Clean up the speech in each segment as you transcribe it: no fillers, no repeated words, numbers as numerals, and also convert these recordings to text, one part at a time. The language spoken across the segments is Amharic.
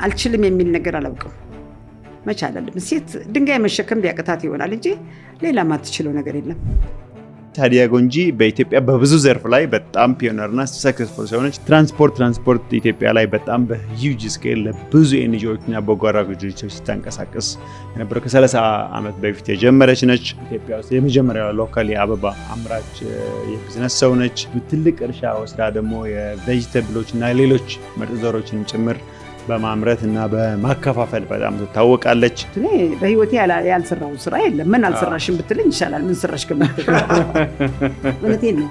አልችልም የሚል ነገር አላውቅም። መቻል አለብን። ሴት ድንጋይ መሸከም ቢያቅታት ይሆናል እንጂ ሌላ ማትችለው ነገር የለም። ሀዲያ ጎንጂ በኢትዮጵያ በብዙ ዘርፍ ላይ በጣም ፒዮነርና ሰክሰስፉል ሆነች። ትራንስፖርት ኢትዮጵያ ላይ በጣም በሂውጅ ስኬል ለብዙ ኤንጂኦዎችና በጎ አድራጎት ድርጅቶች ሲታንቀሳቀስ የነበረው ከ30 ዓመት በፊት የጀመረች ነች። ኢትዮጵያ ውስጥ የመጀመሪያው ሎካል የአበባ አምራች የቢዝነስ ሰው ነች። ትልቅ እርሻ ወስዳ ደግሞ የቬጂቴብሎችና ሌሎች ምርጥ ዘሮችን ጭምር በማምረት እና በማከፋፈል በጣም ትታወቃለች። እኔ በህይወቴ ያልሰራው ስራ የለም። ምን አልሰራሽም ብትለኝ ይሻላል ምን ሰራሽ ከመጥተው እውነቴን ነው።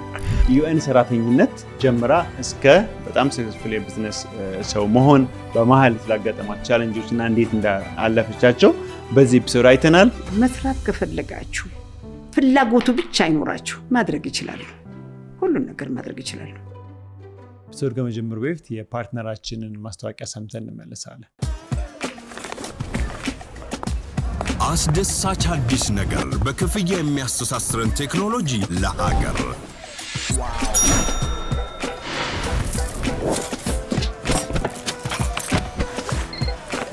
ዩኤን ሰራተኝነት ጀምራ እስከ በጣም ሰክሰስፉል የቢዝነስ ሰው መሆን በመሃል ስላጋጠማት ቻሌንጆች እና እንዴት እንዳለፈቻቸው በዚህ ኤፒሶድ አይተናል። መስራት ከፈለጋችሁ ፍላጎቱ ብቻ አይኖራችሁ ማድረግ ይችላሉ። ሁሉን ነገር ማድረግ ይችላሉ። ኤፒሶድ ከመጀመሩ በፊት የፓርትነራችንን ማስታወቂያ ሰምተን እንመለሳለን። አስደሳች አዲስ ነገር በክፍያ የሚያስተሳስረን ቴክኖሎጂ ለሀገር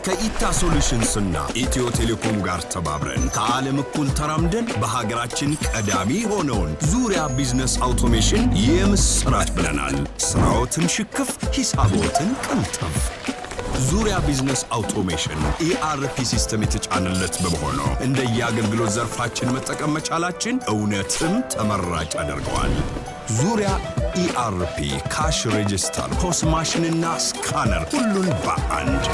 ከኢታ ሶሉሽንስ እና ኢትዮ ቴሌኮም ጋር ተባብረን ከዓለም እኩል ተራምደን በሀገራችን ቀዳሚ ሆነውን ዙሪያ ቢዝነስ አውቶሜሽን የምስራች ብለናል። ስራዎትን ሽክፍ፣ ሂሳቦትን ቀልጠፍ። ዙሪያ ቢዝነስ አውቶሜሽን ERP ሲስተም የተጫነለት በመሆኑ እንደየአገልግሎት ዘርፋችን መጠቀም መቻላችን እውነትም ተመራጭ ያደርገዋል። ዙሪያ ERP ካሽ ሬጂስተር፣ ፖስ ማሽንና ስካነር ሁሉን በአንድ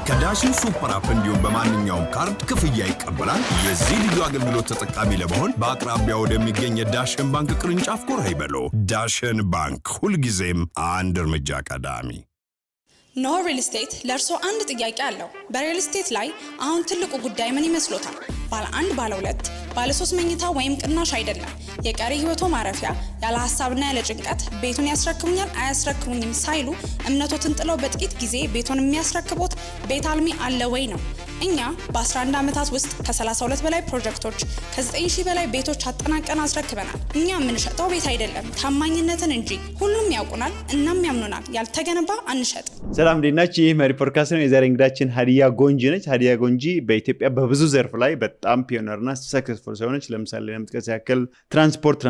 ከዳሽን ሱፐር አፕ እንዲሁም በማንኛውም ካርድ ክፍያ ይቀበላል። የዚህ ልዩ አገልግሎት ተጠቃሚ ለመሆን በአቅራቢያ ወደሚገኝ የዳሽን ባንክ ቅርንጫፍ ጎራ ይበሉ። ዳሽን ባንክ ሁልጊዜም አንድ እርምጃ ቀዳሚ። ኖ ሪል ስቴት ለርሶ አንድ ጥያቄ አለው። በሪል ስቴት ላይ አሁን ትልቁ ጉዳይ ምን ይመስሎታል? ባለ 1 ባለ 2 ባለ 3 መኝታ ወይም ቅናሽ አይደለም። የቀሪ ህይወቶ ማረፊያ ያለ ሐሳብና ያለ ጭንቀት ቤቱን ያስረክሙኛል አያስረክሙኝም ሳይሉ እምነቶትን ጥለው በጥቂት ጊዜ ቤቱን የሚያስረክቦት ቤት አልሚ አለ ወይ ነው። እኛ በ11 ዓመታት ውስጥ ከ32 በላይ ፕሮጀክቶች ከ9000 በላይ ቤቶች አጠናቀን አስረክበናል። እኛ የምንሸጠው ቤት አይደለም ታማኝነትን እንጂ። ሁሉም ያውቁናል እናም ያምኑናል። ያልተገነባ አንሸጥ። ሰላም እንዴት ናችሁ? ይህ መሪ ፖድካስት ነው። የዛሬ እንግዳችን ሀዲያ ጎንጂ ነች። ሀዲያ ጎንጂ በኢትዮጵያ በብዙ ዘርፍ ላይ በጣም ፒዮነርና ሰክሰስፉል ሆነች። ለምሳሌ ለመጥቀስ ያክል ትራንስፖርት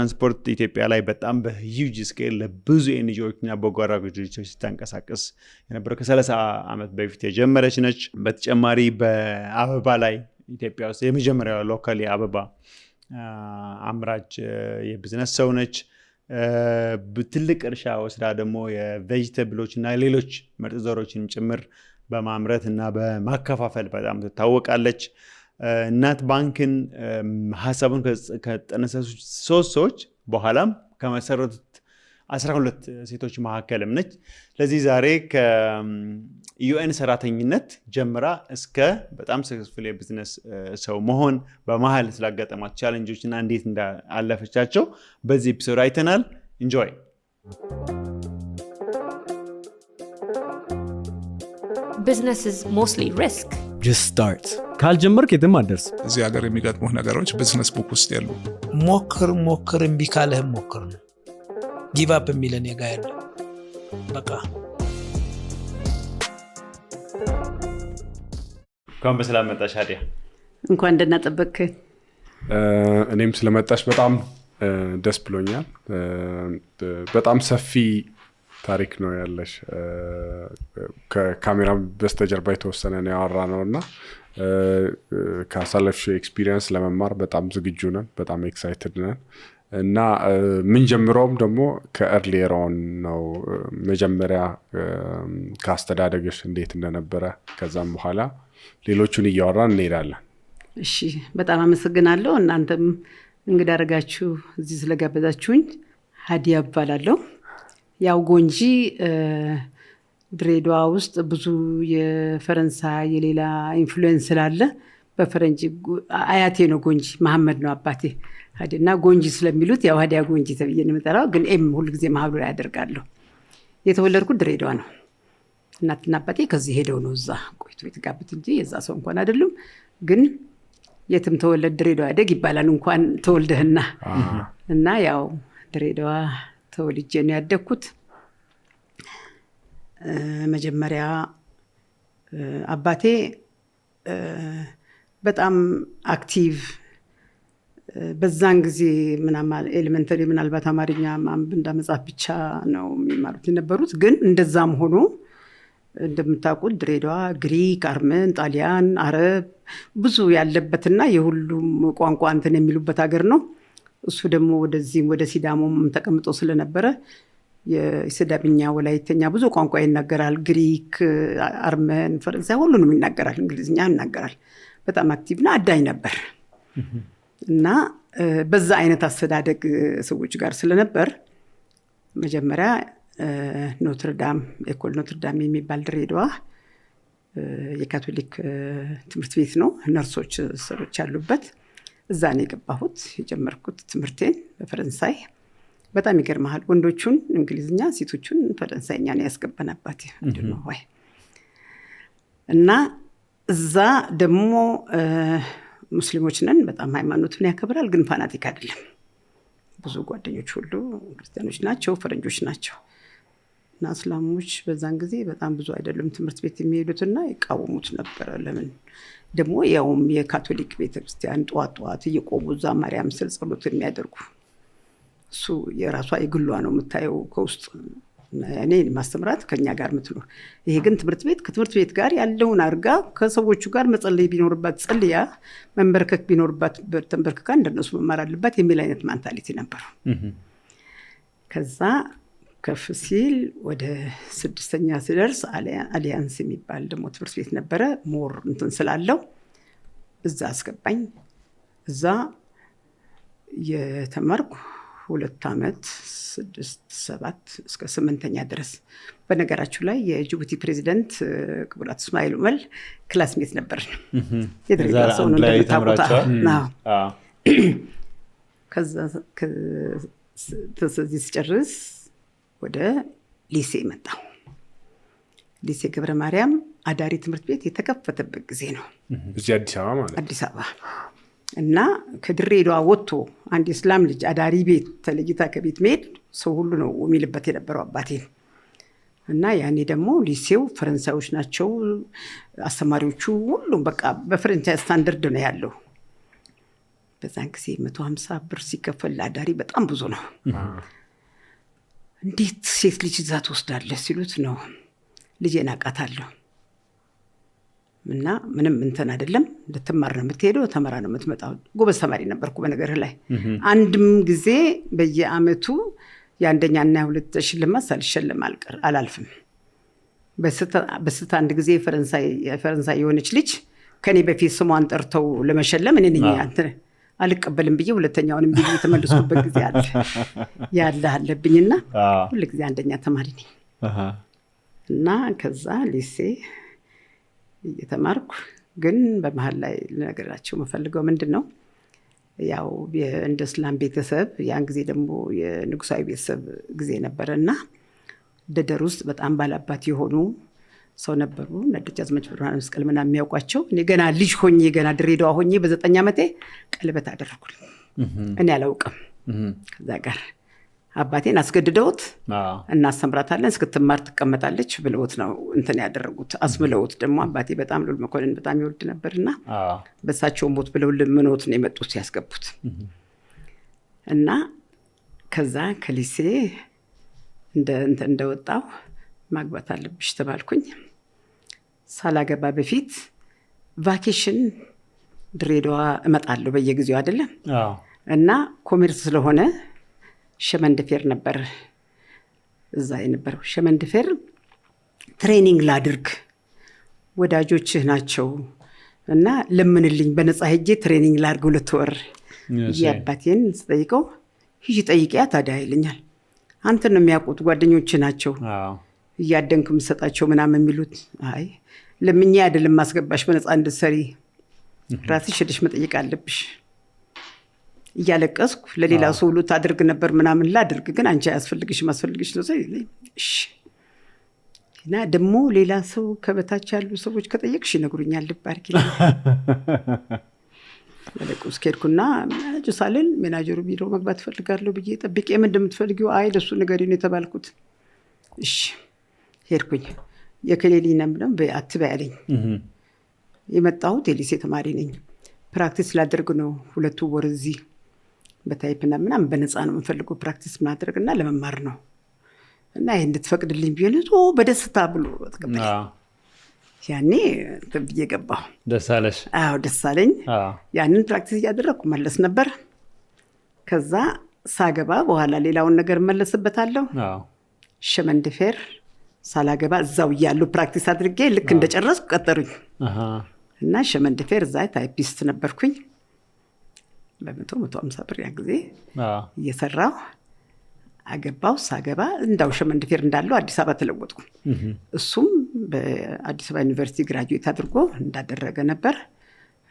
ኢትዮጵያ ላይ በጣም በሂውጅ ስኬል ለብዙ ኤንጂኦዎችና በጎ አድራጎት ድርጅቶች ሲታንቀሳቀስ የነበረው ከ30 ዓመት በፊት የጀመረች ነች። በተጨማሪ በአበባ ላይ ኢትዮጵያ ውስጥ የመጀመሪያው ሎካል የአበባ አምራች የቢዝነስ ሰው ነች። ትልቅ እርሻ ወስዳ ደግሞ የቬጂቴብሎችና ሌሎች ምርጥ ዘሮችን ጭምር በማምረት እና በማከፋፈል በጣም ትታወቃለች። እናት ባንክን ሀሳቡን ከጠነሰሱ 3 ሰዎች በኋላም ከመሰረቱት 12 ሴቶች መካከልም ነች። ስለዚህ ዛሬ ከዩኤን ሰራተኝነት ጀምራ እስከ በጣም ሰክሰስፉል የቢዝነስ ሰው መሆን በመሃል ስላጋጠማት ቻሌንጆች እና እንዴት እንዳለፈቻቸው በዚህ ኤፒሶድ አይተናል። ኢንጆይ። Business is mostly risk. Just start. ካልጀመርክ የትም አትደርስ። እዚህ ሀገር የሚገጥሙህ ነገሮች ቢዝነስ ቡክ ውስጥ ያሉ ሞክር እምቢ ካለህም ሞክር ነው። ጊቭ አፕ የሚለን የጋ ያለ በቃ እንኳን በሰላም መጣሽ ሀዲያ። እንኳን ደህና ጠበቅከኝ። እኔም ስለመጣሽ በጣም ደስ ብሎኛል። በጣም ሰፊ ታሪክ ነው ያለሽ። ከካሜራ በስተጀርባ የተወሰነ ነው ያወራነውና ካሳለፍሽ ኤክስፒሪየንስ ለመማር በጣም ዝግጁ ነን፣ በጣም ኤክሳይትድ ነን እና ምን ጀምሮም ደግሞ ከኤርሊየር ኦን ነው። መጀመሪያ ካስተዳደግሽ እንዴት እንደነበረ ከዛም በኋላ ሌሎቹን እያወራን እንሄዳለን። እሺ፣ በጣም አመሰግናለሁ። እናንተም እንግዳ አደረጋችሁ እዚህ ስለጋበዛችሁኝ። ሀዲያ እባላለሁ። ያው ጎንጂ ድሬዳዋ ውስጥ ብዙ የፈረንሳይ የሌላ ኢንፍሉዌንስ ስላለ በፈረንጅ አያቴ ነው ጎንጂ፣ መሐመድ ነው አባቴ። እና ጎንጂ ስለሚሉት ያው ሀዲያ ጎንጂ ተብዬ ነው የምጠራው፣ ግን ሁሉ ጊዜ መሀሉ ላይ ያደርጋለሁ። የተወለድኩት ድሬዳዋ ነው። እናትና አባቴ ከዚህ ሄደው ነው እዛ ቆይቶ የተጋቡት እንጂ የዛ ሰው እንኳን አይደሉም። ግን የትም ተወለድ ድሬዳዋ ያደግ ይባላል እንኳን ተወልደህና። እና ያው ድሬዳዋ ተወልጄ ነው ያደግኩት። መጀመሪያ አባቴ በጣም አክቲቭ በዛን ጊዜ ኤሌመንተሪ ምናልባት አማርኛ ማንበብና መጻፍ ብቻ ነው የሚማሩት የነበሩት። ግን እንደዛም ሆኖ እንደምታውቁት ድሬዳዋ ግሪክ፣ አርመን፣ ጣሊያን፣ አረብ ብዙ ያለበትና የሁሉም ቋንቋ እንትን የሚሉበት ሀገር ነው። እሱ ደግሞ ወደዚህም ወደ ሲዳሞም ተቀምጦ ስለነበረ የሲዳምኛ፣ ወላይተኛ ብዙ ቋንቋ ይናገራል። ግሪክ፣ አርመን፣ ፈረንሳይ ሁሉንም ይናገራል። እንግሊዝኛ ይናገራል። በጣም አክቲቭና አዳኝ ነበር እና በዛ አይነት አስተዳደግ ሰዎች ጋር ስለነበር መጀመሪያ ኖትርዳም ኤኮል ኖትርዳም የሚባል ድሬዳዋ የካቶሊክ ትምህርት ቤት ነው። ነርሶች ሰሮች ያሉበት እዛ ነው የገባሁት። የጀመርኩት ትምህርቴን በፈረንሳይ። በጣም ይገርማል። ወንዶቹን እንግሊዝኛ፣ ሴቶቹን ፈረንሳይኛ ነው ያስገባናባት ነው ወይ እና እዛ ደግሞ ሙስሊሞች ነን። በጣም ሃይማኖቱን ያከብራል፣ ግን ፋናቲክ አይደለም። ብዙ ጓደኞች ሁሉ ክርስቲያኖች ናቸው፣ ፈረንጆች ናቸው። እና እስላሞች በዛን ጊዜ በጣም ብዙ አይደሉም ትምህርት ቤት የሚሄዱትና ይቃወሙት ነበረ። ለምን ደግሞ ያውም የካቶሊክ ቤተክርስቲያን ጠዋት እየቆሙ እዛ ማርያም ስል ጸሎት የሚያደርጉ እሱ የራሷ የግሏ ነው የምታየው ከውስጥ እኔ ማስተምራት ከኛ ጋር ምትኖር። ይሄ ግን ትምህርት ቤት ከትምህርት ቤት ጋር ያለውን አርጋ ከሰዎቹ ጋር መጸለይ ቢኖርባት ጸልያ፣ መንበርከክ ቢኖርባት ተንበርክካ እንደነሱ መማር አለባት የሚል አይነት ማንታሊቲ ነበር። ከዛ ከፍ ሲል ወደ 6ኛ ሲደርስ አሊያንስ የሚባል ደግሞ ትምህርት ቤት ነበረ። ሞር እንትን ስላለው እዛ አስገባኝ። እዛ የተማርኩ 2 ዓመት 6-7 እስከ 8ኛ ድረስ። በነገራችሁ ላይ የጅቡቲ ፕሬዚደንት ክቡር አቶ እስማኤል ኡመር ክላስሜት ነበር። የድሬዳዋ ሰው ነው እንደምታውቁት። ከዛ ከዚህ ስጨርስ ወደ ሊሴ መጣሁ። ሊሴ ገብረ ማርያም አዳሪ ትምህርት ቤት የተከፈተበት ጊዜ ነው። እዚህ አዲስ አበባ ማለት አዲስ አበባ እና ከድሬዳዋ ወጥቶ አንድ እስላም ልጅ አዳሪ ቤት ተለይታ ከቤት መሄድ ሰው ሁሉ ነው የሚልበት የነበረው አባቴን። እና ያኔ ደግሞ ሊሴው ፈረንሳዮች ናቸው አስተማሪዎቹ፣ ሁሉም በቃ በፈረንሳይ ስታንዳርድ ነው ያለው። በዛን ጊዜ 150 ብር ሲከፈል አዳሪ በጣም ብዙ ነው። እንዴት ሴት ልጅ እዛ ትወስዳለህ ሲሉት ነው ልጄን አውቃታለሁ እና ምንም እንትን አይደለም፣ ልትማር ነው የምትሄደው፣ ተመራ ነው የምትመጣው። ጎበዝ ተማሪ ነበርኩ በነገር ላይ። አንድም ጊዜ በየአመቱ የአንደኛና የሁለት ሽልማት ሳልሸለም አላልፍም። በስታ አንድ ጊዜ የፈረንሳይ የሆነች ልጅ ከኔ በፊት ስሟን ጠርተው ለመሸለም እኔ ነኝ አልቀበልም ብዬ ሁለተኛውንም ብዬ የተመለስኩበት ጊዜ ያለ አለብኝና ሁሉ ጊዜ አንደኛ ተማሪ ነኝ። እና ከዛ ሊሴ እየተማርኩ ግን በመሀል ላይ ልነግራቸው የምፈልገው ምንድን ነው፣ ያው እንደ እስላም ቤተሰብ ያን ጊዜ ደግሞ የንጉሳዊ ቤተሰብ ጊዜ ነበረ እና ደደር ውስጥ በጣም ባላባት የሆኑ ሰው ነበሩ። ደጃዝማች ብርሃነ መስቀል ምናምን የሚያውቋቸው። እኔ ገና ልጅ ሆኜ ገና ድሬዳዋ ሆኜ በ9 ዓመቴ ቀለበት አደረኩልኝ። እኔ አላውቅም። ከዛ ጋር አባቴን አስገድደውት እናስተምራታለን እስክትማር ትቀመጣለች ብለውት ነው እንትን ያደረጉት። አስምለውት ደግሞ አባቴ በጣም ሉል መኮንን በጣም ይወድ ነበርና በሳቸው ሞት ብለው ልምኖት ነው የመጡት ያስገቡት። እና ከዛ ከሊሴ እንደወጣው ማግባት አለብሽ ተባልኩኝ። ሳላገባ በፊት ቫኬሽን ድሬዳዋ እመጣለሁ በየጊዜው አይደለም እና ኮሜርስ ስለሆነ ሸመንድፌር ነበር እዛ የነበረው። ሸመንድፌር ትሬኒንግ ላድርግ ወዳጆችህ ናቸው እና ለምንልኝ በነፃ ሄጄ ትሬኒንግ ላድርግ 2 ወር ያባቴን ስጠይቀው ሂጂ ጠይቂያ ታዲያ ይለኛል። አንተን ነው የሚያውቁት ጓደኞችህ ናቸው እያደንክ የምትሰጣቸው ምናምን የሚሉት። አይ ለምኜ አይደለም ማስገባሽ በነፃ እንድትሰሪ ራስሽ ሄደሽ መጠየቅ አለብሽ። እያለቀስኩ ለሌላ ሰው ሁሉ ታድርግ ነበር ምናምን ላድርግ ግን አንቺ አያስፈልግሽም አስፈልግሽ ነው ሰይ እሺ። እና ደግሞ ሌላ ሰው ከበታች ያሉ ሰዎች ከጠየቅሽ ይነግሩኛል ልባርኪ ለቁስ ከድኩና ማናጀር ሳለን ማናጀሩ ቢሮ መግባት ፈልጋለሁ ብዬ ጠብቄ ምን እንደምትፈልጊው አይ ለሱ ነገር ነው የተባልኩት። እሺ ሄድኩኝ። የከሌሊ ነምለም በአትበይ አለኝ። የመጣሁት የሊሴ ተማሪ ነኝ። ፕራክቲስ ላደርግ ነው 2 ወር እዚህ በታይፕና ምናምን በነፃ ነው የምፈልገው ፕራክቲስ ማድረግና ለመማር ነው እና ይሄን እንድትፈቅድልኝ ቢሆንቶ በደስታ ብሎ ተቀበለ። ያኔ ተብዬ ገባሁ። ደስ አለሽ? አዎ ደስ አለኝ። ያንን ፕራክቲስ እያደረግኩ መለስ ነበር። ከዛ ሳገባ በኋላ ሌላውን ነገር መለስበታለሁ። ሸመንድፌር ሳላገባ እዛው እያሉ ፕራክቲስ አድርጌ ልክ እንደጨረስኩ ቀጠሩኝ እና ሸመንድፌር እዛ ታይፒስት ነበርኩኝ። በ150 ብር ያ ጊዜ እየሰራሁ አገባው። ሳገባ እንዳው ሸመንድፌር እንዳለው አዲስ አበባ ተለወጥኩ። እሱም በአዲስ አበባ ዩኒቨርሲቲ ግራጁዌት አድርጎ እንዳደረገ ነበር።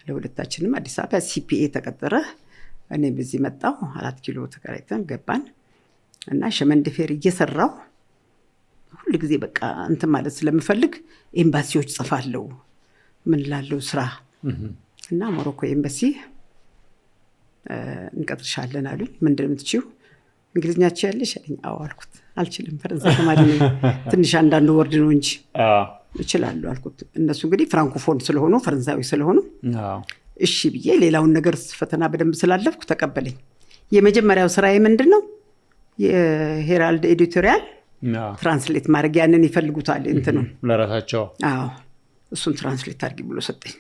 ለሁለታችንም አዲስ አበባ ሲፒኤ ተቀጠረ። እኔ በዚህ መጣሁ። 4 ኪሎ ተከራይተን ገባን እና ሸመንድፌር እየሰራሁ ሁሉ ጊዜ በቃ እንትን ማለት ስለምፈልግ ኤምባሲዎች ጽፋለሁ ምን ላለው ስራ እና ሞሮኮ ኤምባሲ እንቀጥርሻለን አሉኝ። ምንድን ነው የምትችይው? እንግሊዝኛ ትችያለሽ አለኝ። አዎ አልኩት። አልችልም ፈረንሳይ ተማሪ ነኝ፣ ትንሽ አንዳንድ ወርድ ነው እንጂ እችላለሁ አልኩት። እነሱ እንግዲህ ፍራንኮፎን ስለሆኑ ፈረንሳዊ ስለሆኑ እሺ ብዬ ሌላውን ነገር ፈተና በደንብ ስላለፍኩ ተቀበለኝ። የመጀመሪያው ስራዬ ምንድን ነው? የሄራልድ ኤዲቶሪያል ትራንስሌት ማድረግ። ያንን ይፈልጉታል እንትኑ ለራሳቸው። አዎ እሱን ትራንስሌት አድርጊ ብሎ ሰጠኝ።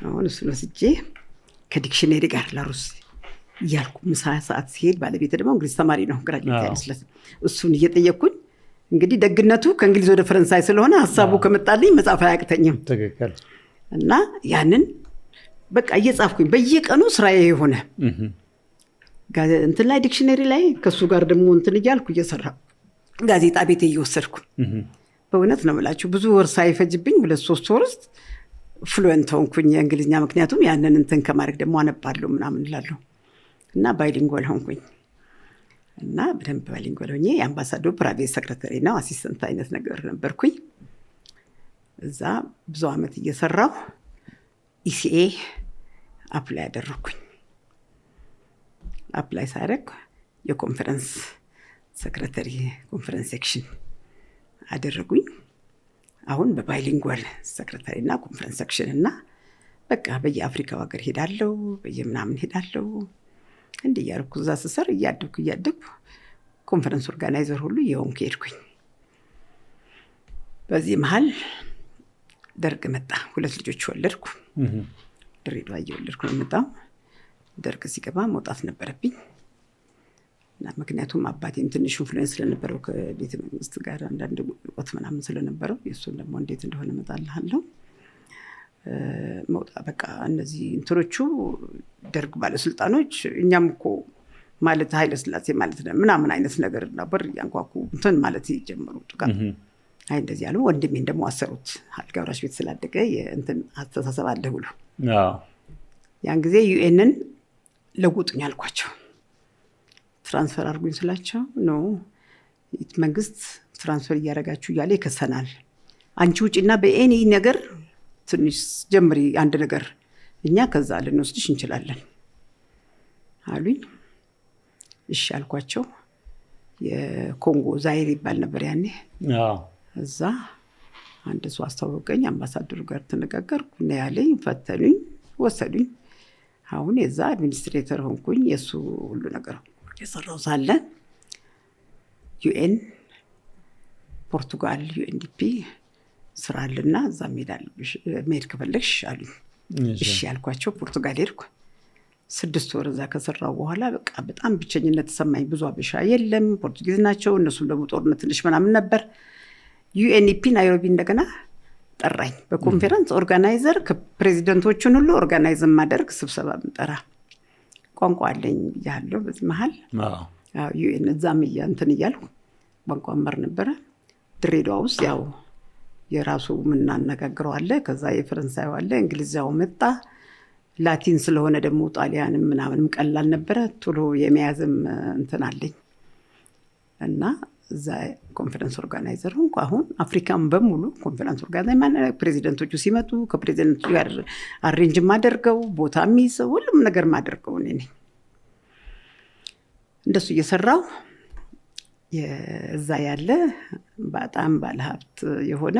አሁን እሱን ወስጄ ከዲክሽነሪ ጋር ላሩስ እያልኩ ምሳ ሰዓት ሲሄድ ባለቤት ደግሞ እንግሊዝ ተማሪ ነው ግራጁዌት ያመስለት እሱን እየጠየቅኩኝ እንግዲህ ደግነቱ ከእንግሊዝ ወደ ፈረንሳይ ስለሆነ ሀሳቡ ከመጣልኝ መጻፍ አያቅተኝም። ትክክል። እና ያንን በቃ እየጻፍኩኝ በየቀኑ ስራዬ የሆነ እንትን ላይ ዲክሽነሪ ላይ ከሱ ጋር ደግሞ እንትን እያልኩ እየሰራ ጋዜጣ ቤት እየወሰድኩ በእውነት ነው የምላችሁ ብዙ ወር ሳይፈጅብኝ 2-3 ወር ውስጥ ፍሉዌንት ሆንኩኝ የእንግሊዝኛ። ምክንያቱም ያንን እንትን ከማድረግ ደግሞ አነባለሁ ምናምን እላለሁ እና ባይሊንጓል ሆንኩኝ እና በደንብ ባይሊንጓል ሆኜ የአምባሳደሩ ፕራይቬት ሰክረተሪ ነው አሲስተንት አይነት ነገር ነበርኩኝ። እዛ ብዙ ዓመት እየሰራሁ ኢሲኤ አፕላይ አደረኩኝ። አፕላይ ሳደርግ የኮንፈረንስ ሰክረተሪ ኮንፈረንስ ሴክሽን አደረጉኝ። አሁን በባይሊንጓል ሰክረተሪ እና ኮንፈረንስ ሴክሽን እና በቃ በየአፍሪካው ሀገር ሄዳለሁ በየምናምን ሄዳለሁ እንዲህ እያደረኩ እዛ ስሰር እያደግኩ ኮንፈረንስ ኦርጋናይዘር ሁሉ የሆንኩ ሄድኩኝ። በዚህ መሀል ደርግ መጣ። 2 ልጆች ወለድኩ። ድሬዳዋ እየወለድኩ ነው የመጣው። ደርግ ሲገባ መውጣት ነበረብኝ እና ምክንያቱም አባቴም ትንሽ ኢንፍሉዌንስ ስለነበረው ከቤተ መንግስት ጋር አንዳንድ ወጥ ምናምን ስለነበረው የእሱን ደግሞ እንዴት እንደሆነ እመጣልሃለሁ። መውጣ በቃ እነዚህ እንትኖቹ ደርግ ባለስልጣኖች እኛም እኮ ማለት ኃይለ ሥላሴ ማለት ነው ምናምን አይነት ነገር ነበር ያንኳኩ እንትን ማለት ይጀምሩ ጥቃት። አይ እንደዚህ ያሉ ወንድሜን ደግሞ አሰሩት። አልጋ ወራሽ ቤት ስላደገ የእንትን አስተሳሰብ አለ ብሎ ያን ጊዜ ዩኤንን ለውጡኝ አልኳቸው። ትራንስፈር አድርጉኝ ስላቸው ነው መንግስት ትራንስፈር እያደረጋችሁ እያለ ይከሰናል። አንቺ ውጪና በኤኒ ነገር ትንሽ ጀምሪ አንድ ነገር እኛ ከዛ ልንወስድሽ እንችላለን አሉኝ። እሺ አልኳቸው። የኮንጎ ዛይር ይባል ነበር ያኔ። እዛ አንድ ሰው አስተዋወቀኝ። አምባሳደሩ ጋር ተነጋገርኩ እና ያለኝ ፈተኑኝ፣ ወሰዱኝ። አሁን የዛ አድሚኒስትሬተር ሆንኩኝ። የሱ ሁሉ ነገር የሰራው ሳለ ዩኤን ፖርቱጋል ዩኤንዲፒ ስራ አለና እዛ መሄድ ከፈለግሽ አሉኝ። እሺ ያልኳቸው ፖርቱጋል ሄድኩ። 6 ወር እዛ ከሰራው በኋላ በቃ በጣም ብቸኝነት ተሰማኝ። ብዙ አበሻ የለም፣ ፖርቱጊዝ ናቸው። እነሱም ደግሞ ጦርነት ትንሽ ምናምን ነበር። ዩኤንኢፒ ናይሮቢ እንደገና ጠራኝ በኮንፈረንስ ኦርጋናይዘር ከፕሬዚደንቶቹን ሁሉ ኦርጋናይዝ ማደርግ ስብሰባ ምጠራ ቋንቋ አለኝ ብያለሁ። በዚህ መሀል ዩኤን እዛም እንትን እያልኩ ቋንቋ መር ነበረ። ድሬዳዋ ውስጥ ያው የራሱ ምናነጋግረው አለ፣ ከዛ የፈረንሳዩ አለ፣ እንግሊዛው መጣ። ላቲን ስለሆነ ደግሞ ጣሊያንም ምናምንም ቀላል ነበረ። ቶሎ የመያዝም እንትን አለኝ እና እዛ ኮንፈረንስ ኦርጋናይዘር ሆንኩ። አሁን አፍሪካን በሙሉ ኮንፈረንስ ኦርጋናይዘር ማለት ፕሬዚደንቶቹ ሲመጡ ከፕሬዚደንቶቹ ጋር አሬንጅ ማደርገው ቦታ የሚይዘው ሁሉም ነገር ማደርገው እኔ ነኝ። እንደሱ እየሰራው እዛ ያለ በጣም ባለሀብት የሆነ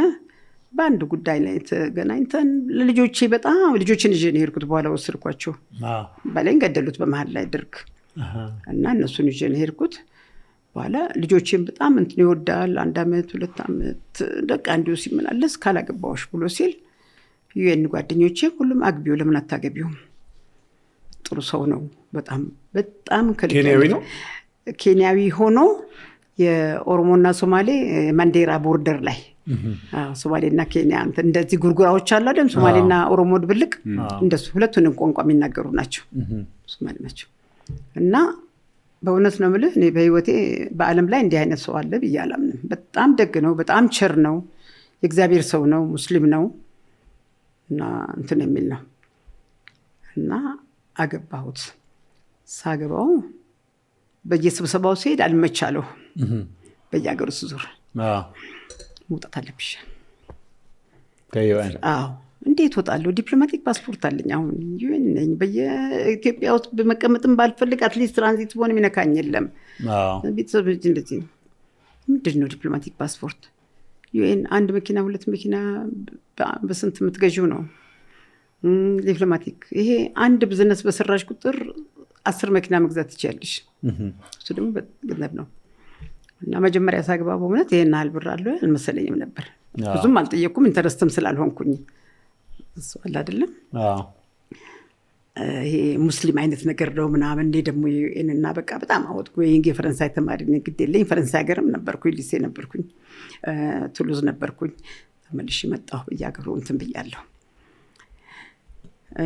በአንድ ጉዳይ ላይ ተገናኝተን ለልጆቼ በጣም ልጆችን ይዤ ነው የሄድኩት። በኋላ ወሰድኳቸው ባለኝ ገደሉት በመሀል ላይ ድርግ እና እነሱን ይዤ ነው የሄድኩት። በኋላ ልጆቼን በጣም እንትን ይወዳል 1 ዓመት 2 ዓመት በቃ እንዲሁ ሲመላለስ ካላገባዎች ብሎ ሲል ዩኤን ጓደኞቼ ሁሉም አግቢው ለምን አታገቢውም? ጥሩ ሰው ነው በጣም በጣም ኬንያዊ ነው። ኬንያዊ ሆኖ የኦሮሞና ሶማሌ ማንዴራ ቦርደር ላይ ሶማሌና ኬንያ እንደዚህ ጉርጉራዎች አሉ አይደል? ሶማሌና ኦሮሞ ድብልቅ እንደሱ ሁለቱንም ቋንቋ የሚናገሩ ናቸው። ሶማሌ ናቸው። እና በእውነት ነው የምልህ እኔ በህይወቴ በዓለም ላይ እንዲህ አይነት ሰው አለ ብዬ አላምንም። በጣም ደግ ነው፣ በጣም ቸር ነው፣ የእግዚአብሔር ሰው ነው፣ ሙስሊም ነው እና እንትን የሚል ነው። እና አገባሁት። ሳገባው በየስብሰባው ሲሄድ አልመቻለሁ። በየሀገሩ ስዞር መውጣት አለብሽ ከዩኤን። እንዴት ወጣለሁ? ዲፕሎማቲክ ፓስፖርት አለኝ። አሁን ዩኤን ነኝ። በየኢትዮጵያ ውስጥ በመቀመጥም ባልፈልግ አትሊስት ትራንዚት በሆነ የሚነካኝ የለም። ቤተሰብ እንደዚህ ምንድን ነው ዲፕሎማቲክ ፓስፖርት? ዩኤን 1 መኪና 2 መኪና በስንት የምትገዢው ነው ዲፕሎማቲክ። ይሄ አንድ ቢዝነስ በሰራሽ ቁጥር 10 መኪና መግዛት ትችያለሽ። እሱ ደግሞ ገንዘብ ነው። እና መጀመሪያ ሳግባ በእውነት ይሄን ያህል ብር አለው አልመሰለኝም ነበር። ብዙም አልጠየኩም ኢንተረስትም ስላልሆንኩኝ እሱ አለ አይደለም። ይሄ ሙስሊም አይነት ነገር ነው ምናምን። እንደ ደግሞ እና በቃ በጣም አወጥኩ። የፈረንሳይ ተማሪ ነኝ፣ ግድ የለኝ። ፈረንሳይ ሀገርም ነበርኩኝ፣ ሊሴ ነበርኩኝ፣ ቱሉዝ ነበርኩኝ። ተመልሼ መጣሁ በየሀገሩ እንትን ብያለሁ።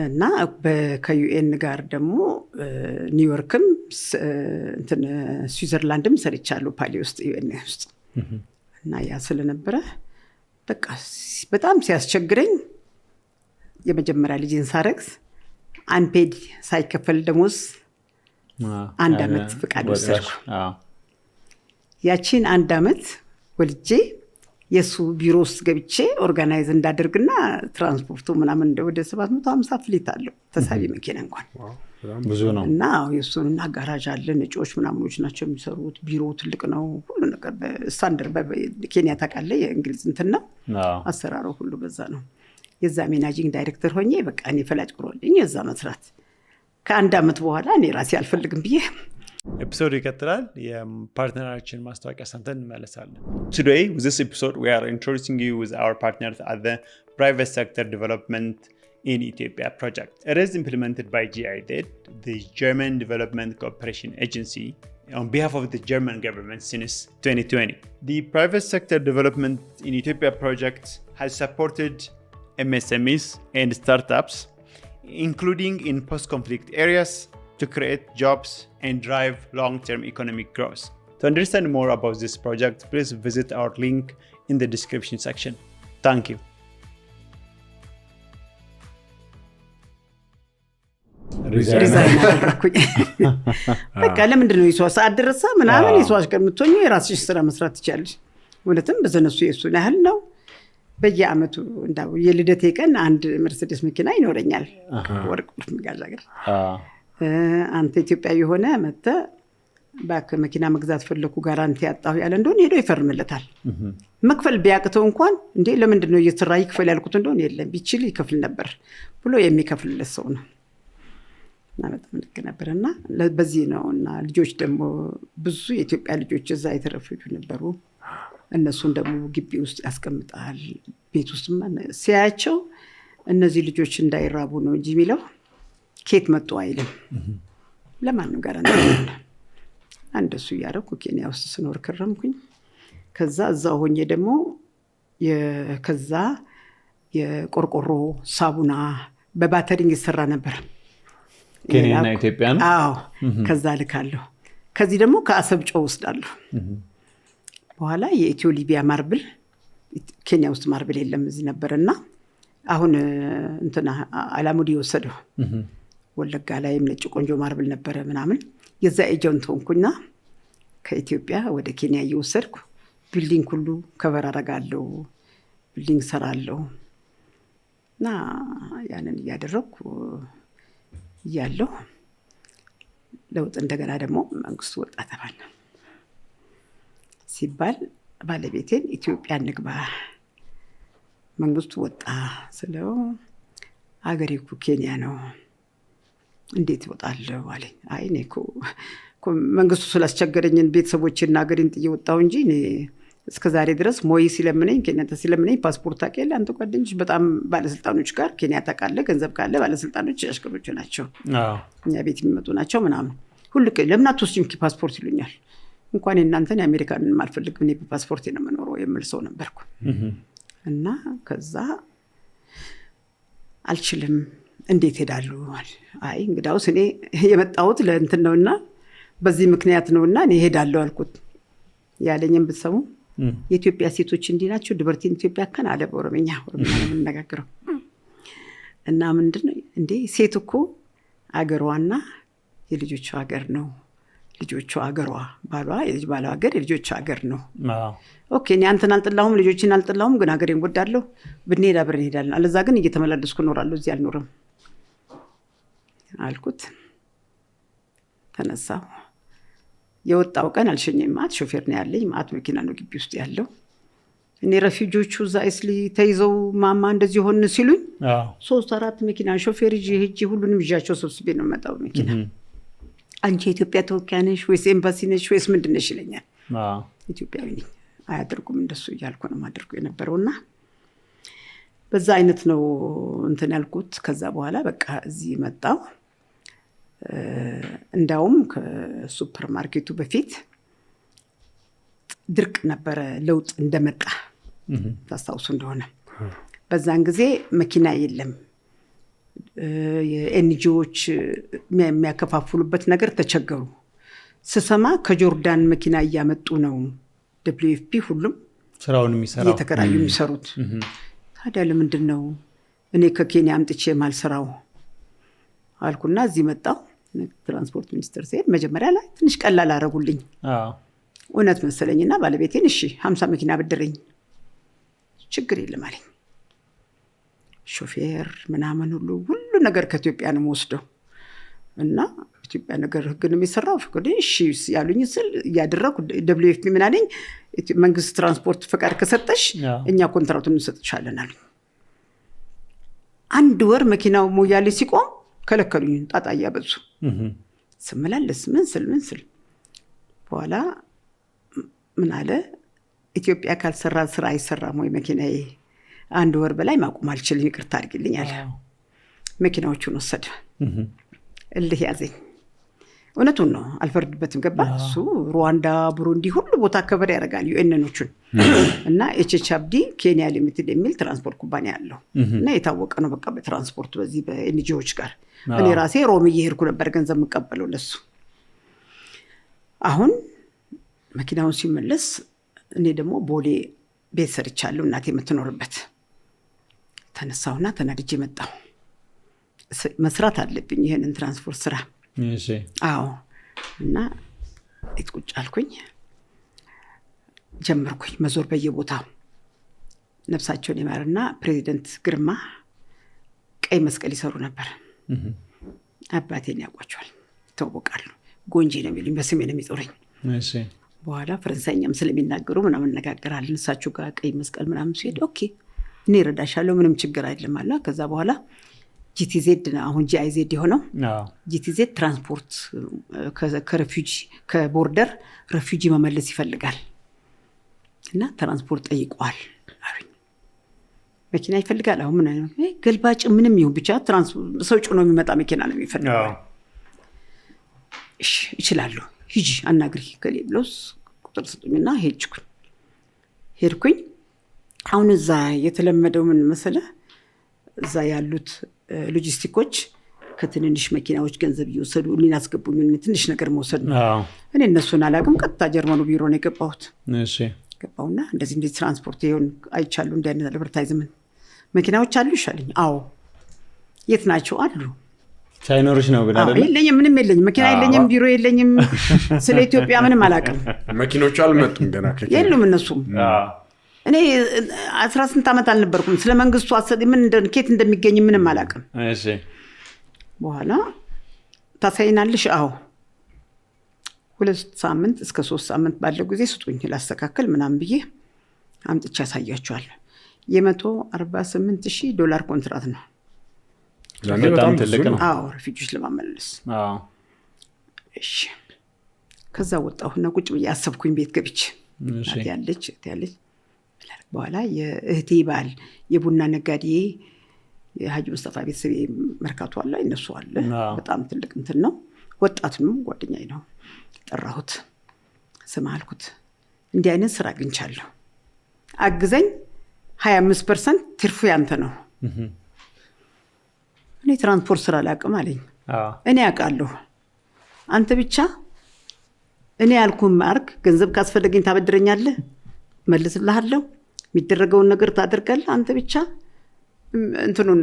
እና ከዩኤን ጋር ደግሞ ኒውዮርክም እንትን ስዊዘርላንድም ሰርቻለሁ ፓሊ ውስጥ ዩኤን ውስጥ። እና ያ ስለነበረ በቃ በጣም ሲያስቸግረኝ የመጀመሪያ ልጅን ሳረግዝ አንፔድ ሳይከፈል ደሞዝ 1 ዓመት ፍቃድ ወሰድኩ። ያቺን 1 ዓመት ወልጄ የሱ ቢሮ ውስጥ ገብቼ ኦርጋናይዝ እንዳደርግና ትራንስፖርቱ ምናምን ወደ 750 ፍሊት አለው ተሳቢ መኪና እንኳን ብዙ ነው። እና የሱን ጋራጅ አለ፣ ነጮች ምናምኖች ናቸው የሚሰሩት። ቢሮ ትልቅ ነው፣ ሁሉ ነገር በስታንዳርድ በኬንያ ታውቃለህ፣ የእንግሊዝ እንትን ነው አሰራሩ ሁሉ በዛ ነው። የዛ ማኔጂንግ ዳይሬክተር ሆኜ በቃ እኔ ፈላጭ ቆሮልኝ የዛ መስራት። ከ1 ዓመት በኋላ እኔ ራሴ አልፈልግም ብዬ ኤፒሶድ ይቀጥላል። የፓርትነራችን ማስታወቂያ ሰምተን እንመለሳለን። Today with this episode we are introducing you with our partners at the Private Sector Development in Ethiopia project. It is implemented by GIZ, the German Development Cooperation Agency, on behalf of the German government since 2020. The Private Sector Development in Ethiopia project has supported MSMEs and startups, including in post-conflict areas, to create jobs and drive long-term economic growth. To understand more about this project, please visit our link in the description section. Thank you. ሪዛይን አደረኩኝ። በቃ ለምንድን ነው የሰው ሰዓት ደረሰ ምናምን የሰው አሽከር የምትሆኚ የራስሽ ስራ መስራት ትችያለሽ። እውነትም በዘነሱ የሱን ያህል ነው። በየአመቱ እንዳው የልደቴ ቀን 1 መርሴዲስ መኪና ይኖረኛል። ወርቅ መጋዣ ገር አንተ ኢትዮጵያዊ የሆነ መተ ባክ መኪና መግዛት ፈለኩ ጋራንቲ ያጣሁ ያለ እንደሆነ ሄዶ ይፈርምለታል። መክፈል ቢያቅተው እንኳን እንዴ ለምንድን ነው እየተራ ይክፈል ያልኩት እንደሆነ የለም ቢችል ይከፍል ነበር ብሎ የሚከፍልለት ሰው ነው። እና በጣም ልክ ነበርና በዚህ ነውና ልጆች ደግሞ ብዙ የኢትዮጵያ ልጆች እዛ የተረፉት ነበሩ። እነሱን ደግሞ ግቢ ውስጥ ያስቀምጣል። ቤት ውስጥ ሲያያቸው እነዚህ ልጆች እንዳይራቡ ነው እንጂ የሚለው ኬት መጡ አይልም። ለማንም ጋር እንደሱ ያረኩ ኬንያ ውስጥ ስኖር ከረምኩኝ። ከዛ እዛው ሆኜ ደግሞ ከዛ የቆርቆሮ ሳቡና በባተሪንግ ይሰራ ነበር። ኬንያና ኢትዮጵያ ነው። አዎ ከዛ ልካለሁ። ከዚህ ደግሞ ከአሰብ ጨው ወስዳለሁ። በኋላ የኢትዮ ሊቢያ ማርብል ኬንያ ውስጥ ማርብል የለም እዚህ ነበርና አሁን እንትና አላሙዲ ወሰደው። ወለጋ ላይም ነጭ ቆንጆ ማርብል ነበረ ምናምን። የዛ ኤጀንት ሆንኩና ከኢትዮጵያ ወደ ኬንያ እየወሰድኩ ቢልዲንግ ሁሉ ከቨር አደርጋለሁ፣ ቢልዲንግ ሰራለሁ። እና ያንን እያደረኩ እያለሁ ለውጥ እንደገና ደግሞ መንግስቱ ወጣ ተባለ። ሲባል ባለቤቴን ኢትዮጵያ እንግባ መንግስቱ ወጣ ስለው አገሬ እኮ ኬንያ ነው እንዴት እወጣለሁ አለኝ። አይ እኔ እኮ መንግስቱ ስላስቸገረኝን ቤተሰቦችና አገሬን ጥዬ ወጣሁ እንጂ እኔ እስከዛሬ ድረስ ሞይ ሲለምነኝ ኬንያታ ሲለምነኝ ፓስፖርት አቀለ አንተ ጓደኞች በጣም ባለስልጣኖች ጋር ኬንያ ታቃለ ገንዘብ ካለ ባለስልጣኖች አሽከሮች ናቸው እኛ ቤት የሚመጡ ናቸው ምናምን ሁሉ ለምን አትወስጂም ፓስፖርት ይሉኛል። እንኳን እናንተን የአሜሪካንን ማልፈልግ እኔ በፓስፖርት ነው የምኖረው የምል ሰው ነበርኩ። እና ከዛ አልችልም እንዴት ሄዳለሁ? አይ እንግዳውስ እኔ የመጣሁት ለእንትን ነውና በዚህ ምክንያት ነውና እኔ ሄዳለሁ አልኩት። ያለኝም ብትሰሙ የኢትዮጵያ ሴቶች እንዲህ ናቸው ድበርቲን ኢትዮጵያ ከን አለ በኦሮምኛ ነው የምንነጋገረው። እና ምንድነው እንዴ ሴት እኮ አገሯና የልጆቿ ሀገር ነው ልጆቿ አገሯ ባሏ የልጅ ባሏ ሀገር የልጆቿ ሀገር ነው። ኦኬ እኔ አንተን አልጠላሁም ልጆችን አልጠላሁም ግን ሀገሬን ወዳለሁ ብንሄድ አብረን እንሄዳለን አለዛ ግን እየተመላለስኩ እኖራለሁ እዚህ አልኖርም አልኩት። ተነሳሁ። የወጣው ቀን አልሸኘም። ማት ሾፌር ነው ያለኝ ማት መኪና ነው ግቢ ውስጥ ያለው። እኔ ረፊጆቹ ዛይስሊ ተይዘው ማማ እንደዚህ ሆነ ሲሉኝ 3-4 መኪና ሾፌር ሄጄ ሁሉንም ይዣቸው ሰብስቤ ነው መጣው መኪና። አንቺ ኢትዮጵያ ተወካይ ነሽ ወይስ ኤምባሲ ነሽ ወይስ ምንድን ነሽ ይለኛል። ኢትዮጵያዊ ነኝ አያደርጉም እንደሱ እያልኩ ነው ማድረግ የነበረውና በዛ አይነት ነው እንትን ያልኩት። ከዛ በኋላ በቃ እዚህ መጣው። እንዳውም ከሱፐር ማርኬቱ በፊት ድርቅ ነበረ ለውጥ እንደመጣ ታስታውሱ እንደሆነ በዛን ጊዜ መኪና የለም የኤንጂኦዎች የሚያከፋፍሉበት ነገር ተቸገሩ። ስሰማ ከጆርዳን መኪና እያመጡ ነው WFP ሁሉም ስራውን የሚሰራው የተከራዩ የሚሰሩት። ታዲያ ለምንድን ነው እኔ ከኬንያ አምጥቼ ማልሰራው አልኩና እዚህ መጣው። ትራንስፖርት ሚኒስትር ሲሄድ መጀመሪያ ላይ ትንሽ ቀላል አረጉልኝ እውነት መሰለኝና ባለቤቴን እሺ 50 መኪና ብድረኝ ችግር የለም አለኝ። ሾፌር ምናምን ሁሉ ነገር ከኢትዮጵያ ነው ወስደው እና ኢትዮጵያ ነገር ህግን የሚሰራው ፍቅድ እሺ ያሉኝ ስል ያደረኩ WFP ምን አለኝ መንግስት ትራንስፖርት ፈቃድ ከሰጠሽ እኛ ኮንትራቱን እንሰጥሻለን አለኝ። አንድ ወር መኪናው ሞያሌ ሲቆም ከለከሉኝ ጣጣ ያበዙ ስመላለስ ምን ስል በኋላ ምን አለ ኢትዮጵያ ካልሰራ ስራ አይሰራም ወይ መኪናዬ አንድ ወር በላይ ማቆም አልችልም ይቅርታ አድርግልኝ አለ። መኪናዎቹን ወሰደ። እልህ ያዘኝ። እውነቱን ነው አልፈርድበትም ገባ። እሱ ሩዋንዳ ብሩንዲ ሁሉ ቦታ ከበር ያደርጋል ዩኤንኖቹን እና ኤችኤችአብዲ ኬንያ ሊሚትድ የሚል ትራንስፖርት ኩባንያ አለው እና የታወቀ ነው በቃ በትራንስፖርት በዚህ በኤንጂኦዎች ጋር። እኔ ራሴ ሮም እየሄድኩ ነበር ገንዘብ መቀበለው ለሱ። አሁን መኪናውን ሲመለስ እኔ ደግሞ ቦሌ ቤት ሰርቻለሁ እናቴ የምትኖርበት። ተነሳውና ተናድጄ መጣሁ። መስራት አለብኝ ይሄንን ትራንስፖርት ስራ። እሺ አዎ። እና ቁጭ አልኩኝ ጀመርኩኝ መዞር በየቦታው። ነፍሳቸውን ይማርና ፕሬዚደንት ግርማ ቀይ መስቀል ይሰሩ ነበር። አባቴን ያውቋቸዋል ተወቃሉ። ጎንጂ ነው የሚሉኝ በስሜ ነው የሚጠሩኝ። እሺ በኋላ ፈረንሳይኛም ስለሚናገሩ ምናምን እንነጋገራለን። እሳቸው ጋር ቀይ መስቀል ምናምን ሲሄድ ኦኬ እኔ እረዳሻለሁ ምንም ችግር አይደለም አለ። ከዛ በኋላ GTZ ነው አሁን GIZ የሆነው። GTZ ትራንስፖርት ከሬፊጂ ከቦርደር ሬፊጂ መመለስ ይፈልጋል እና ትራንስፖርት ጠይቋል አሉኝ። መኪና ይፈልጋል አሁን ምን አይነት ገልባጭ ምንም ይሁን ብቻ ትራንስፖርት ሰው ጭኖ የሚመጣ መኪና ነው የሚፈልገው። እሺ ይችላል ሂጂ አናግሪ ከሌብሎስ ቁጥር ስጡኝና ሄድኩኝ። አሁን እዛ የተለመደው ምን መሰለህ እዛ ያሉት ሎጂስቲኮች ከትንንሽ መኪናዎች ገንዘብ እየወሰዱ እኔን አስገቡኝ ትንሽ ነገር መውሰድ ነው። እኔ እነሱን አላውቅም። ቀጥታ ጀርመኑ ቢሮ ነው የገባሁት። እሺ ገባሁና እንደዚህ ትራንስፖርት ይሁን አይቻሉ እንደ አይነት አድቨርታይዝመንት መኪናዎች አሉ ይሻለኝ። አዎ የት ናቸው አሉ። ሳይኖርሽ ነው ግን አይደል? የለኝም ምንም የለኝም መኪና የለኝም ቢሮ የለኝም ስለ ኢትዮጵያ ምንም አላውቅም። መኪኖቹ አልመጡም ገና የሉም እነሱም። እኔ 18 ዓመት አልነበርኩም። ስለ መንግስቱ አሰድ ምን ኬት እንደሚገኝ ምንም አላውቅም። እሺ በኋላ ታሳይናለሽ? አዎ 2 ሳምንት እስከ 3 ሳምንት ባለው ጊዜ ስጡኝ ላስተካከል ምናምን ብዬ አምጥቼ ያሳያቸዋለሁ። $148,000 ኮንትራት ነው። በጣም ትልቅ ነው። አዎ ሪፊውጂስ ለማመለስ። እሺ ከዛ ወጣሁና ቁጭ ብዬ አሰብኩኝ ቤት ገብቼ ያለች በኋላ የእህቴ ባል የቡና ነጋዴ የሀጂ ሙስጠፋ ቤተሰብ መርካቶ አለ እነሱ አለ በጣም ትልቅ እንትን ነው። ወጣት ነው ጓደኛዬ ነው። ጠራሁት ስማ አልኩት እንዲህ አይነት ስራ አግኝቻለሁ አግዘኝ 25% ትርፉ ያንተ ነው። እኔ ትራንስፖርት ስራ አላውቅም አለኝ። እኔ አውቃለሁ አንተ ብቻ እኔ ያልኩህን ማርክ ገንዘብ ካስፈልገኝ ታበድረኛለህ መልስልሃለሁ የሚደረገውን ነገር ታደርጋለህ አንተ ብቻ እንትኑን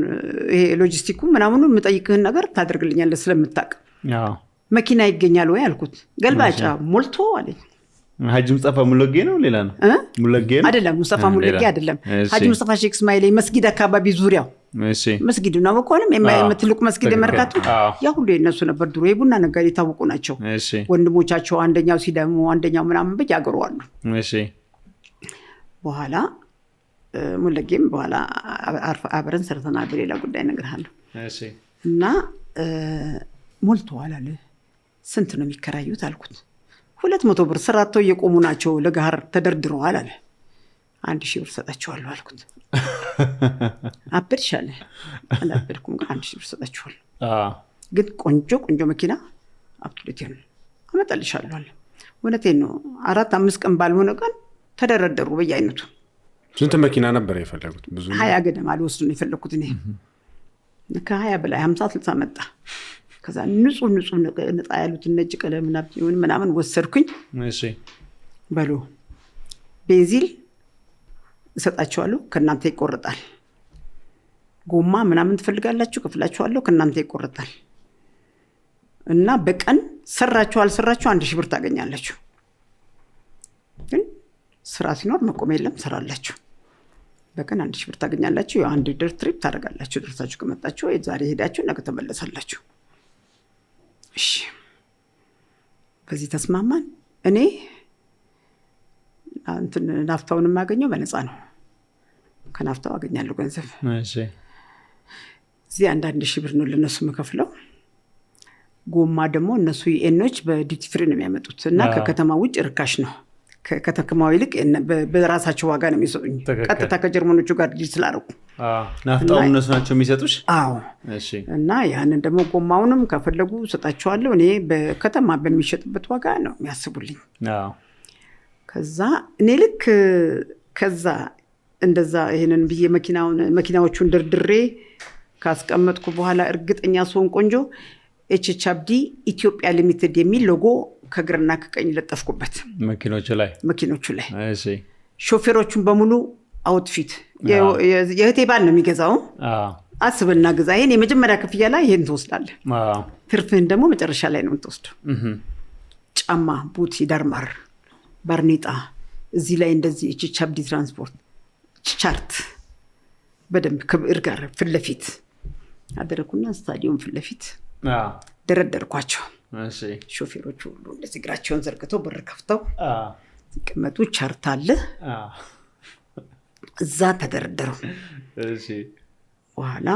ይሄ ሎጂስቲኩ ምናምኑን የምጠይቅህን ነገር ታደርግልኛለህ ስለምታውቅ መኪና ይገኛል ወይ አልኩት። ገልባጫ ሞልቶ አለኝ። ሀጂ ሙስጠፋ ሙለጌ ነው ሌላ ነው ሙለጌ ነው አይደለም ሙስጠፋ ሙለጌ አይደለም ሀጂ ሙስጠፋ ሼክ እስማኤል መስጊድ አካባቢ ዙሪያው መስጊድ ነው በቆንም የምትልቁ መስጊድ መርካቶ ያ ሁሉ የነሱ ነበር ድሮ የቡና ነጋዴ ታወቁ ናቸው። ወንድሞቻቸው አንደኛው ሲደሙ አንደኛው ምናምን በያገሩ አሉ። በኋላ ሙለጌም በኋላ አብረን ሰርተናል በሌላ ጉዳይ እነግርሃለሁ። እና ሞልቷል አለ። ስንት ነው የሚከራዩት አልኩት። 200 ብር ስራተው እየቆሙ ናቸው ለጋር ተደርድረዋል አለ። 1000 ብር ሰጣቸዋለሁ አልኩት። አብርሻለ አላበርኩም ግን 1000 ብር ሰጣቸዋለሁ። ግን ቆንጆ መኪና አፕቱሌት ነው አመጣልሻለሁ አለ። እውነቴን ነው 4-5 ቀን ባልሆነ ቀን ተደረደሩ በየአይነቱ። ስንት መኪና ነበር የፈለጉት? ብዙ 20 ገደማ አልወስዱ ነው የፈለኩት እኔ። ከ20 በላይ 50-60 መጣ። ከዛ ንጹህ ነጣ ያሉት ነጭ ቀለም ምናምን ወሰድኩኝ። በሉ ቤንዚል እሰጣቸዋለሁ ከናንተ ይቆርጣል። ጎማ ምናምን ትፈልጋላችሁ ከፍላችኋለሁ ከናንተ ይቆርጣል። እና በቀን ሰራችሁ አልሰራችሁ 1000 ብር ታገኛላችሁ። ግን ስራ ሲኖር መቆም የለም ሰራላችሁ። በቀን 1000 ብር ታገኛላችሁ። ያው አንድ ድር ትሪፕ ታደርጋላችሁ። ድርሳችሁ ከመጣችሁ ዛሬ ሄዳችሁ ነገ ተመለሳላችሁ። እሺ በዚህ ተስማማን። እኔ ናፍታውን ማገኘው በነፃ ነው። ከናፍታው አገኛለሁ ገንዘብ። እዚህ 1000 ብር ነው ለነሱ መከፍለው። ጎማ ደግሞ እነሱ የኤኖች በዲቲ ፍሪ ነው የሚያመጡት እና ከከተማ ውጭ ርካሽ ነው። ከከተማው ይልቅ በራሳቸው ዋጋ ነው የሚሰጡኝ። ቀጥታ ከጀርመኖቹ ጋር ዲል ስላደረጉ ናፍጣው እነሱ ናቸው የሚሰጡሽ? አዎ። እና ያንን ደግሞ ጎማውንም ከፈለጉ ሰጣቸዋለሁ። እኔ በከተማ በሚሸጥበት ዋጋ ነው የሚያስቡልኝ። ከዛ እኔ ልክ ከዛ እንደዛ ይሄንን ብዬ መኪናዎቹን ድርድሬ ካስቀመጥኩ በኋላ እርግጠኛ ሰውን ቆንጆ ኤችኤችአብዲ ኢትዮጵያ ሊሚትድ የሚል ሎጎ ከግራና ከቀኝ ለጠፍኩበት መኪኖቹ ላይ። እሺ ሾፌሮቹን በሙሉ አውትፊት የህቴ ባል ነው የሚገዛው። አስበና ግዛ ይሄን የመጀመሪያ ክፍያ ላይ ይሄን ትወስዳለህ። ትርፍህን ደግሞ መጨረሻ ላይ ነው የምትወስደው። ጫማ፣ ቡት፣ ዳርማር፣ ባርኔጣ እዚህ ላይ እንደዚህ ኤችኤችአብዲ ትራንስፖርት ቻርት በደንብ ከብር ጋር ፊት ለፊት አደረኩና ስታዲየም ፊት ለፊት ደረደርኳቸው። ሾፌሮቹ ሁሉ እንደዚህ እግራቸውን ዘርግተው በር ከፍተው ሲቀመጡ ቻርት አለ እዛ ተደረደሩ። በኋላ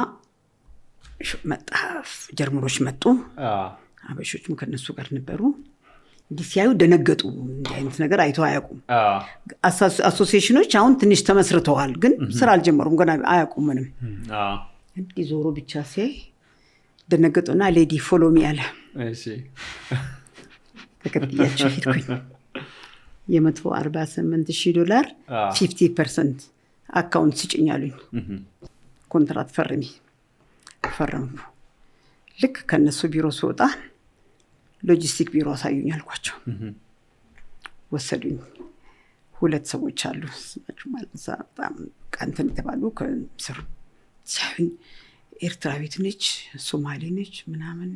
ጀርመኖች መጡ። አበሾችም ከነሱ ጋር ነበሩ። እንዲህ ሲያዩ ደነገጡ። እንዲህ አይነት ነገር አይተው አያውቁም። አሶሲዬሽኖች አሁን ትንሽ ተመስርተዋል፣ ግን ስራ አልጀመሩም ገና አያውቁም ምንም። እንዲህ ዞሮ ብቻ ሲያይ ደነገጡና ሌዲ ፎሎ ሚ አለ። ተከትያቸው ሄድኩኝ። $148,000 50% አካውንት ስጭኛሉኝ። ኮንትራት ፈረምኩ። ልክ ከነሱ ቢሮ ስወጣ ሎጂስቲክ ቢሮ አሳዩኝ አልኳቸው። ወሰዱኝ። 2 ሰዎች አሉ ስማቸው ማለት በጣም ቀንተን የተባሉ ከስር ሲያዩኝ ኤርትራዊት ነች ሶማሌ ነች ምናምን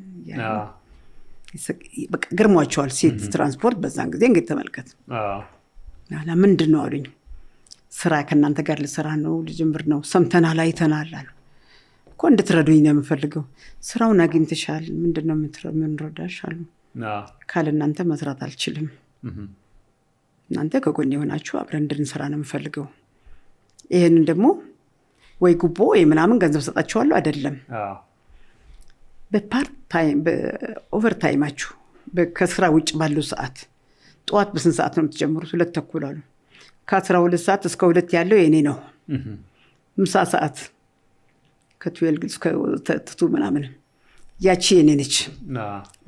በቃ ገርሟቸዋል። ሴት ትራንስፖርት በዛን ጊዜ እንግዲህ ተመልከት። እና ምንድን ነው አሉኝ። ስራ ከእናንተ ጋር ልሰራ ነው ልጀምር ነው ሰምተናል አይተናል አሉ። እኮ እንድትረዱኝ ነው የምፈልገው። ስራውን አግኝተሻል? ምንድን ነው የምንረዳሽ አሉ። ካለ እናንተ መስራት አልችልም። እናንተ ከጎን የሆናችሁ አብረን እንድንሰራ ነው የምፈልገው። ይሄንን ደግሞ ወይ ጉቦ ወይ ምናምን ገንዘብ ሰጣችኋለሁ አይደለም። በፓርት ታይም በኦቨር ታይማችሁ ከስራ ውጭ ባለው ሰዓት ጠዋት በስንት ሰዓት ነው የምትጀምሩት? 2:30 አሉ። ከ12 ሰዓት እስከ 2 ያለው የኔ ነው። ምሳ ሰዓት ከ12 እስከ 2 ምናምን ያቺ የኔ ነች።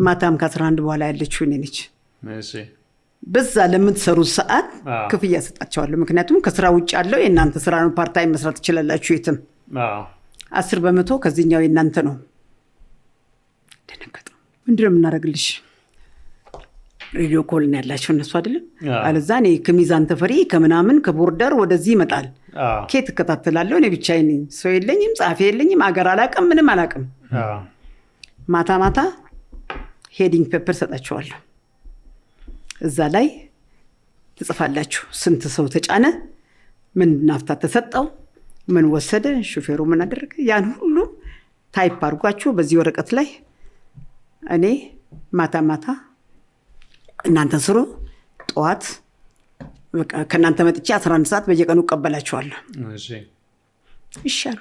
ማታም ከ11 በኋላ ያለችው የኔ ነች። በዛ ለምትሰሩት ሰዓት ክፍያ ሰጣቸዋለሁ። ምክንያቱም ከስራ ውጭ ያለው የእናንተ ስራ ነው። ፓርት ታይም መስራት ትችላላችሁ የትም። 10% ከዚህኛው የእናንተ ነው። ደነገጡ። ምንድነው የምናደርግልሽ? ሬዲዮ ኮል ነው ያላቸው እነሱ አይደለም። አለዛ እኔ ከሚዛን ተፈሪ ከምናምን ከቦርደር ወደዚህ ይመጣል። ኬት እከታተላለሁ። እኔ ብቻዬን ነኝ። ሰው የለኝም፣ ጸሐፊ የለኝም፣ አገር አላውቅም፣ ምንም አላውቅም። ማታ ማታ ሄዲንግ ፔፐር ሰጣቸዋለሁ። እዛ ላይ ትጽፋላችሁ። ስንት ሰው ተጫነ፣ ምን ናፍታ ተሰጠው፣ ምን ወሰደ፣ ሹፌሩ ምን አደረገ፣ ያን ሁሉ ታይፕ አድርጓችሁ በዚህ ወረቀት ላይ እኔ ማታ ማታ እናንተ ስሩ። ጠዋት በቃ ከናንተ መጥቼ 11 ሰዓት በየቀኑ እቀበላችኋለሁ። ይሻሉ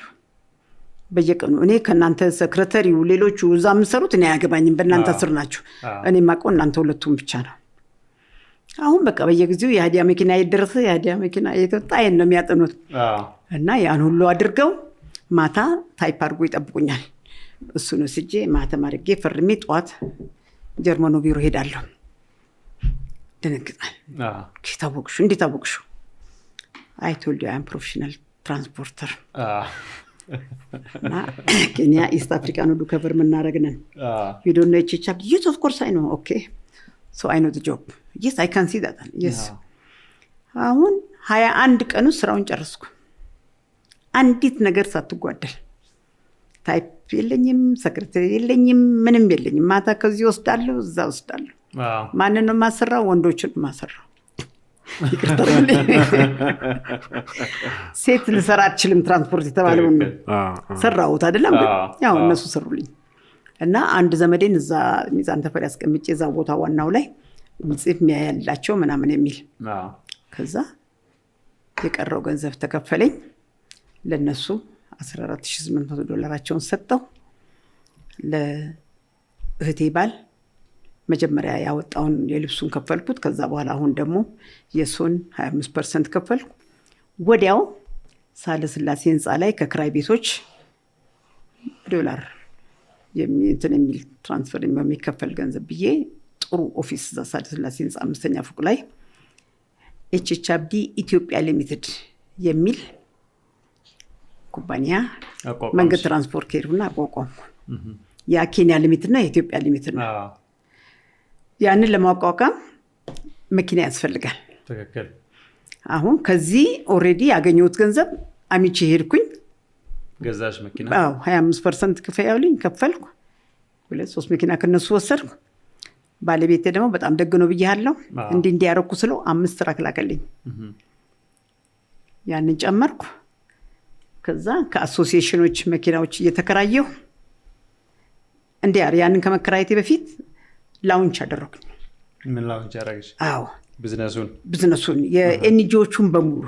በየቀኑ እኔ ከናንተ ሰክሬታሪው ሌሎቹ እዛ የምሰሩት እኔ አያገባኝም። በእናንተ ስር ናችሁ። እኔ የማውቀው እናንተ ሁለቱም ብቻ ነው። አሁን በቃ በየጊዜው የሀዲያ መኪና የደረሰ የሀዲያ መኪና የተወጣ ይሄን ነው የሚያጠኑት። እና ያን ሁሉ አድርገው ማታ ታይፕ አድርጎ ይጠብቁኛል። እሱ ነው ስጄ ማታ ማድረጌ ፈርሜ ጠዋት ጀርመኑ ቢሮ ሄዳለሁ። ደነግጣል። ከታወቅሹ እንዴት ታወቅሹ? አይ ቶልድ ዩ አይ አም ፕሮፌሽናል ትራንስፖርተር። እና ኬንያ ኢስት አፍሪካ ነው ከቨር የምናደርግ ነን። ዩ ዶንት ኖ ኤችኤችአር? የስ ኦፍ ኮርስ አይ ኖ። ኦኬ ሶ አይ ኖ ዘ ጆብ። የስ አይ ካን ሲ ዳት። የስ አሁን 21 ቀኑ ስራውን ጨረስኩ። አንዲት ነገር ሳትጓደል። ታይፕ የለኝም፣ ሰክሬታሪ የለኝም፣ ምንም የለኝም። ማታ ከዚህ ወስዳለሁ፣ እዛ ወስዳለሁ። ማንን ነው የማሰራው? ወንዶችን ማሰራው። ሴት ልሰራ አትችልም። ትራንስፖርት የተባለው ነው ሰራውት አይደለም፣ ግን ያው እነሱ ሰሩልኝ። እና አንድ ዘመዴን እዛ ሚዛን ተፈሪ አስቀምጬ እዛ ቦታ ዋናው ላይ ጽፍ የሚያያላቸው ምናምን የሚል ከዛ የቀረው ገንዘብ ተከፈለኝ። ለነሱ $14,800 ሰጠው። ለእህቴ ባል መጀመሪያ ያወጣውን የልብሱን ከፈልኩት። ከዛ በኋላ አሁን ደግሞ የሱን 25% ከፈልኩ። ወዲያው ሳለስላሴ ህንፃ ላይ ከክራይ ቤቶች $1 የሚል ትራንስፈር የሚከፈል ገንዘብ ብዬ ጥሩ ኦፊስ እዛ ሳለስላሴ ህንፃ 5ኛ ፎቅ ላይ ኤችኤችአብዲ ኢትዮጵያ ሊሚትድ የሚል ኩባንያ መንገድ ትራንስፖርት ሄድኩና አቋቋምኩ። ያ ኬንያ ሊሚትድ ነው፣ የኢትዮጵያ ሊሚትድ ነው። ያንን ለማቋቋም መኪና ያስፈልጋል። ትክክል። አሁን ከዚህ ኦሬዲ ያገኘሁት ገንዘብ አሚቼ ሄድኩኝ። ገዛሽ መኪና? አዎ 25% ክፈያውልኝ ከፈልኩ። 2-3 መኪና ከነሱ ወሰድኩ። ባለቤቴ ደግሞ በጣም ደግ ነው ብያለሁ። እንዲህ ያረኩ ስለው 5 ትራክ ላከልኝ። ያንን ጨመርኩ። ከዛ ከአሶሲዬሽኖች መኪናዎች እየተከራየሁ ያንን ከመከራየቴ በፊት ላውንች አደረኩኝ። ምን ላውንች አደረግሽ? አዎ ቢዝነሱን የኤንጂኦቹን በሙሉ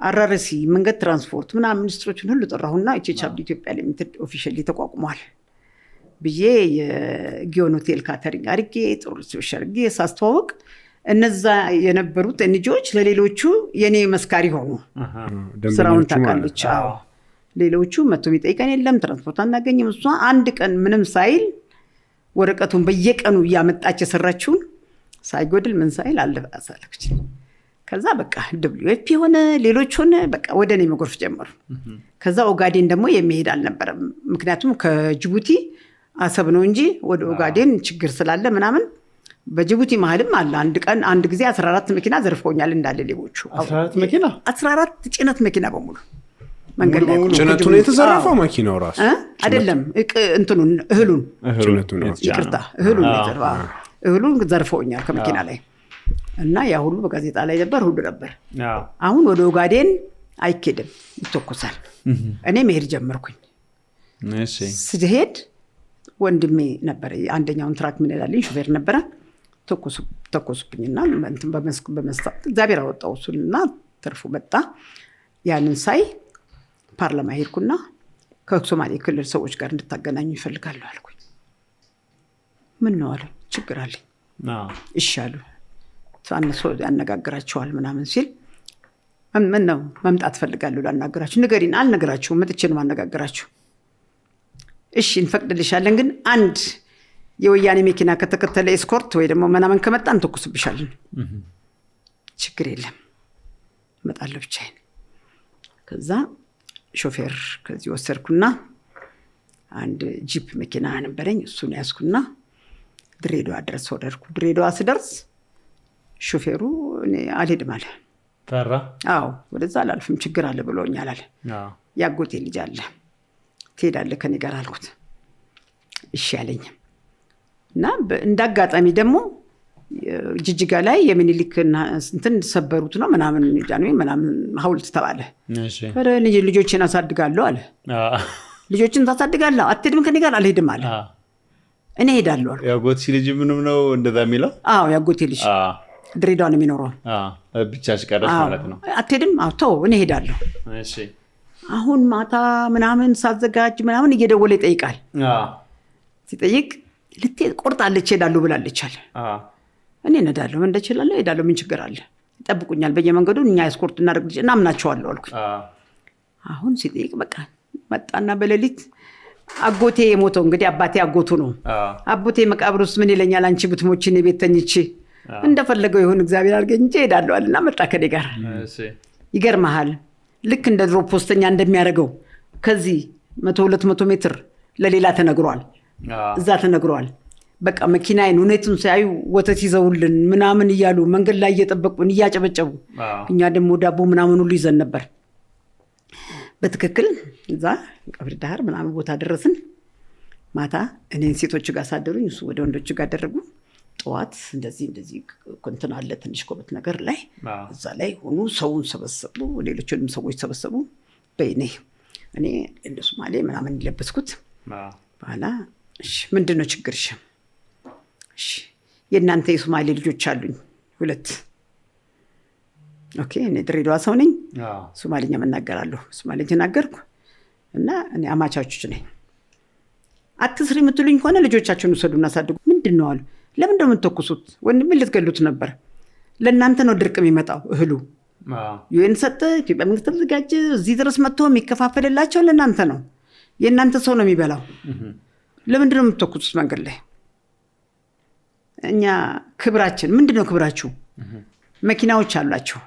አራረሲ መንገድ ትራንስፖርት ምናምን ሚኒስትሮችን ሁሉ ጠራሁና ኤችኤችአብዲ ኢትዮጵያ ሊሚትድ ኦፊሻሊ ተቋቁሟል ብዬ የጊዮን ሆቴል ካተሪንግ አድርጌ ጥሩ ልብሶች አድርጌ ሳስተዋወቅ እነዛ የነበሩት ኤንጂኦች ለሌሎቹ የኔ መስካሪ ሆኑ። ስራውን ታውቃለች። ሌሎቹ መጥቶ የሚጠይቀን የለም፣ ትራንስፖርት አናገኝም። እሷ አንድ ቀን ምንም ሳይል ወረቀቱን በየቀኑ እያመጣች የሰራችውን ሳይጎድል ምን ሳይል አለባሳለች። ከዛ በቃ WFP ሆነ፣ ሌሎች ሆነ፣ በቃ ወደ እኔ መጎርፍ ጀመሩ። ከዛ ኦጋዴን ደግሞ የሚሄድ አልነበረም። ምክንያቱም ከጅቡቲ አሰብ ነው እንጂ ወደ ኦጋዴን ችግር ስላለ ምናምን በጅቡቲ መሀልም አለ። አንድ ጊዜ 14 መኪና ዘርፈውኛል እንዳለ ሌቦቹ። 14 መኪና 14 ጭነት መኪና በሙሉ መንገድ ላይ ጭነቱ ነው የተዘረፈው። መኪናው ራሱ አይደለም እንትኑን እህሉን ይቅርታ እህሉን እህሉን ዘርፈውኛል ከመኪና ላይ እና ያ ሁሉ በጋዜጣ ላይ ነበር፣ ሁሉ ነበር። አሁን ወደ ኦጋዴን አይኬድም፣ ይተኮሳል። እኔ መሄድ ጀመርኩኝ። ስሄድ ወንድሜ ነበር አንደኛውን ትራክ ምን ይላልኝ ሹፌር ነበረ። ተኮሱብኝና እንትን በመስጠት እግዚአብሔር አወጣው እሱንና ተርፎ መጣ። ያንን ሳይ ፓርላማ ሄድኩና ከሶማሌ ክልል ሰዎች ጋር እንድታገናኙ ይፈልጋሉ አልኩኝ። ምን ነው አለ ችግር አለኝ። እሺ አሉ። ታንሶ ያነጋግራቸዋል ምናምን ሲል ምን ነው መምጣት ፈልጋለሁ ላናገራችሁ። ንገሪን። አልነገራችሁም መጥቼ ነው ማነጋገራችሁ። እሺ እንፈቅድልሻለን፣ ግን አንድ የወያኔ መኪና ከተከተለ ኤስኮርት ወይ ደግሞ ምናምን ከመጣ እንተኩስብሻለን። ችግር የለም እመጣለሁ ብቻዬን። ከዛ ሾፌር ከዚህ ወሰድኩና አንድ ጂፕ መኪና ነበረኝ እሱን ያዝኩና ድሬዳዋ ድረስ ወረድኩ። ድሬዳዋ ስደርስ ሾፌሩ እኔ አልሄድም አለ። ፈራ? አዎ ወደዛ አላልፍም ችግር አለ ብሎኛል አለ። ያጎቴ ልጅ አለ ትሄዳለህ ከኔ ጋር አልኩት። እሺ አለኝ። እና እንዳጋጣሚ ደግሞ ጅጅጋ ላይ የሚኒሊክ እንትን ሰበሩት ነው ምናምን ጃንሆይ ምናምን ሐውልት ተባለ። እሺ ወደ ልጆችን አሳድጋለሁ አለ። ልጆችን ታሳድጋለህ አትሄድም ከኔ ጋር? አልሄድም አለ። እኔ ሄዳለሁ አልኩ። ያጎቴ ልጅ ምንም ነው እንደዛ የሚለው? አዎ ያጎቴ ልጅ ድሬዳዋ ነው የሚኖረው። ብቻሽ ቀረሽ ማለት ነው? አትሄድም? አዎ ተው እኔ ሄዳለሁ። እሺ አሁን ማታ ምናምን ሳዘጋጅ ምናምን እየደወለ ይጠይቃል። ሲጠይቅ ልትሄድ ቆርጣለች ሄዳለሁ ብላለች አለ። እኔ እነዳለሁ ምን እንደችላለሁ ሄዳለሁ ምን ችግር አለ? ይጠብቁኛል በየመንገዱ እኛ ያስኮርት እናደርግ እናምናቸዋለሁ አልኩኝ። አሁን ሲጠይቅ በቃ መጣና በሌሊት አጎቴ የሞተው እንግዲህ አባቴ አጎቱ ነው። አቦቴ መቃብር ውስጥ ምን ይለኛል አንቺ ብትሞቺ እኔ ቤት ተኝቼ እንደፈለገው ይሁን እግዚአብሔር አድርገኝ እንጂ ሄዳለሁ አለና መጣ ከኔ ጋር። ይገርምሃል ልክ እንደ ድሮ ፖስተኛ እንደሚያደርገው ከዚህ 100-200 ሜትር ለሌላ ተነግሯል፣ እዛ ተነግሯል። በቃ መኪናዬን ሁኔቱን ሲያዩ ወተት ይዘውልን ምናምን እያሉ መንገድ ላይ እየጠበቁን እያጨበጨቡ እኛ ደግሞ ዳቦ ምናምን ሁሉ ይዘን ነበር። በትክክል እዛ ቀብር ዳህር ምናምን ቦታ ደረስን። ማታ እኔን ሴቶች ጋር ሳደሩኝ እሱ ወደ ወንዶች ጋር አደረጉ። ጠዋት እንደዚህ እንትን አለ ትንሽ ኮበት ነገር ላይ እዛ ላይ ሆኑ ሰውን ሰበሰቡ፣ ሌሎችንም ሰዎች ሰበሰቡ። በእኔ እንደ ሶማሌ ምናምን ይለበስኩት በኋላ እሺ ምንድነው ችግርሽ? እሺ የእናንተ የሶማሌ ልጆች አሉኝ 2። ኦኬ እኔ ድሬዳዋ ሰው ነኝ፣ ሶማሌኛ መናገራለሁ። ሶማሌኛ ተናገርኩ እና እኔ አማቻቾች ነኝ። አትስሪ የምትሉኝ ከሆነ ልጆቻችሁን ወሰዱና አሳድጉ። ምንድነው አሉ። ለምን እንደምትተኩሱት? ወንድሜ ልትገሉት ነበር። ለእናንተ ነው ድርቅ የሚመጣው እህሉ ዩኤን ሰጠ፣ ኢትዮጵያ መንግስት ተዘጋጀ፣ እዚህ ድረስ መጥቶ የሚከፋፈልላቸው ለእናንተ ነው። የእናንተ ሰው ነው የሚበላው። ለምንድን ነው የምትተኩሱት መንገድ ላይ? እኛ ክብራችን ምንድነው? ክብራችሁ መኪናዎች አሏቸው፣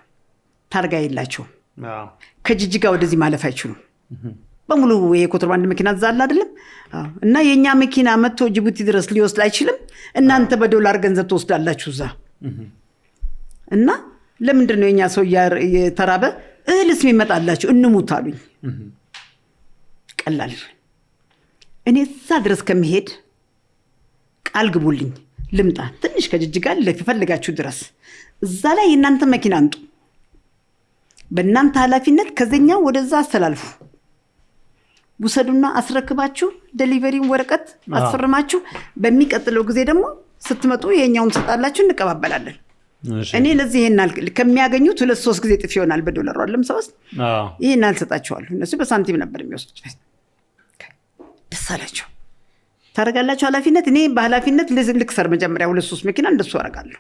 ታርጋ የላቸው። ከጅጅጋ ወደዚህ ማለፍ አይችሉም በሙሉ። ይሄ ኮንትሮባንድ መኪና ዛላ አይደለም። እና የኛ መኪና መጥቶ ጅቡቲ ድረስ ሊወስድ አይችልም። እናንተ በዶላር ገንዘብ ትወስዳላችሁ እዛ። እና ለምንድን ነው የኛ ሰው የተራበ እህልስ የሚመጣላችሁ? እንሙት አሉኝ። ቀላል እኔ እዛ ድረስ ከመሄድ ቃል ግቡልኝ ልምጣ፣ ትንሽ ከጅጅጋ ለፈለጋችሁ ድረስ እዛ ላይ የእናንተ መኪና አንጡ፣ በእናንተ ኃላፊነት ከዘኛው ወደዛ አስተላልፉ፣ ውሰዱና አስረክባችሁ ዴሊቨሪን ወረቀት አስፈርማችሁ በሚቀጥለው ጊዜ ደግሞ ስትመጡ የኛውን ሰጣላችሁ፣ እንቀባበላለን። እኔ ለዚህ ይሄናል ከሚያገኙት 2-3 ጊዜ ጥፍ ይሆናል በዶላር አይደለም ሰውስ ይሄናል ሰጣቸዋለሁ። እነሱ በሳንቲም ነበር የሚወስዱት። ደስ አላቸው። ታረጋላችሁ ኃላፊነት። እኔ በኃላፊነት ልክሰር መጀመሪያ 2-3 መኪና እንደሱ አረጋለሁ።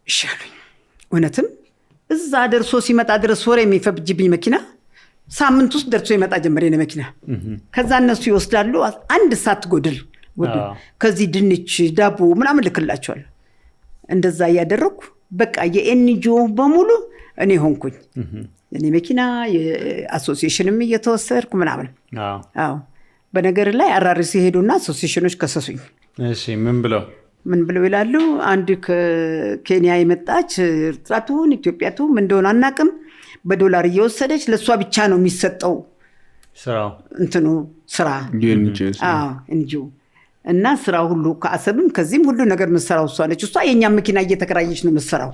እሺ አሉኝ። እውነትም እዛ ደርሶ ሲመጣ ድረስ ወሬ የሚፈጅብኝ መኪና ሳምንት ውስጥ ደርሶ ይመጣ ጀመረ የኔ መኪና። ከዛ እነሱ ይወስዳሉ። አንድ ሰዓት ጎድል ከዚህ ድንች ዳቦ ምናምን ልክላቸዋለሁ። እንደዛ እያደረኩ በቃ የኤንጂኦ በሙሉ እኔ ሆንኩኝ። እኔ መኪና የአሶሲዬሽንም እየተወሰድኩ ምናምን። አዎ በነገር ላይ አራርሲ ሄዱና አሶሲዬሽኖች ከሰሱኝ። እሺ ምን ብለው ይላሉ? አንድ ከኬንያ የመጣች ኤርትራቱን ኢትዮጵያቱ ምን እንደሆነ አናቅም፣ በዶላር እየወሰደች ለሷ ብቻ ነው የሚሰጠው ስራው እንትኑ ስራ ኤንጂኦ እና ስራ ሁሉ ከአሰብም ከዚህም ሁሉ ነገር መስራው እሷ ነች። እሷ የኛ መኪና እየተከራየች ነው መስራው።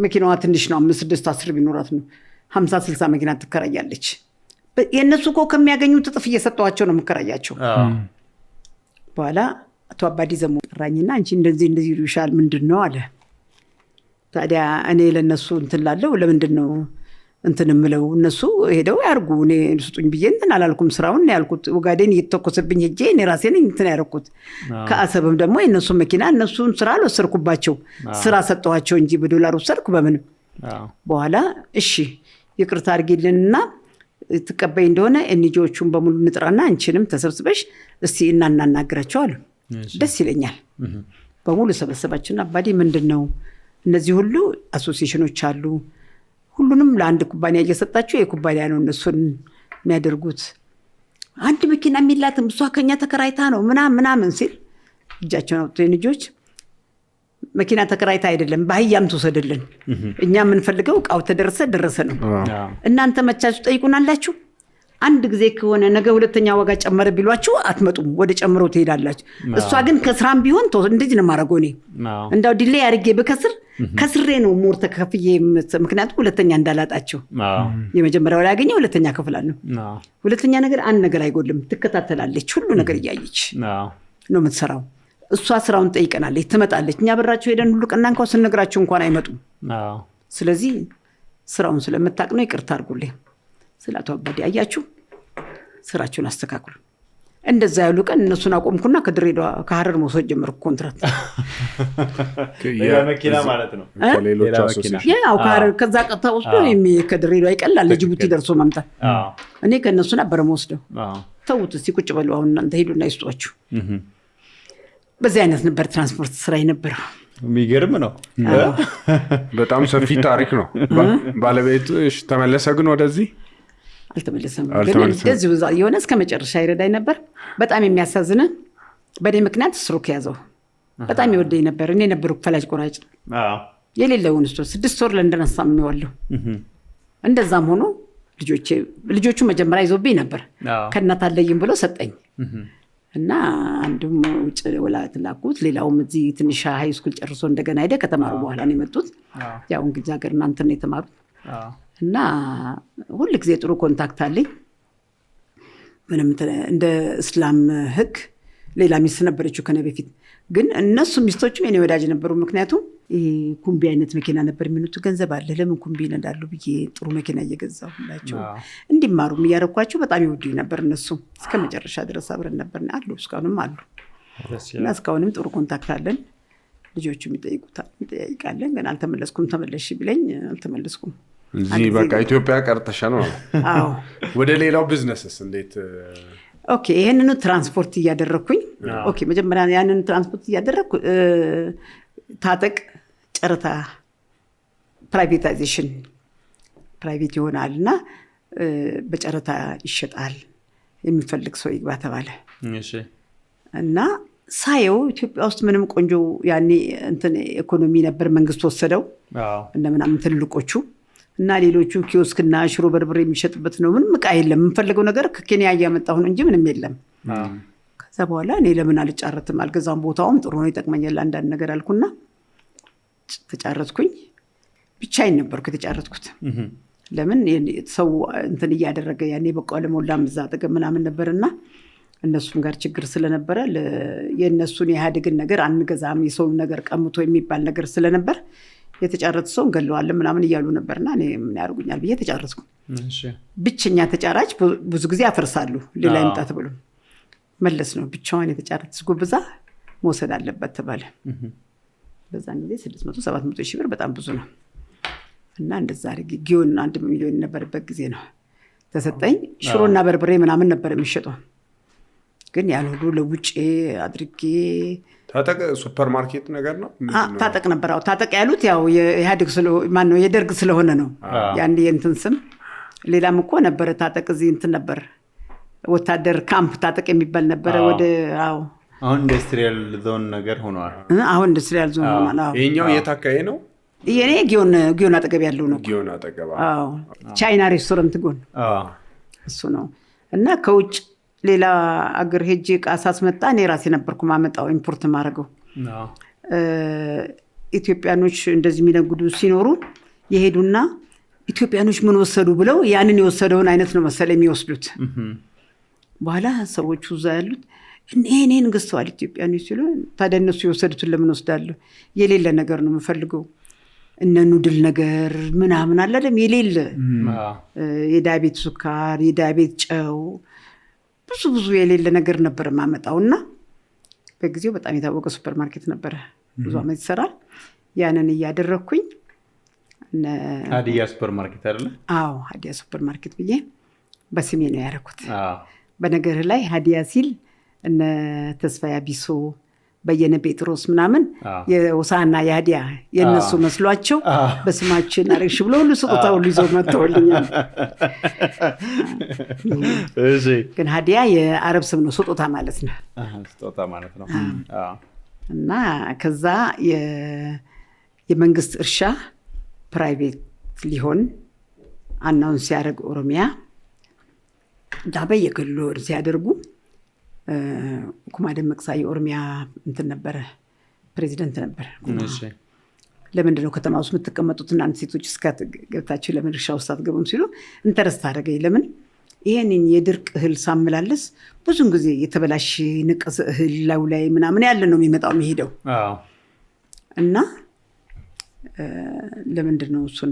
መኪናዋ ትንሽ ነው 5-6-10 ቢኖራት ነው 50-60 መኪና ትከራያለች። የእነሱ እኮ ከሚያገኙት እጥፍ እየሰጠኋቸው ነው የምከራያቸው። በኋላ አቶ አባዲ ዘሞ ጠራኝና አንቺ እንደዚህ ይሉሻል ምንድን ነው አለ። ታዲያ እኔ ለነሱ እንትን ላለው ለምንድን ነው እንትን ምለው? እነሱ ሄደው ያርጉ እኔ ስጡኝ ብዬ እንትን አላልኩም። ስራውን ያልኩት ወጋዴን እየተተኮሰብኝ ሄጄ እኔ ራሴን እንትን ያረኩት። ከአሰብም ደግሞ የነሱ መኪና እነሱን ስራ አልወሰድኩባቸው፣ ስራ ሰጠኋቸው እንጂ በዶላር ወሰድኩ በምንም። በኋላ እሺ ይቅርታ አድርጊልንና ትቀበይ እንደሆነ ኤንጂኦቹን በሙሉ ንጥራና አንቺንም ተሰብስበሽ እስቲ እናናግራቸው አሉ። ደስ ይለኛል። በሙሉ ሰበሰባችሁና አባዲ ምንድነው እነዚህ ሁሉ አሶሲዬሽኖች አሉ፣ ሁሉንም ለአንድ ኩባንያ እየሰጣችሁ የኩባንያ ነው እነሱን የሚያደርጉት። አንድ መኪና የሚላትም እሷ ከኛ ተከራይታ ነው ምናምን ሲል እጃቸውን አውጥቶ ልጆች መኪና ተከራይታ አይደለም በአህያም ትወሰድልን፣ እኛ የምንፈልገው እቃው ደረሰ ነው። እናንተ መቻችሁ ጠይቁናላችሁ። አንድ ጊዜ ከሆነ ነገ ሁለተኛ ዋጋ ጨመረ ቢሏችሁ አትመጡም፣ ወደ ጨምሮ ትሄዳላችሁ። እሷ ግን ከስራም ቢሆን እንደዚህ ነው ማረጎ እኔ እንዳው ዲሌይ አድርጌ በከስር ከስሬ ነው ሞር ተከፍዬ፣ ምክንያቱም ሁለተኛ እንዳላጣቸው። የመጀመሪያው ላይ ያገኘው ሁለተኛ ከፍላለሁ። ሁለተኛ ነገር አንድ ነገር አይጎልም፣ ትከታተላለች፣ ሁሉ ነገር እያየች ነው የምትሰራው። እሷ ስራውን ጠይቀናለች፣ ትመጣለች። እኛ በራቸው ሄደን ሁሉ ቀና እንኳን ስንነግራቸው እንኳን አይመጡም። ስለዚህ ስራውን ስለምታውቅ ነው ይቅርታ አድርጉልኝ። ስላቱ አባዲ አያችሁ ስራቸውን አስተካክሉ። እንደዛ ያሉ ቀን እነሱን አቆምኩና ከድሬዳዋ ከሐረር መውሰድ ጀመርኩ ኮንትራት። መኪና ማለት ነው ከሌሎች አሶሲዬሽን ያው ከሐረር ከዛ ቀጥታ ወስዶ ከድሬዳዋ ይቀላል ለጅቡቲ ደርሶ መምጣት። እኔ ከነሱ ነበር መወስደው። ተውት እስቲ ቁጭ በሉ አሁን እናንተ ሄዱና ይስጧችሁ። በዚህ አይነት ነበር ትራንስፖርት ስራ የነበረው። የሚገርም ነው። በጣም ሰፊ ታሪክ ነው። ባለቤትሽ ተመለሰ ግን ወደዚህ? አልተመለሰም። ግን እንደዚህ የሆነ እስከ መጨረሻ ይረዳኝ ነበር። በጣም የሚያሳዝነ በእኔ ምክንያት ስትሮክ ያዘው። በጣም ይወደኝ ነበር። እኔ ነበርኩ ፈላጭ ቆራጭ የሌለውን 6 ወር ለንደን አሳምሜዋለሁ። እንደዛም ሆኖ ልጆቹ መጀመሪያ ይዞብኝ ነበር። ከእናት አለይም ብሎ ሰጠኝ እና አንዱም ውጭ ወላት ላኩት፣ ሌላውም እዚህ ትንሽ ሃይ ስኩል ጨርሶ እንደገና ሄደ። ከተማሩ በኋላ ነው የመጡት። ያው እንግዲህ ሀገር እናንተ ነው የተማሩት። እና ሁሉ ጊዜ ጥሩ ኮንታክት አለኝ። ምንም እንደ እስላም ህግ ሌላ ሚስት ነበረችው ከኔ በፊት፣ ግን እነሱ ሚስቶችም የኔ ወዳጅ ነበሩ። ምክንያቱም ኩምቢ አይነት መኪና ነበር የሚሉት። ገንዘብ አለ ለምን ኩምቢ ነዳሉ ብዬ ጥሩ መኪና እየገዛሁላቸው እንዲማሩም እያረኳቸው በጣም ይወዱኝ ነበር። እነሱ እስከ መጨረሻ ድረስ አብረን ነበር አሉ፣ እስካሁንም አሉ። እና እስካሁንም ጥሩ ኮንታክት አለን። ልጆቹም ይጠይቃለን። ግን አልተመለስኩም። ተመለሽ ቢለኝ አልተመለስኩም። እዚህ በቃ ኢትዮጵያ ቀርተሻ ነው። አዎ። ወደ ሌላው ቢዝነስስ እንዴት? ኦኬ ይሄንን ትራንስፖርት እያደረኩኝ ኦኬ መጀመሪያ ያንን ትራንስፖርት እያደረኩ ታጠቅ ጨረታ ፕራይቬታይዜሽን ፕራይቬት ይሆናልና በጨረታ ይሸጣል፣ የሚፈልግ ሰው ይግባ ተባለ። እሺ። እና ሳየው ኢትዮጵያ ውስጥ ምንም ቆንጆ ያኔ እንትን ኢኮኖሚ ነበር፣ መንግስት ወሰደው እና ምናምን ትልቆቹ እና ሌሎቹ ኪዮስክና ሽሮ በርበሬ የሚሸጥበት ነው። ምንም ዕቃ የለም። የምፈልገው ነገር ከኬንያ እያመጣሁ ነው እንጂ ምንም የለም። ከዛ በኋላ እኔ ለምን አልጫረትም? አልገዛም። ቦታውም ጥሩ ነው፣ ይጠቅመኛል አንዳንድ ነገር አልኩና ተጫረትኩኝ። ብቻዬን ነበርኩ የተጫረትኩት። ለምን ሰው እንትን እያደረገ ያኔ በቃለ ሞላም እዛ አጠገብ ምናምን ነበርና እነሱም ጋር ችግር ስለነበረ የእነሱን የኢህአዴግን ነገር አንገዛም፣ የሰውን ነገር ቀምቶ የሚባል ነገር ስለነበር የተጫረተ ሰው እንገለዋለን ምናምን እያሉ ነበርና እኔ ምን ያደርጉኛል ብዬ ተጫረትኩ። ብቸኛ ተጫራች ብዙ ጊዜ ያፈርሳሉ፣ ሌላ ይምጣት ብሎ መለስ ነው። ብቻዋን የተጫረተች ጉብዛ መውሰድ አለበት ተባለ። በዛን ጊዜ 600-700 ሺህ ብር በጣም ብዙ ነው። እና እንደዛ አድርጌ ጊዮን 1 ሚሊዮን ነበረበት ጊዜ ነው ተሰጠኝ። ሽሮና በርበሬ ምናምን ነበር የሚሸጠው፣ ግን ያን ሁሉ ለውጭ አድርጌ ታጠቅ ሱፐርማርኬት ነገር ነው። ታጠቅ ነበር። አዎ ታጠቅ ያሉት ያው የኢህአዴግ ማን ነው የደርግ ስለሆነ ነው ያን የእንትን ስም። ሌላም እኮ ነበር ታጠቅ እዚህ እንትን ነበር ወታደር ካምፕ ታጠቅ የሚባል ነበር። ወደ አሁን ኢንዱስትሪያል ዞን ነገር ሆኗል። አሁን ኢንዱስትሪያል ዞን ሆኗል። አዎ ይሄኛው የታካዬ ነው። የኔ ጊዮን አጠገብ ያለው ነው። ጊዮን አጠገብ። አዎ ቻይና ሬስቶራንት ጎን እሱ ነው። እና ከውጭ ሌላ አገር ሄጄ ዕቃ ሳስመጣ እኔ ራሴ ነበርኩ ማመጣው ኢምፖርት ማድረገው። ኢትዮጵያኖች እንደዚህ የሚነግዱ ሲኖሩ የሄዱና ኢትዮጵያኖች ምን ወሰዱ ብለው ያንን የወሰደውን አይነት ነው መሰለኝ የሚወስዱት። በኋላ ሰዎቹ እዛ ያሉት እኔን ገዝተዋል ኢትዮጵያኖች ሲሉ፣ ታዲያ እነሱ የወሰዱትን ለምን ወስዳለሁ? የሌለ ነገር ነው የምፈልገው። እነ ኑድል ነገር ምናምን አለ አይደል? የሌለ የዳቤት ሱካር፣ የዳቤት ጨው፣ ብዙ የሌለ ነገር ነበር የማመጣውና በጊዜው በጣም የታወቀ ሱፐር ማርኬት ነበረ፣ ብዙ ዓመት ይሰራል። ያንን እያደረኩኝ ሀዲያ ሱፐር ማርኬት አይደለ? አዎ ሀዲያ ሱፐር ማርኬት ብዬ በስሜ ነው ያደረኩት። በነገር ላይ ሀዲያ ሲል እነ ተስፋዬ አቢሶ፣ በየነ ጴጥሮስ ምናምን የሆሳዕና የሀዲያ የእነሱ መስሏቸው በስማችን አረግሽ ብሎ ሁሉ ስጦታ ሁሉ ይዘው መጥተውልኛል። ግን ሀዲያ የአረብ ስም ነው፣ ስጦታ ማለት ነው። ስጦታ ማለት ነው። እና ከዛ የመንግስት እርሻ ፕራይቬት ሊሆን አናውንስ ሲያደርግ ኦሮሚያ በየክልሉ ሲያደርጉ ኩማ ደመቅሳ የኦሮሚያ እንትን ነበረ፣ ፕሬዚደንት ነበር። ለምንድን ነው ከተማ ውስጥ የምትቀመጡት እናንተ ሴቶች ገብታችሁ ለምን እርሻ ውስጥ አትገቡም ሲሉ ኢንተረስት አደረገኝ። ለምን ይሄንን የድርቅ እህል ሳመላለስ ብዙን ጊዜ የተበላሽ ንቅስ እህል ላዩ ላይ ምናምን ያለ ነው የሚመጣው የሚሄደው እና ለምንድን ነው እሱን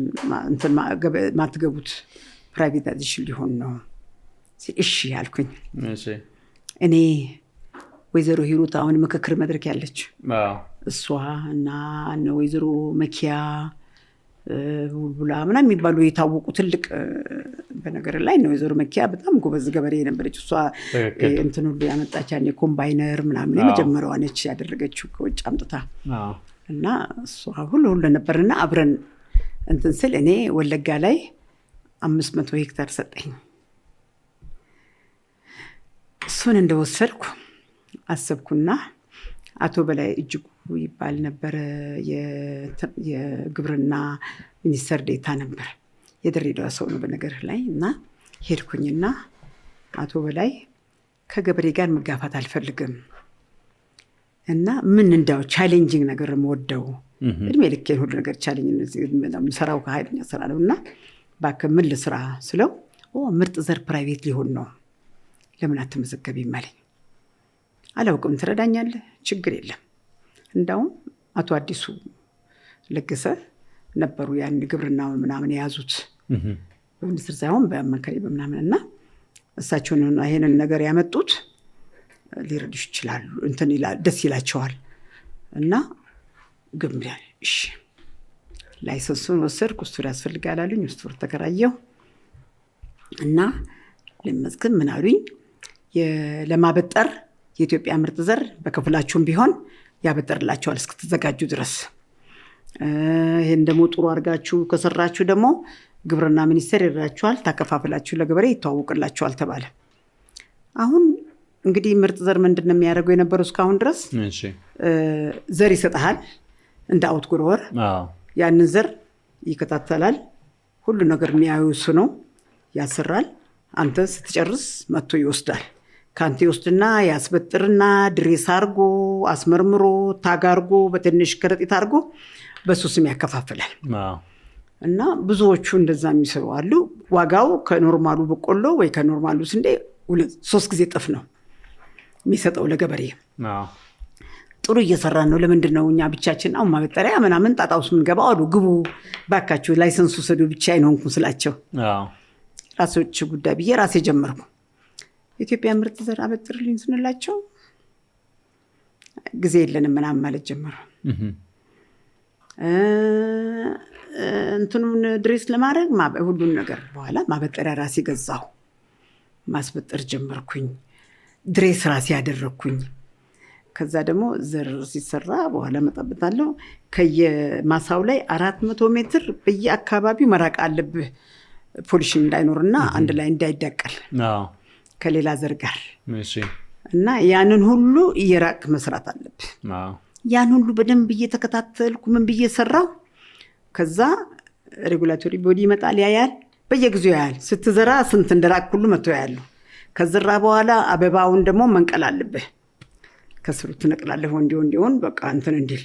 እንትን ማትገቡት? ፕራይቬታይዜሽን ሊሆን ነው። እሺ ያልኩኝ። እኔ ወይዘሮ ሂሩት አሁን ምክክር መድረክ ያለች እሷ እና እነ ወይዘሮ መኪያ ቡልቡላ ምናምን የሚባሉ የታወቁ ትልቅ በነገር ላይ ነው። ወይዘሮ መኪያ በጣም ጎበዝ ገበሬ ነበረች። እሷ እንትን ሁሉ ያመጣች ያኔ ኮምባይነር ምናምን የመጀመሪያዋ ነች ያደረገችው ከውጭ አምጥታ እና እሷ ሁሉ ነበርና አብረን እንትን ስል እኔ ወለጋ ላይ 500 ሄክታር ሰጠኝ። እሱን እንደወሰድኩ አሰብኩና አቶ በላይ እጅጉ ይባል ነበር፣ የግብርና ሚኒስተር ዴታ ነበር፣ የድሬዳዋ ሰው ነው በነገር ላይ። እና ሄድኩኝና አቶ በላይ ከገበሬ ጋር መጋፋት አልፈልግም እና ምን እንዳው ቻሌንጂንግ ነገር የምወደው እድሜ ልኬን ሁሉ ነገር ቻሌንጅ ሰራው ከኃይለኛ ስራ ነው እና እባክህ ምን ልስራ ስለው ምርጥ ዘር ፕራይቬት ሊሆን ነው ለምን አትመዘገቢም አለኝ። አላውቅም ትረዳኛለህ? ችግር የለም። እንዳውም አቶ አዲሱ ለገሰ ነበሩ ያን ግብርናው ምናምን የያዙት በሚኒስትር ሳይሆን በአማካሪ በምናምን እና እሳቸውን ይሄንን ነገር ያመጡት ሊረዱሽ ይችላሉ እንትን ይላል ደስ ይላቸዋል እና ግምቢያል። እሺ ላይሰንሱን ወሰድኩ። ስቱር ያስፈልጋል አሉኝ። ስቱር ተከራየሁ እና ለመዝገብ ምን አሉኝ፣ ለማበጠር የኢትዮጵያ ምርጥ ዘር በክፍላችሁም ቢሆን ያበጠርላችኋል እስክትዘጋጁ ድረስ። ይሄን ደግሞ ጥሩ አድርጋችሁ ከሰራችሁ ደግሞ ግብርና ሚኒስቴር ይረዳችኋል፣ ታከፋፍላችሁ ለገበሬ ይተዋወቅላችኋል ተባለ። አሁን እንግዲህ ምርጥ ዘር ምንድነው የሚያደርገው የነበረው እስካሁን ድረስ? ዘር ይሰጣል እንደ አውት ጉሮወር። ያንን ዘር ይከታተላል። ሁሉ ነገር የሚያዩ እሱ ነው፣ ያሰራል። አንተ ስትጨርስ መጥቶ ይወስዳል። ካንተ ይወስድና ያስበጥርና ድሬስ አርጎ አስመርምሮ ታጋርጎ በትንሽ ከረጢት አርጎ በሱ ስም ያከፋፍላል። እና ብዙዎቹ እንደዛ የሚሰሩ አሉ። ዋጋው ከኖርማሉ በቆሎ ወይ ከኖርማሉ ስንዴ 3 ጊዜ ጥፍ ነው የሚሰጠው ለገበሬ። ጥሩ እየሰራን ነው። ለምንድን ነው እኛ ብቻችን አሁን ማበጠሪያ ምናምን ጣጣ ውስጥ የምንገባው አሉ። ግቡ ባካችሁ ላይሰንሱ ሰዱ ብቻዬን ሆንኩ ስላቸው ራሶች ጉዳይ ብዬ ራሴ ጀመርኩ። ኢትዮጵያ ምርጥ ዘር አበጥርልኝ ስንላቸው ጊዜ የለንም ምናምን ማለት ጀመሩ። እንትኑን ድሬስ ለማድረግ ሁሉን ነገር በኋላ ማበጠሪያ ራሴ ገዛሁ። ማስበጠር ጀመርኩኝ። ድሬስ ራሴ ያደረግኩኝ። ከዛ ደግሞ ዘር ሲሰራ በኋላ መጣበታለሁ። ከየማሳው ላይ 400 ሜትር በየአካባቢው መራቅ አለብህ ፖሊሽን እንዳይኖርና አንድ ላይ እንዳይዳቀል ከሌላ ዘር ጋር እና ያንን ሁሉ እየራቅ መስራት አለብህ። ያን ሁሉ በደንብ እየተከታተልኩ ምን ብዬ ሰራው። ከዛ ሬጉላቶሪ ቦዲ ይመጣል ያያል፣ በየጊዜው ያያል። ስትዘራ ስንት እንደራቅ ሁሉ መጥቶ ያያሉ። ከዘራ በኋላ አበባውን ደግሞ መንቀል አለብህ። ከስሩ ትነቅላለህ እንዲሆን በቃ እንትን እንዲል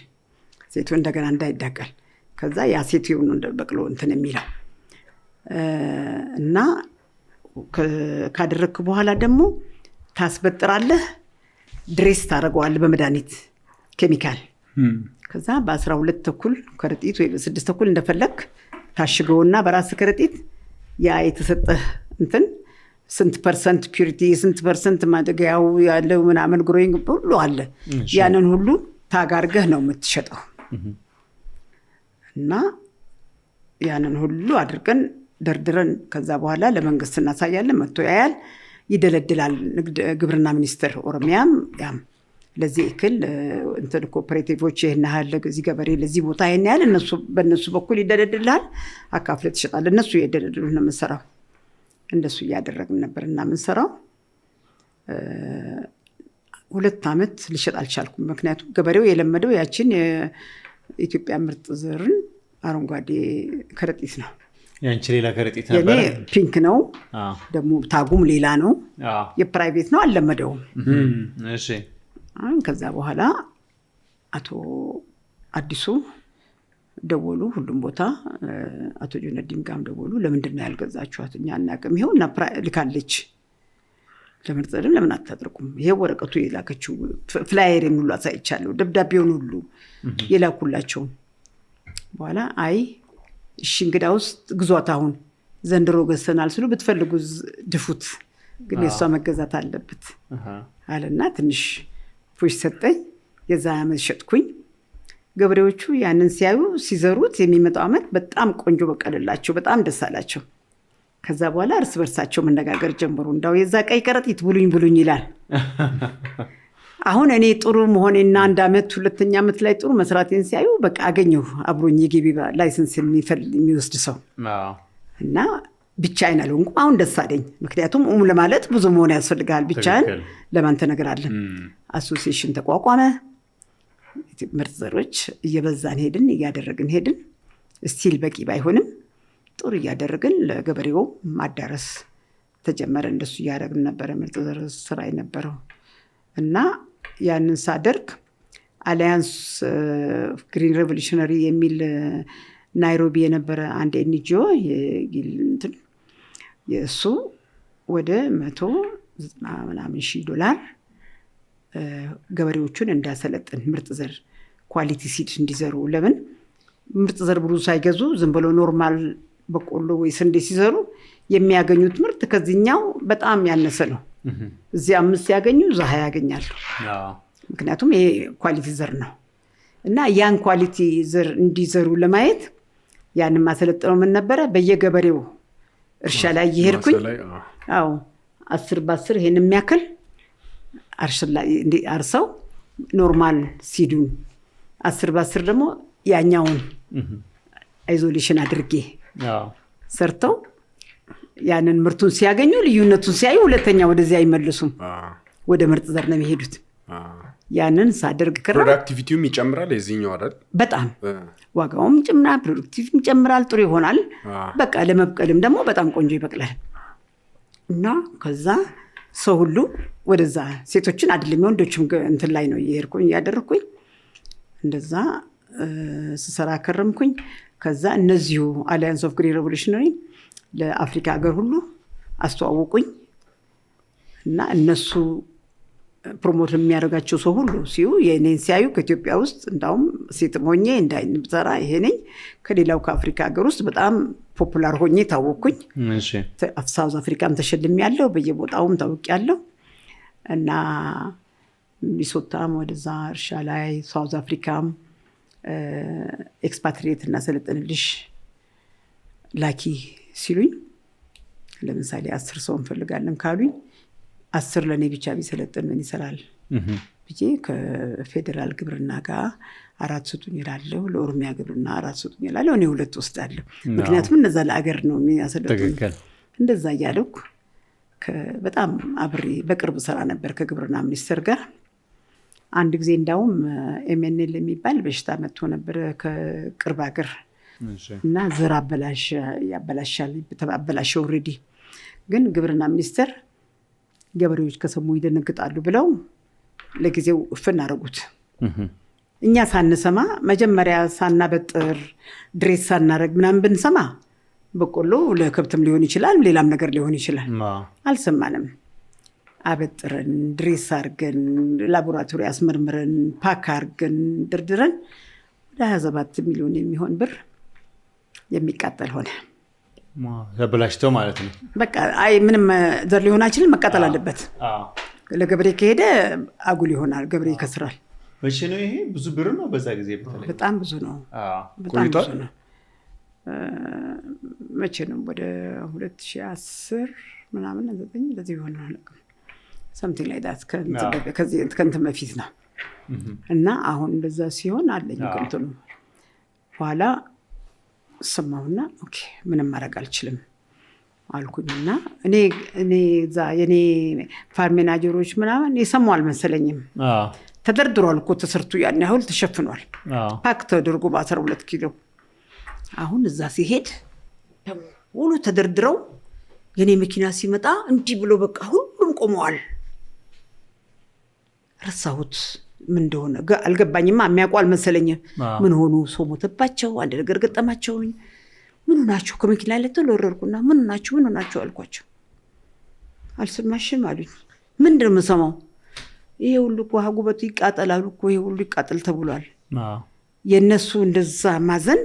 ሴቱ እንደገና እንዳይዳቀል። ከዛ ያ ሴቱ ነው እንደበቅሎ እንትን የሚለው እና ካደረግክ በኋላ ደግሞ ታስበጥራለህ፣ ድሬስ ታደርገዋለህ በመድኃኒት ኬሚካል። ከዛ በ12 ተኩል ከረጢት ወይ 6 ተኩል እንደፈለክ ታሽገውና በራስ ከረጢት ያ የተሰጠህ እንትን ስንት ፐርሰንት ፒዩሪቲ ስንት ፐርሰንት ማደጊያው ያለው ምናምን ግሮይንግ ሁሉ አለ። ያንን ሁሉ ታጋርገህ ነው የምትሸጠው። እና ያንን ሁሉ አድርገን ደርድረን ከዛ በኋላ ለመንግስት እናሳያለን። መጥቶ ያያል፣ ይደለድላል። ግብርና ሚኒስቴር ኦሮሚያም ያም ለዚህ እክል እንትን ኮኦፐሬቲቮች ይሄን ያህል ለዚህ ገበሬ ለዚህ ቦታ ይሄን ያህል እነሱ በእነሱ በኩል ይደለድላል፣ አካፍለ ትሸጣለህ። እነሱ ይደለድሉት ነው የምንሰራው። እንደሱ እያደረግን ነበርና የምንሰራው። 2 ዓመት ልሸጥ አልቻልኩም። ምክንያቱም ገበሬው የለመደው ያችን የኢትዮጵያ ምርጥ ዘርን አረንጓዴ ከረጢት ነው። ያንቺ ሌላ ከረጢት ነበር? የኔ ፒንክ ነው። ደግሞ ታጉም ሌላ ነው። የፕራይቬት ነው፣ አልለመደውም። እሺ። ከዛ በኋላ አቶ አዲሱ ደወሉ፣ ሁሉም ቦታ አቶ ጁነዲን ጋም ደወሉ። ለምንድን ነው ያልገዛችኋት? እኛ አናውቅም። ይሄው እና ልካለች ለምርጥ ዘር ለምን አታደርጉም? ይሄ ወረቀቱ የላከችው ፍላየርን ሁሉ አሳይቻለሁ፣ ደብዳቤውን ሁሉ የላኩላቸው። በኋላ አይ እሺ እንግዳ ውስጥ ግዟት፣ አሁን ዘንድሮ ገዝተናል ስሉ ብትፈልጉ ድፉት፣ ግን የሷ መገዛት አለበት አለና ትንሽ ፑሽ ሰጠኝ። የዛ ዓመት ሸጥኩኝ። ገበሬዎቹ ያንን ሲያዩ ሲዘሩት የሚመጣው ዓመት በጣም ቆንጆ በቀለላቸው፣ በጣም ደስ አላቸው። ከዛ በኋላ እርስ በርሳቸው መነጋገር ጀመሩ። እንዳው የዛ ቀይ ከረጢት ብሉኝ ይላል። አሁን እኔ ጥሩ መሆኔና 1 ዓመት 2ኛ ዓመት ላይ ጥሩ መስራቴን ሲያዩ በቃ አገኘሁ አብሮኝ የገቢ ላይሰንስ የሚወስድ ሰው እና ብቻዬን አልሆንኩም። አሁን ደስ አለኝ። ምክንያቱም ለማለት ብዙ መሆን ያስፈልጋል። ብቻዬን ለማን ተነግራለን። አሶሲዬሽን ተቋቋመ። ምርጥ ዘሮች እየበዛን ሄድን፣ እያደረግን ሄድን። ስቲል በቂ ባይሆንም ጥሩ እያደረግን ለገበሬው ማዳረስ ተጀመረ። እንደሱ እያደረግን ነበረ ምርጥ ዘር ስራ የነበረው። እና ያንን ሳደርግ አሊያንስ ግሪን ሬቮሉሽነሪ የሚል ናይሮቢ የነበረ አንድ ኤንጂኦ የእሱ ወደ $190,000 ገበሬዎቹን እንዳሰለጥን ምርጥ ዘር ኳሊቲ ሲድ እንዲዘሩ። ለምን ምርጥ ዘር ብሉ ሳይገዙ ዝም ብሎ ኖርማል በቆሎ ወይ ስንዴ ሲዘሩ የሚያገኙት ምርት ከዚህኛው በጣም ያነሰ ነው። እዚህ 5 ያገኙ እዛ 20 ያገኛሉ። ምክንያቱም ይሄ ኳሊቲ ዘር ነው። እና ያን ኳሊቲ ዘር እንዲዘሩ ለማየት ያንን ማሰለጥነው ምን ነበረ በየገበሬው እርሻ ላይ ይሄድኩኝ። አዎ 10 በ10 ይሄን የሚያክል አርሰው ኖርማል ሲዱን 10 በ10 ደግሞ ያኛውን አይዞሌሽን አድርጌ ሰርተው ያንን ምርቱን ሲያገኙ ልዩነቱን ሲያዩ ሁለተኛ ወደዚያ አይመልሱም፣ ወደ ምርጥ ዘር ነው የሚሄዱት። ያንን ሳደርግ ፕሮዳክቲቪቲውም ይጨምራል የዚህኛው አይደል? በጣም ዋጋውም ይጨምራል፣ ፕሮዳክቲቪቲም ይጨምራል፣ ጥሩ ይሆናል። በቃ ለመብቀልም ደግሞ በጣም ቆንጆ ይበቅላል። እና ከዛ ሰው ሁሉ ወደዛ ሴቶችን አይደለም ወንዶችም እንትን ላይ ነው እየሄድኩኝ እያደረኩኝ እንደዛ ስሰራ ከረምኩኝ። ከዛ እነዚሁ አሊያንስ ኦፍ ግሪን ሬቮሉሽነሪ ለአፍሪካ ሀገር ሁሉ አስተዋወቁኝ። እና እነሱ ፕሮሞት የሚያደርጋቸው ሰው ሁሉ ሲዩ የኔን ሲያዩ ከኢትዮጵያ ውስጥ እንዳውም ሴት ሆኜ እንዳይንብሰራ ይሄ ነኝ ከሌላው ከአፍሪካ ሀገር ውስጥ በጣም ፖፑላር ሆኜ ታወቅኩኝ። ሳውዝ አፍሪካም ተሸልሜያለሁ፣ በየቦታውም ታውቂያለሁ። እና ሚሶታም ወደዛ እርሻ ላይ ሳውዝ አፍሪካም ኤክስፓትሪየት እናሰለጥንልሽ ላኪ ሲሉኝ፣ ለምሳሌ 10 ሰው እንፈልጋለን ካሉኝ 10 ለኔ ብቻ ቢሰለጥን ምን ይሰራል ብዬ ከፌደራል ግብርና ጋር 4 ስጡኝ እላለሁ፣ ለኦሮሚያ ግብርና 4 ስጡኝ እላለሁ። እኔ 2 ወስዳለሁ። ምክንያቱም እነዛ ለአገር ነው የሚያሰለጥኑ። እንደዛ እያለኩ በጣም አብሬ በቅርብ ስራ ነበር ከግብርና ሚኒስቴር ጋር። አንድ ጊዜ እንዳውም ኤምኤንኤል የሚባል በሽታ መጥቶ ነበር ከቅርብ ሀገር እና ዘር ያበላሻል ኦልሬዲ። ግን ግብርና ሚኒስቴር ገበሬዎች ከሰሙ ይደነግጣሉ ብለው ለጊዜው እፍን አደረጉት። እኛ ሳንሰማ መጀመሪያ ሳናበጥር ድሬስ ሳናረግ ምናምን ብንሰማ በቆሎ ለከብትም ሊሆን ይችላል፣ ሌላም ነገር ሊሆን ይችላል። አልሰማንም። አበጥረን ድሬስ አድርገን ላቦራቶሪ አስመርምረን ፓክ አድርገን ድርድረን ወደ 27 ሚሊዮን የሚሆን ብር የሚቃጠል ሆነ። ተበላሽቶ ማለት ነው። በቃ አይ ምንም ዘር ሊሆን አይችልም፣ መቃጠል አለበት። ለገበሬ ከሄደ አጉል ይሆናል፣ ገበሬ ይከስራል። መቼ ነው ይሄ? ብዙ ብር ነው በዛ ጊዜ በተለይ በጣም ብዙ ነው። በጣም ብዙ ነው። መቼ ነው? ወደ 2010 ምናምን 9 እንደዚህ ይሆናል። something like that ከእንትን በፊት ነው። እና አሁን እንደዛ ሲሆን አለኝ እንትኑ በኋላ ሰማሁና ኦኬ ምንም ማድረግ አልችልም አልኩኝና እኔ እዛ የኔ ፋርም ማናጀሮች ምናምን የሰሙ አልመሰለኝም። ተደርድሯል እኮ ተሰርቶ ያን ያህል ተሸፍኗል። ፓክ ተደርጎ በ12 ኪሎ። አሁን እዛ ሲሄድ ሁሉ ተደርድረው የኔ መኪና ሲመጣ እንዲህ ብሎ በቃ ሁሉም ቆመዋል። ረሳሁት ምን እንደሆነ አልገባኝማ። የሚያውቁ አልመሰለኝም። ምን ሆኑ? ሰው ሞተባቸው? አንድ ነገር ገጠማቸው? ምን ናቸው? ከመኪና ላይ ተወረርኩና ምን ናቸው አልኳቸው። አልሰማሽም አሉኝ። ምንድነው የምሰማው? ይሄ ሁሉ እኮ ጉበቱ ይቃጠላል እኮ ይሄ ሁሉ ይቃጠል ተብሏል። የነሱ እንደዛ ማዘን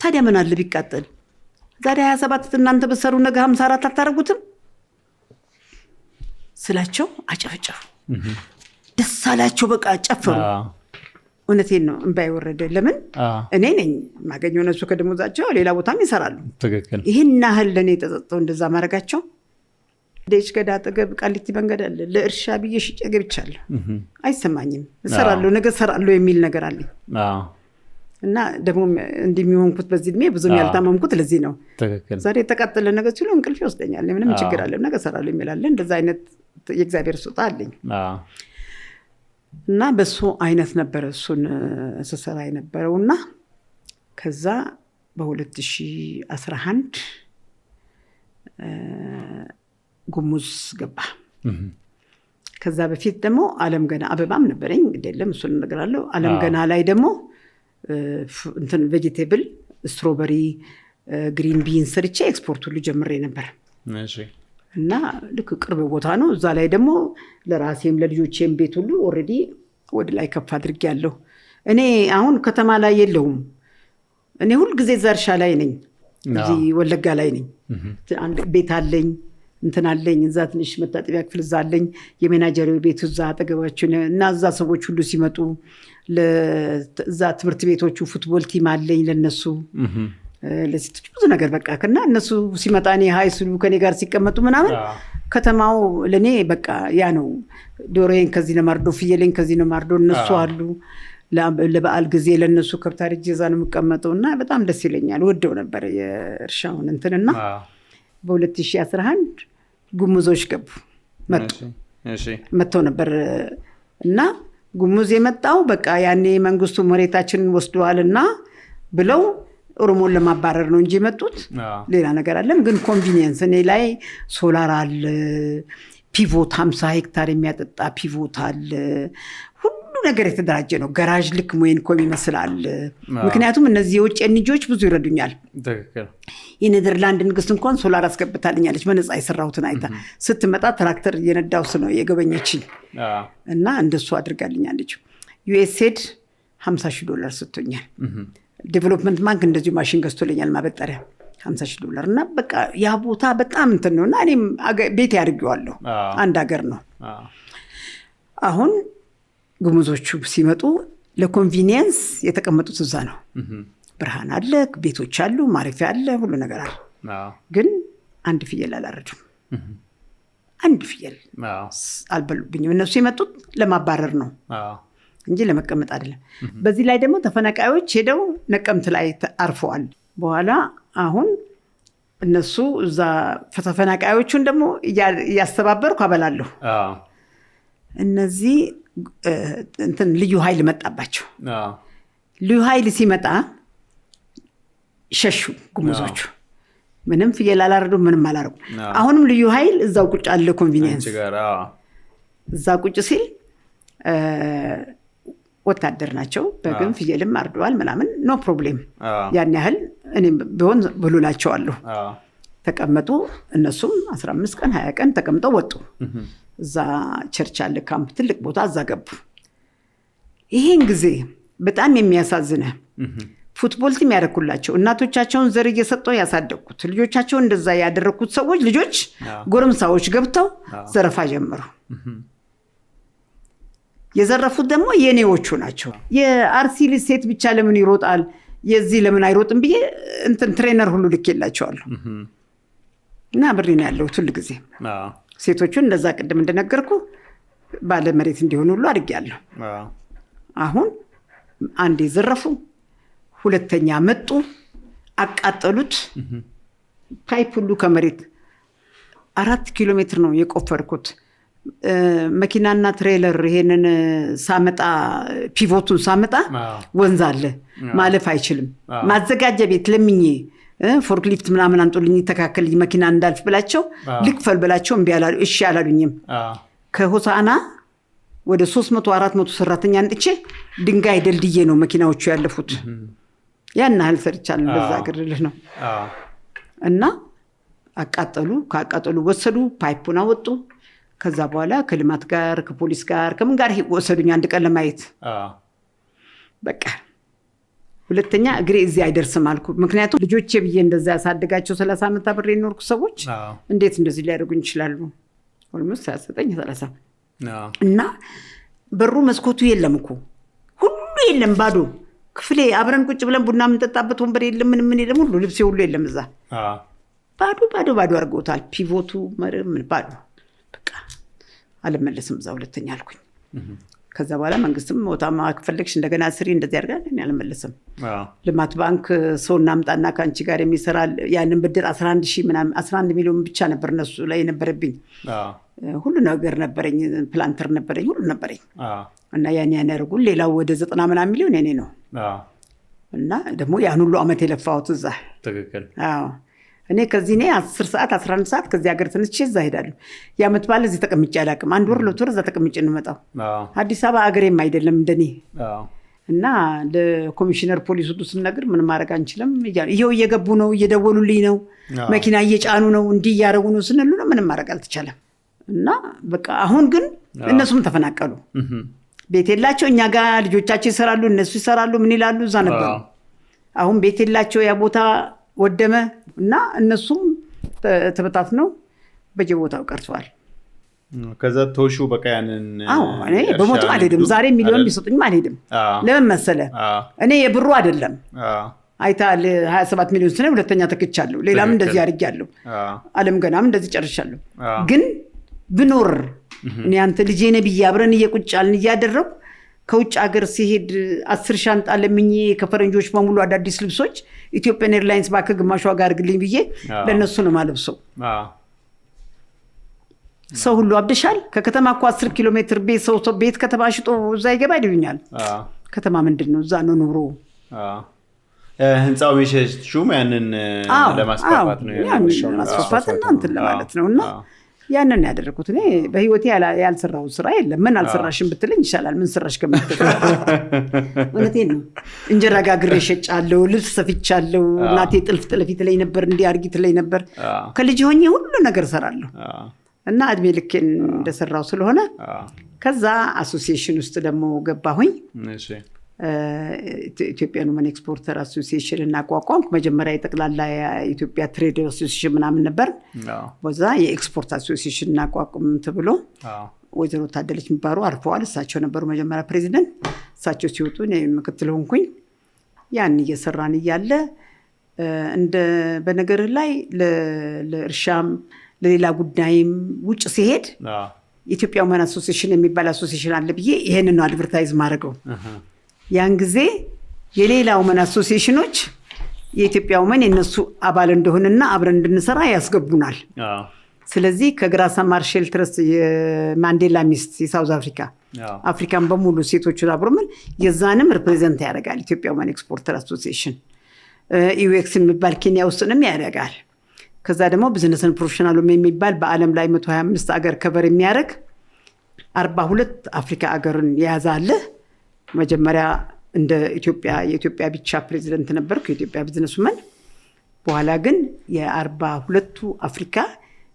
ታዲያ ምን አለ ቢቃጠል? ዛሬ 27 እናንተ በሰሩ ነገ 54 አታረጉትም ስላቸው አጨፈጨፉ። ደስ አላቸው። በቃ ጨፈሩ። እውነቴን ነው እንባይ ወረደ። ለምን እኔ ነኝ ማገኘው እነሱ ከደሞዛቸው ሌላ ቦታም ይሰራሉ። ይሄን ያህል ለኔ ተሰጠው እንደዛ ማረጋቸው። ደጅ ገዳ አጠገብ ቃሊቲ መንገድ አለ። ለእርሻ ብዬ ሽጬ ገብቻለሁ። አይሰማኝም። እሰራለሁ ነገ እሰራለሁ የሚል ነገር አለኝ። እና ደግሞ እንደሚሆንኩት በዚህ እድሜ ብዙም ያልታመምኩት ለዚህ ነው። ዛሬ ተቃጠለ ነገ ሲሉ እንቅልፍ ይወስደኛል። ምንም ችግር አለ ነገ እሰራለሁ የሚላል እንደዛ አይነት የእግዚአብሔር ስጦታ አለኝ። እና በሱ አይነት ነበር እሱን ስሰራ የነበረውና ከዛ በ2011 ጉሙዝ ገባ። ከዛ በፊት ደግሞ ዓለም ገና አበባም ነበረኝ እንደለም እሱን እነግራለሁ። ዓለም ገና ላይ ደግሞ እንትን ቬጂቴብል ስትሮበሪ ግሪን ቢን ሰርቼ ኤክስፖርት ሁሉ ጀምሬ ነበር። እና ልክ ቅርብ ቦታ ነው። እዛ ላይ ደግሞ ለራሴም ለልጆቼም ቤት ሁሉ ኦልሬዲ ወደ ላይ ከፍ አድርጌያለሁ። እኔ አሁን ከተማ ላይ የለሁም። እኔ ሁሉ ጊዜ እዛ እርሻ ላይ ነኝ። እዚህ ወለጋ ላይ ነኝ። አንድ ቤት አለኝ እንትን አለኝ። እዛ ትንሽ መታጠቢያ ክፍል እዛ አለኝ። የሜናጀሪው ቤት እዛ አጠገባችን እና እዛ ሰዎች ሁሉ ሲመጡ ለዛ ትምህርት ቤቶቹ ፉትቦል ቲም አለኝ ለነሱ ለሴቶች ብዙ ነገር በቃ ከና እነሱ ሲመጣ እኔ ሃይ ስሉ ከኔ ጋር ሲቀመጡ ምናምን ከተማው ለኔ በቃ ያ ነው። ዶሮዬን ከዚህ ነው ማርዶ፣ ፍየሌን ከዚህ ነው ማርዶ። እነሱ አሉ ለበዓል ጊዜ ለነሱ ከብታሪ ጀዛ ነው የምቀመጠውና በጣም ደስ ይለኛል። ወደው ነበር የእርሻውን እንትንና በ2011 ጉሙዞች ገቡ መጥተው ነበር እና ጉሙዝ የመጣው በቃ ያኔ መንግስቱ መሬታችንን ወስደዋልና ብለው ኦሮሞን ለማባረር ነው እንጂ መጡት ሌላ ነገር አለም። ግን ኮንቪኒየንስ እኔ ላይ ሶላር አለ፣ ፒቮት 50 ሄክታር የሚያጠጣ ፒቮት አለ፣ ሁሉ ነገር የተደራጀ ነው። ጋራጅ ልክ ሞይንኮም ይመስላል። ምክንያቱም እነዚህ የውጭ ልጆች ብዙ ይረዱኛል። የኔዘርላንድ ንግስት እንኳን ሶላር አስገብታልኛለች በነፃ የሰራሁትን አይታ ስትመጣ ትራክተር እየነዳው ነው የገበኘችኝ እና እንደሱ አድርጋልኛለች። ዩኤስኤድ $50,000 ሰጥቶኛል። ዴቨሎፕመንት ባንክ እንደዚሁ ማሽን ገዝቶልኛል ማበጠሪያ $50,000 እና በቃ ያ ቦታ በጣም እንትን ነውና እኔም ቤት ያድርጌዋለሁ። አንድ ሀገር ነው። አሁን ጉሙዞቹ ሲመጡ ለኮንቪኒየንስ የተቀመጡት እዛ ነው። ብርሃን አለ፣ ቤቶች አሉ፣ ማረፊያ አለ፣ ሁሉ ነገር አለ። ግን አንድ ፍየል አላረዱም። አንድ ፍየል አልበሉብኝም። እነሱ የመጡት ለማባረር ነው እንጂ ለመቀመጥ አይደለም። በዚህ ላይ ደግሞ ተፈናቃዮች ሄደው ነቀምት ላይ አርፈዋል። በኋላ አሁን እነሱ እዛ ተፈናቃዮቹን ደግሞ እያስተባበርኩ አበላለሁ። እነዚህ እንትን ልዩ ኃይል መጣባቸው። ልዩ ኃይል ሲመጣ ሸሹ ጉሙዞቹ። ምንም ፍየል አላረዱ፣ ምንም አላረጉ። አሁንም ልዩ ኃይል እዛው ቁጭ አለ ኮንቪኒየንስ። እዛ ቁጭ ሲል ወታደር ናቸው። በግን ፍየልም አርደዋል ምናምን ኖ ፕሮብሌም። ያን ያህል እኔም ቢሆን ብሉላቸዋለሁ። ተቀመጡ። እነሱም 15 ቀን 20 ቀን ተቀምጠው ወጡ። እዛ ቸርች አለ ካምፕ ትልቅ ቦታ እዛ ገቡ። ይሄን ጊዜ በጣም የሚያሳዝነ ፉትቦል ቲም ያደረኩላቸው እናቶቻቸውን ዘር እየሰጠው ያሳደጉት ልጆቻቸውን እንደዛ ያደረኩት ሰዎች ልጆች ጎረምሳዎች ገብተው ዘረፋ ጀመሩ። የዘረፉት ደግሞ የኔዎቹ ናቸው። የአርሲ ልጅ ሴት ብቻ ለምን ይሮጣል የዚህ ለምን አይሮጥም ብዬ እንትን ትሬነር ሁሉ ልኬላቸዋለሁ። እና ብሬ ነው ያለው ሁሉ ጊዜ ሴቶቹን እንደዛ ቅድም እንደነገርኩ ባለ መሬት እንዲሆኑ ሁሉ አድርጌያለሁ። አሁን አንዴ ዘረፉ፣ ሁለተኛ መጡ፣ አቃጠሉት። ፓይፕ ሁሉ ከመሬት 4 ኪሎ ሜትር ነው የቆፈርኩት። መኪናና ትሬለር ይሄንን ሳመጣ ፒቮቱን ሳመጣ ወንዝ አለ ማለፍ አይችልም። ማዘጋጃ ቤት ለምኜ ፎርክሊፍት ምናምን አንጡልኝ ተካከልኝ መኪና እንዳልፍ ብላቸው ልክፈል ብላቸው እምቢ አላሉ። እሺ አላሉኝም። ከሆሳና ወደ 300-400 ሰራተኛ አንጥቼ ድንጋይ ደልድዬ ነው መኪናዎቹ ያለፉት። ያን ያህል ሰርቻለሁ። በዛ ግርልህ ነው። እና አቃጠሉ። ካቃጠሉ ወሰዱ፣ ፓይፑን አወጡ። ከዛ በኋላ ከልማት ጋር ከፖሊስ ጋር ከምን ጋር ወሰዱኝ አንድ ቀን ለማየት። በቃ ሁለተኛ እግሬ እዚህ አይደርስም አልኩ። ምክንያቱም ልጆቼ ብዬ እንደዛ ያሳደጋቸው 30 ዓመት አብሬ የኖርኩ ሰዎች እንዴት እንደዚህ ሊያደርጉኝ ይችላሉ? ኦልሞስት 29-30 እና በሩ መስኮቱ የለም እኮ ሁሉ የለም፣ ባዶ ክፍሌ አብረን ቁጭ ብለን ቡና የምንጠጣበት ወንበር የለም፣ ምን የለም፣ ሁሉ ልብሴ ሁሉ የለም። እዛ ባዶ አድርገውታል። ፒቮቱ ምን ባዶ። በቃ አልመለስም እዛ ሁለተኛ አልኩኝ። ከዛ በኋላ መንግስትም ወጣማ ከፈለግሽ እንደገና ስሪ እንደዚህ ያርጋል። እኔ አልመለስም። ልማት ባንክ ሰው እናምጣና ካንቺ ጋር የሚሰራ ያንን ብድር 11,000 ምናምን 11 ሚሊዮን ብቻ ነበር እነሱ ላይ ነበረብኝ። ሁሉ ነገር ነበረኝ፣ ፕላንተር ነበረኝ፣ ሁሉ ነበረኝ። እና ያን ያደርጉን ሌላው ወደ 90 ምናምን ሚሊዮን የኔ ነው። እና ደግሞ ያን ሁሉ አመት የለፋሁት እዛ። ትክክል። እኔ ከዚህ ነኝ 10 ሰዓት 11 ሰዓት ከዚህ ሀገር ተነስቼ እዛ ሄዳለሁ። ያመት ባለ እዚህ ተቀምጬ አላውቅም። 1 ወር 2 ወር እዛ ተቀምጬ ነው የምመጣው። አዲስ አበባ አገሬም አይደለም እንደኔ። እና ለኮሚሽነር ፖሊስ ሁሉ ስንነግር ምን ማድረግ አንችልም ይሄው እየገቡ ነው፣ እየደወሉልኝ ነው፣ መኪና እየጫኑ ነው፣ እንዲህ እያደረጉ ነው ስንሉ ነው ምንም ማድረግ አልተቻለም። እና በቃ አሁን ግን እነሱም ተፈናቀሉ። ቤት የላቸው፣ እኛ ጋር ልጆቻቸው ይሰራሉ፣ እነሱ ይሰራሉ፣ ምን ይላሉ፣ እዛ ነበሩ። አሁን ቤት የላቸው፣ ያ ቦታ ወደመ እና እነሱም ተበታትነው በየቦታው ቀርተዋል። ከዛ ተውሹ በቃ ያንን እኔ በሞትም አልሄድም። ዛሬ ሚሊዮን ቢሰጡኝም አልሄድም። ለምን መሰለህ? እኔ የብሩ አይደለም አይታል 27 ሚሊዮን ስለ ሁለተኛ ተክቻለሁ። ሌላም እንደዚህ አድርጌያለሁ። ዓለም ገናም እንደዚህ ጨርሻለሁ። ግን ብኖር እኔ አንተ ልጄ ነብይ አብረን እየቁጫልን እያደረኩ ከውጭ ሀገር ሲሄድ 10 ሻንጣ ለምኜ ከፈረንጆች በሙሉ አዳዲስ ልብሶች ኢትዮጵያን ኤርላይንስ ባከ ግማሽ ዋጋ አድርግልኝ ብዬ ለነሱ ነው ማለብሰው። ሰው ሁሉ አብደሻል። ከከተማ እኮ 10 ኪሎ ሜትር ቤት ከተማ ሽጦ እዛ ይገባ ይሉኛል። ከተማ ምንድነው? እዛ ነው ኑሮ። ህንጻው መሸሹም ያንን ለማስፋፋት ነው ማስፋፋት እና እንትን ለማለት ነው። እና ያንን ያደረኩት እኔ በህይወቴ ያልሰራው ስራ የለም። ምን አልሰራሽም ብትለኝ ይሻላል ምን ሰራሽ ከምትል። እውነቴን ነው። እንጀራ ጋግሬ ሸጫለሁ፣ ልብስ ሰፍቻለሁ። እናቴ ጥልፍ ጥልፊት ላይ ነበር፣ እንዲህ አርጊት ላይ ነበር። ከልጅ ሆኜ ሁሉ ነገር ሰራለሁ። እና እድሜ ልኬን እንደሰራው ስለሆነ ከዛ አሶሲዬሽን ውስጥ ደግሞ ገባሁኝ። ኢትዮጵያን ውመን ኤክስፖርተር አሶሲዬሽን እናቋቋምኩ። መጀመሪያ የጠቅላላ የኢትዮጵያ ትሬድ አሶሲዬሽን ምናምን ነበር። በዛ የኤክስፖርት አሶሲዬሽን እናቋቁም ተብሎ ወይዘሮ ታደለች የሚባሉ አርፈዋል። እሳቸው ነበሩ መጀመሪያ ፕሬዚደንት። እሳቸው ሲወጡ እኔ ምክትል ሆንኩኝ። ያን እየሰራን እያለ እንደ በነገር ላይ ለእርሻም ለሌላ ጉዳይም ውጭ ሲሄድ ኢትዮጵያ ውመን አሶሲዬሽን የሚባል አሶሲዬሽን አለ ብዬ ይሄንን ነው አድቨርታይዝ ማድረገው። ያን ጊዜ የሌላው ውመን አሶሲዬሽኖች የኢትዮጵያ ውመን የነሱ አባል እንደሆነና አብረን እንድንሰራ ያስገቡናል። ስለዚህ ከግራሳ ማርሼል ትረስት የማንዴላ ሚስት የሳውዝ አፍሪካን በሙሉ ሴቶቹን አብሮምን የዛንም ሪፕሬዘንት ያደርጋል ኢትዮጵያ ውመን ኤክስፖርተር አሶሲዬሽን። ኢዩኤክስ የሚባል ኬንያ ውስጥንም ያደርጋል። ከዛ ደግሞ ቢዝነስን ፕሮፌሽናል የሚባል በዓለም ላይ 125 አገር ከበር የሚያደርግ 42 አፍሪካ አገርን የያዛለ መጀመሪያ እንደ የኢትዮጵያ ብቻ ፕሬዚደንት ነበርኩ የኢትዮጵያ ቢዝነስመን። በኋላ ግን የ42ቱ አፍሪካ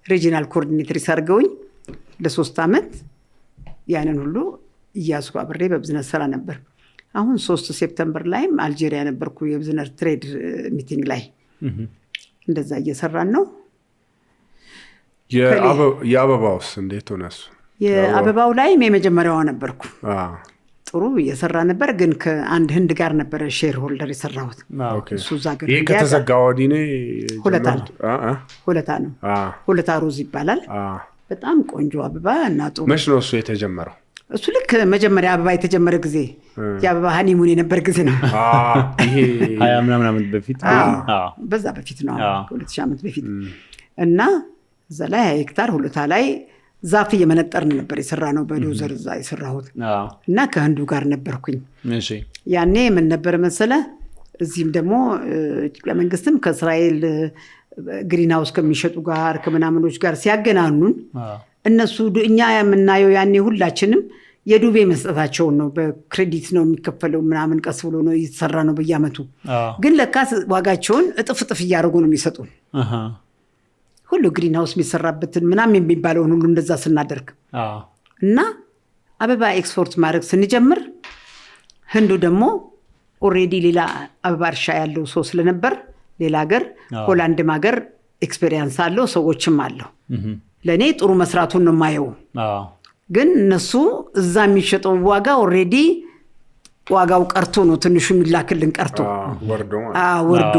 ሪጂናል ኮኦርዲኔተር አድርገውኝ ለ3 ዓመት ያንን ሁሉ እያዝኩ አብሬ በቢዝነስ ስራ ነበር። አሁን 3 ሴፕቴምበር ላይም አልጄሪያ ነበርኩ የቢዝነስ ትሬድ ሚቲንግ ላይ እንደዛ እየሰራን ነው። የአበባውስ እንዴት ሆነስ? የአበባው ላይ የመጀመሪያው ነበርኩ። ጥሩ እየሰራ ነበር። ግን ከአንድ ህንድ ጋር ነበረ ሼር ሆልደር የሰራሁት። እሱ ዛገር ይሄ ከተዘጋ ወዲህ ነው። ሁለታ ነው። ሁለታ ሮዝ ይባላል። በጣም ቆንጆ አበባ እና ጥሩ። መች ነው እሱ የተጀመረው? እሱ ልክ መጀመሪያ አበባ የተጀመረ ጊዜ የአበባ ሃኒሙን የነበር ጊዜ ነው። ይሄ 20 ምናምን ዓመት በፊት በዛ በፊት ነው 2000 ዓመት በፊት እና እዛ ላይ ሄክታር ሁለታ ላይ ዛፍ እየመነጠርን ነበር የሰራ ነው በዶዘር እዛ የሰራሁት እና ከህንዱ ጋር ነበርኩኝ። ያኔ ምን ነበር መሰለ እዚህም ደግሞ ኢትዮጵያ መንግስትም ከእስራኤል ግሪንሃውስ ከሚሸጡ ጋር ከምናምኖች ጋር ሲያገናኙን እነሱ እኛ የምናየው ያኔ ሁላችንም የዱቤ መስጠታቸውን ነው። በክሬዲት ነው የሚከፈለው ምናምን ቀስ ብሎ ነው እየተሰራ ነው በየአመቱ። ግን ለካስ ዋጋቸውን እጥፍ እያደረጉ ነው የሚሰጡን። ሁሉ ግሪንሃውስ የሚሰራበትን ምናምን የሚባለውን ሁሉ እንደዛ ስናደርግ እና አበባ ኤክስፖርት ማድረግ ስንጀምር ህንዱ ደግሞ ኦሬዲ ሌላ አበባ እርሻ ያለው ሰው ስለነበር ሌላ ሀገር ሆላንድም ሀገር ኤክስፔሪየንስ አለው ሰዎችም አለው። ለኔ ጥሩ መስራቱን ነው የማየው። ግን እነሱ እዛ የሚሸጠው ዋጋ ኦሬዲ ዋጋው ቀርቶ ነው ትንሹ የሚላክልን ቀርቶ ወርዶ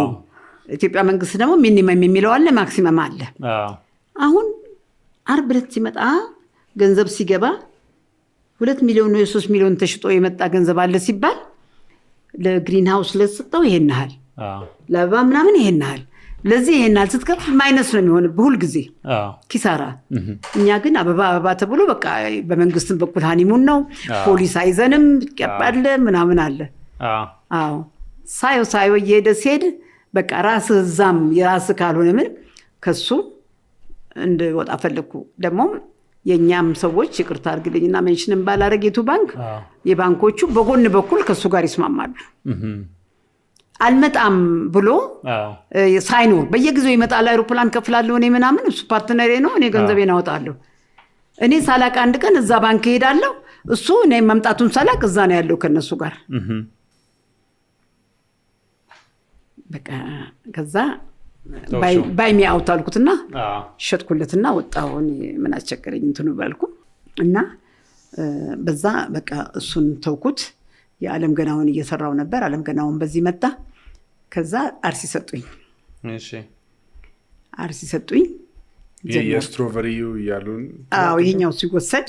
ኢትዮጵያ መንግስት ደግሞ ሚኒመም የሚለው አለ ማክሲመም አለ። አሁን አርብ ዕለት ሲመጣ ገንዘብ ሲገባ 2 ሚሊዮን ወይ 3 ሚሊዮን ተሽጦ የመጣ ገንዘብ አለ ሲባል ለግሪንሃውስ ለሰጠው ይሄናል ለአበባ ምናምን ይሄናል ለዚህ ይሄናል ስትከፍል ማይነስ ነው የሚሆነው በሁሉ ጊዜ ኪሳራ። እኛ ግን አበባ ተብሎ በቃ በመንግስትም በኩል ሃኒሙን ነው ፖሊስ አይዘንም ይቀባል ምናምን አለ። ሳዮ እየሄደ ሲሄድ በቃ ራስ እዛም የራስ ካልሆነ ምን ከሱ እንደወጣ ፈለኩ። ደግሞ የኛም ሰዎች ይቅርታ አድርግልኝና ሜንሽንም ባላረጌቱ ባንክ የባንኮቹ በጎን በኩል ከሱ ጋር ይስማማሉ። አልመጣም ብሎ ሳይኖር በየጊዜው ይመጣል አይሮፕላን ከፍላለሁ እኔ ምናምን እሱ ፓርትነሬ ነው እኔ ገንዘቤን አወጣለሁ። እኔ ሳላቅ አንድ ቀን እዛ ባንክ ሄዳለሁ እሱ እኔ መምጣቱን ሳላቅ እዛ ነው ያለው ከነሱ ጋር። በቃ ከዛ ባይሚ አውት አልኩትና ሸጥኩለትና ወጣሁ። ምን አስቸገረኝ እንትኑ ባልኩ እና በዛ በቃ እሱን ተውኩት። የዓለም ገናውን እየሰራው ነበር። ዓለም ገናውን በዚህ መጣ። ከዛ አርሲ ሰጡኝ። አርሲ ሰጡኝ። የስትሮቨሪው ያሉን ይሄኛው ሲወሰድ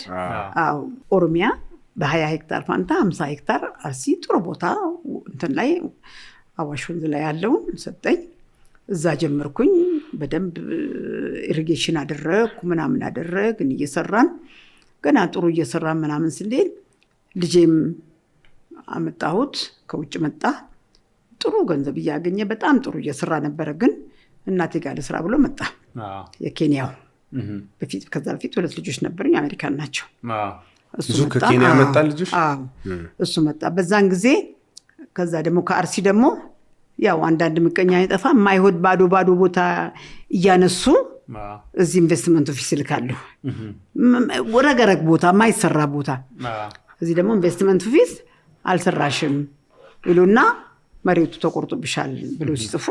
ኦሮሚያ በ20 ሄክታር ፋንታ 50 ሄክታር አርሲ ጥሩ ቦታ እንትን ላይ አዋሽ ወንዝ ላይ ያለውን ሰጠኝ። እዛ ጀመርኩኝ። በደንብ ኢሪጌሽን አደረግኩ ምናምን አደረግን እየሰራን ገና ጥሩ እየሰራን ምናምን ስንል ልጄም አመጣሁት ከውጭ መጣ። ጥሩ ገንዘብ እያገኘ በጣም ጥሩ እየሰራ ነበረ። ግን እናቴ ጋር ለስራ ብሎ መጣ። የኬንያው በፊት ከዛ በፊት 2 ልጆች ነበሩኝ አሜሪካን ናቸው። እሱ ከኬንያ መጣ ልጆች እሱ መጣ በዛን ጊዜ። ከዛ ደግሞ ከአርሲ ደግሞ ያው አንዳንድ ምቀኛ አይጠፋ ማይሆድ ባዶ ቦታ እያነሱ እዚህ ኢንቨስትመንት ኦፊስ ይልካሉ። ወረገረግ ቦታ ማይሰራ ቦታ እዚህ ደግሞ ኢንቨስትመንት ኦፊስ አልሰራሽም ይሉና መሬቱ ተቆርጦብሻል ብሎ ሲጽፉ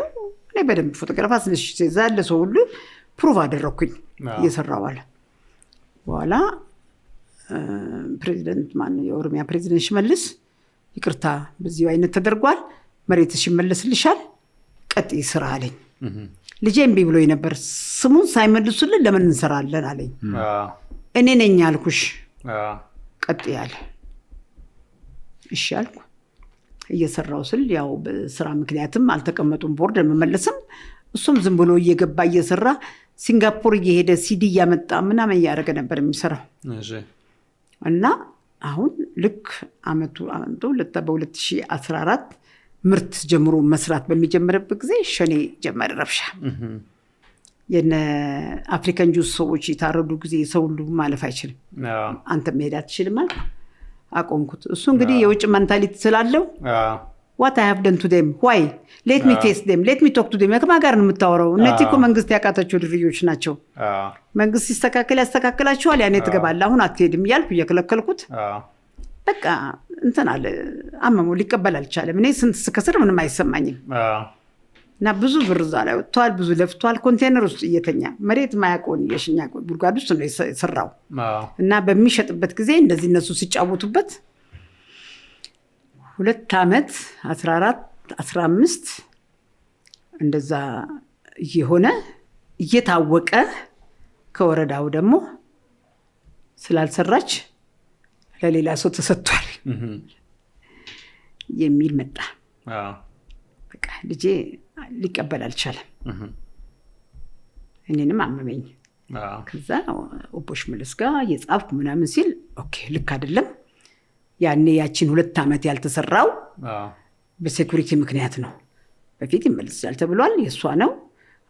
እኔ በደንብ ፎቶግራፍ አስነሽ ዘለ ሰው ሁሉ ፕሩቭ አደረኩኝ እየሰራው አለ። በኋላ ፕሬዚደንት የኦሮሚያ ፕሬዚደንት ሽመልስ ይቅርታ በዚህ አይነት ተደርጓል መሬትሽ ይመለስልሻል ቀጥይ ስራ አለኝ። ልጄም ቢብሎ ነበር ስሙን ሳይመልሱልን ለምን እንሰራለን አለኝ። እኔ ነኝ ያልኩሽ ቀጥይ አለ። እሺ አልኩ። እየሰራው ስል ያው በስራ ምክንያትም አልተቀመጡም ቦርድ መመለስም እሱም ዝም ብሎ እየገባ እየሰራ ሲንጋፖር እየሄደ ሲዲ ያመጣ ምናምን ያረገ ነበር የሚሰራው። እና አሁን ልክ አመቱ በ2014 ምርት ጀምሮ መስራት በሚጀምርበት ጊዜ ሸኔ ጀመረ ረብሻ። የነ አፍሪካን ጁስ ሰዎች የታረዱ ጊዜ ሰው ሁሉ ማለፍ አይችልም። አንተ መሄድ አትችልም አልኩ። አቆምኩት። እሱ እንግዲህ የውጭ ሜንታሊቲ ስላለው what I have done to them why let me face them let me talk to them ከማን ጋር ነው የምታወራው? እነዚህ እኮ መንግስት ያቃታቸው ድርዮች ናቸው። መንግስት ሲስተካከል ያስተካክላቸዋል። ያኔ ትገባለህ፣ አሁን አትሄድም እያልኩ እየከለከልኩት በቃ እንትን አለ። አመመው፣ ሊቀበል አልቻለም። እኔ ስንት ስከስር ምንም አይሰማኝም። እና ብዙ ብር እዛ ላይ ወጥቷል፣ ብዙ ለፍቷል። ኮንቴነር ውስጥ እየተኛ መሬት ማያቆን የሽኛ ጉድጓድ ውስጥ ነው የሰራው። እና በሚሸጥበት ጊዜ እንደዚህ እነሱ ሲጫወቱበት 2 ዓመት 14 15 እንደዛ እየሆነ እየታወቀ ከወረዳው ደግሞ ስላልሰራች ለሌላ ሰው ተሰጥቷል የሚል መጣ። በቃ ልጄ ሊቀበል አልቻለም። እኔንም አመመኝ። ከዛ ኦቦሽ መልስ ጋር የጻፍኩ ምናምን ሲል ኦኬ ልክ አይደለም፣ ያኔ ያቺን 2 ዓመት ያልተሰራው በሴኩሪቲ ምክንያት ነው። በፊት ይመለሳል ተብሏል፣ የሷ ነው።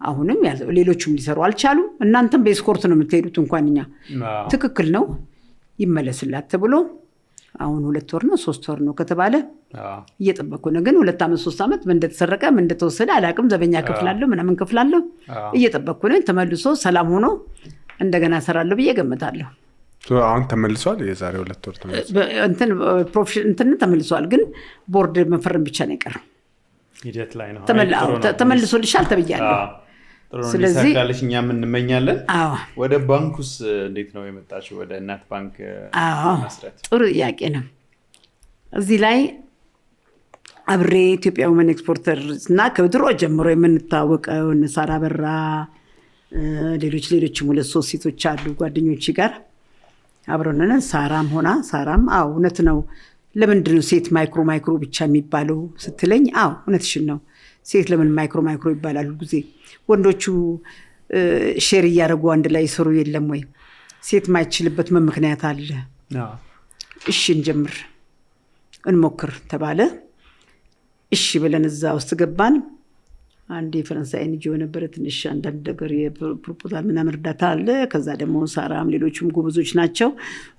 አሁንም ሌሎቹም ሊሰሩ አልቻሉም። እናንተም በስኮርት ነው የምትሄዱት። እንኳንኛ ትክክል ነው ይመለስላት ተብሎ አሁን 2 ወር ነው 3 ወር ነው ከተባለ እየጠበቅኩ ነው። ግን 2 ዓመት 3 ዓመት ምን እንደተሰረቀ ምን እንደተወሰደ አላቅም። ዘበኛ ክፍላለሁ ምናምን ክፍላለሁ እየጠበቅኩ ነው። ተመልሶ ሰላም ሆኖ እንደገና ሰራለሁ ብዬ ገምታለሁ። አሁን ተመልሷል። የዛሬ 2 ወር እንትን ተመልሷል። ግን ቦርድ መፈረም ብቻ ነው የቀረው። ሂደት ላይ ነው። ተመልሶልሻል ተብያለሁ። ስለዚህ ጋለሽ እኛም እንመኛለን። ወደ ባንኩስ እንዴት ነው የመጣችው? ወደ እናት ባንክ መስረት? ጥሩ ጥያቄ ነው። እዚህ ላይ አብሬ ኢትዮጵያ ውመን ኤክስፖርተርስ እና ከድሮ ጀምሮ የምንታወቀው ሳራ በራ፣ ሌሎችም 2-3 ሴቶች አሉ ጓደኞቼ ጋር አብረን ሳራም እውነት ነው። ለምንድን ነው ሴት ማይክሮ ብቻ የሚባለው ስትለኝ፣ እውነትሽን ነው። ሴት ለምን ማይክሮ ይባላሉ? ጊዜ ወንዶቹ ሼር እያደረጉ አንድ ላይ ይሰሩ የለም ወይ? ሴት ማይችልበት ምን ምክንያት አለ? እሺ እንጀምር እንሞክር ተባለ። እሺ ብለን እዛ ውስጥ ገባን። አንድ የፈረንሳይ ኤንጂኦ ነበረ። ትንሽ አንዳንድ ነገር የፕሮፖዛል ምናምን እርዳታ አለ። ከዛ ደግሞ ሳራም ሌሎችም ጎበዞች ናቸው።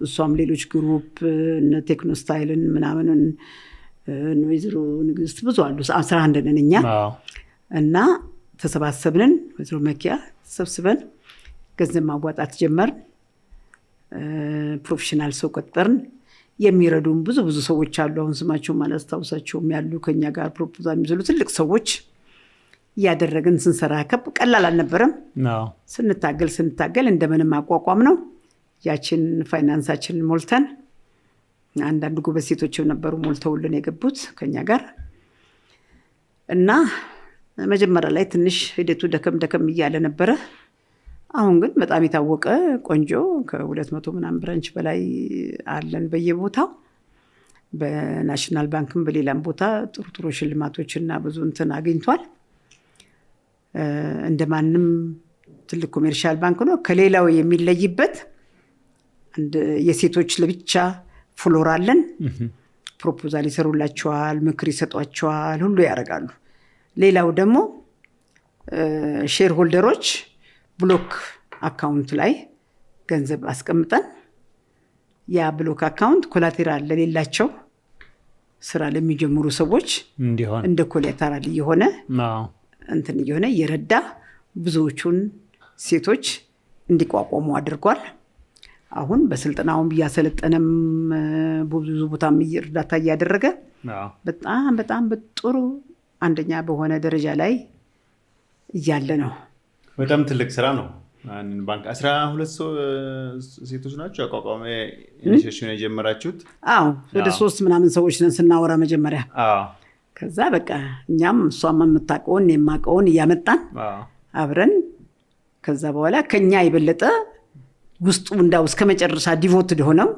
እሷም ሌሎች ግሩፕ እነ ቴክኖ ስታይልን ምናምንን ወይዘሮ ንግስት ብዙ አሉ። 11 ነን እኛ እና ተሰባሰብንን። ወይዘሮ መኪያ ተሰብስበን ገንዘብ ማዋጣት ጀመርን። ፕሮፌሽናል ሰው ቀጠርን። የሚረዱን ብዙ ሰዎች አሉ። አሁን ስማቸው አላስታውሳቸውም ያሉ ከኛ ጋር ፕሮፖዛል የሚሰሩ ትልቅ ሰዎች እያደረግን ስንሰራ ቀላል አልነበረም። ስንታገል እንደምንም አቋቋም ነው። ያችን ፋይናንሳችንን ሞልተን አንዳንድ ጎበዝ ሴቶችም ነበሩ ሞልተውልን የገቡት ከኛ ጋር እና መጀመሪያ ላይ ትንሽ ሂደቱ ደከም እያለ ነበረ። አሁን ግን በጣም የታወቀ ቆንጆ ከ200 ምናምን ብራንች በላይ አለን በየቦታው። በናሽናል ባንክም በሌላም ቦታ ጥሩ ሽልማቶችና ብዙ እንትን አግኝቷል። እንደማንም ትልቅ ኮሜርሻል ባንክ ነው። ከሌላው የሚለይበት የሴቶች ለብቻ ፍሎር አለን። ፕሮፖዛል ይሰሩላቸዋል፣ ምክር ይሰጧቸዋል፣ ሁሉ ያደርጋሉ። ሌላው ደግሞ ሼር ሆልደሮች ብሎክ አካውንት ላይ ገንዘብ አስቀምጠን ያ ብሎክ አካውንት ኮላቴራል ለሌላቸው ስራ ለሚጀምሩ ሰዎች እንደ ኮላቴራል እየሆነ እየረዳ ብዙዎቹን ሴቶች እንዲቋቋሙ አድርጓል። አሁን በስልጠናውም እያሰለጠነም ብዙ ቦታም እርዳታ እያደረገ በጣም በጥሩ አንደኛ በሆነ ደረጃ ላይ እያለ ነው። በጣም ትልቅ ስራ ነው። ባንክ 12 ሴቶች ናቸው ያቋቋመ ኢኒሺዬሽን የጀመራችሁት? ወደ 3 ምናምን ሰዎች ነን ስናወራ መጀመሪያ። ከዛ በቃ እኛም እሷም የምታውቀውን የማውቀውን እያመጣን አብረን ከዛ በኋላ ከኛ የበለጠ ውስጡ እንዳው እስከ መጨረሻ ዲቮትድ ሆነው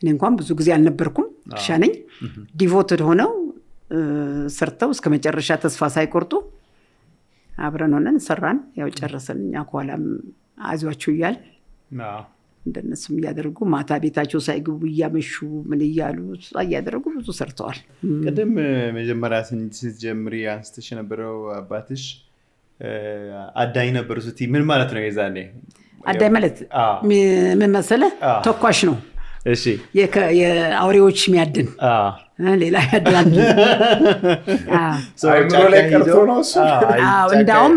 እኔ እንኳን ብዙ ጊዜ አልነበርኩም እርሻ ነኝ። ዲቮትድ ሆነው ሰርተው እስከ መጨረሻ ተስፋ ሳይቆርጡ አብረን ሆነን ሰራን። ያው ጨረሰን። እኛ ከኋላም አይዟችሁ እያል እንደነሱም እያደረጉ ማታ ቤታቸው ሳይገቡ እያመሹ ምን እያሉ እያደረጉ ብዙ ሰርተዋል። ቅድም መጀመሪያ ስትጀምሪ አንስተሽ የነበረው አባትሽ አዳኝ ነበሩ ስትይ ምን ማለት ነው? የዛኔ አዳኝ ማለት ምን መሰለህ? ተኳሽ ነው። እሺ የአውሬዎች የሚያድን ሌላ ያድናል። አይምሮ ላይ ቀርቶ ነው እሱ። እንዳውም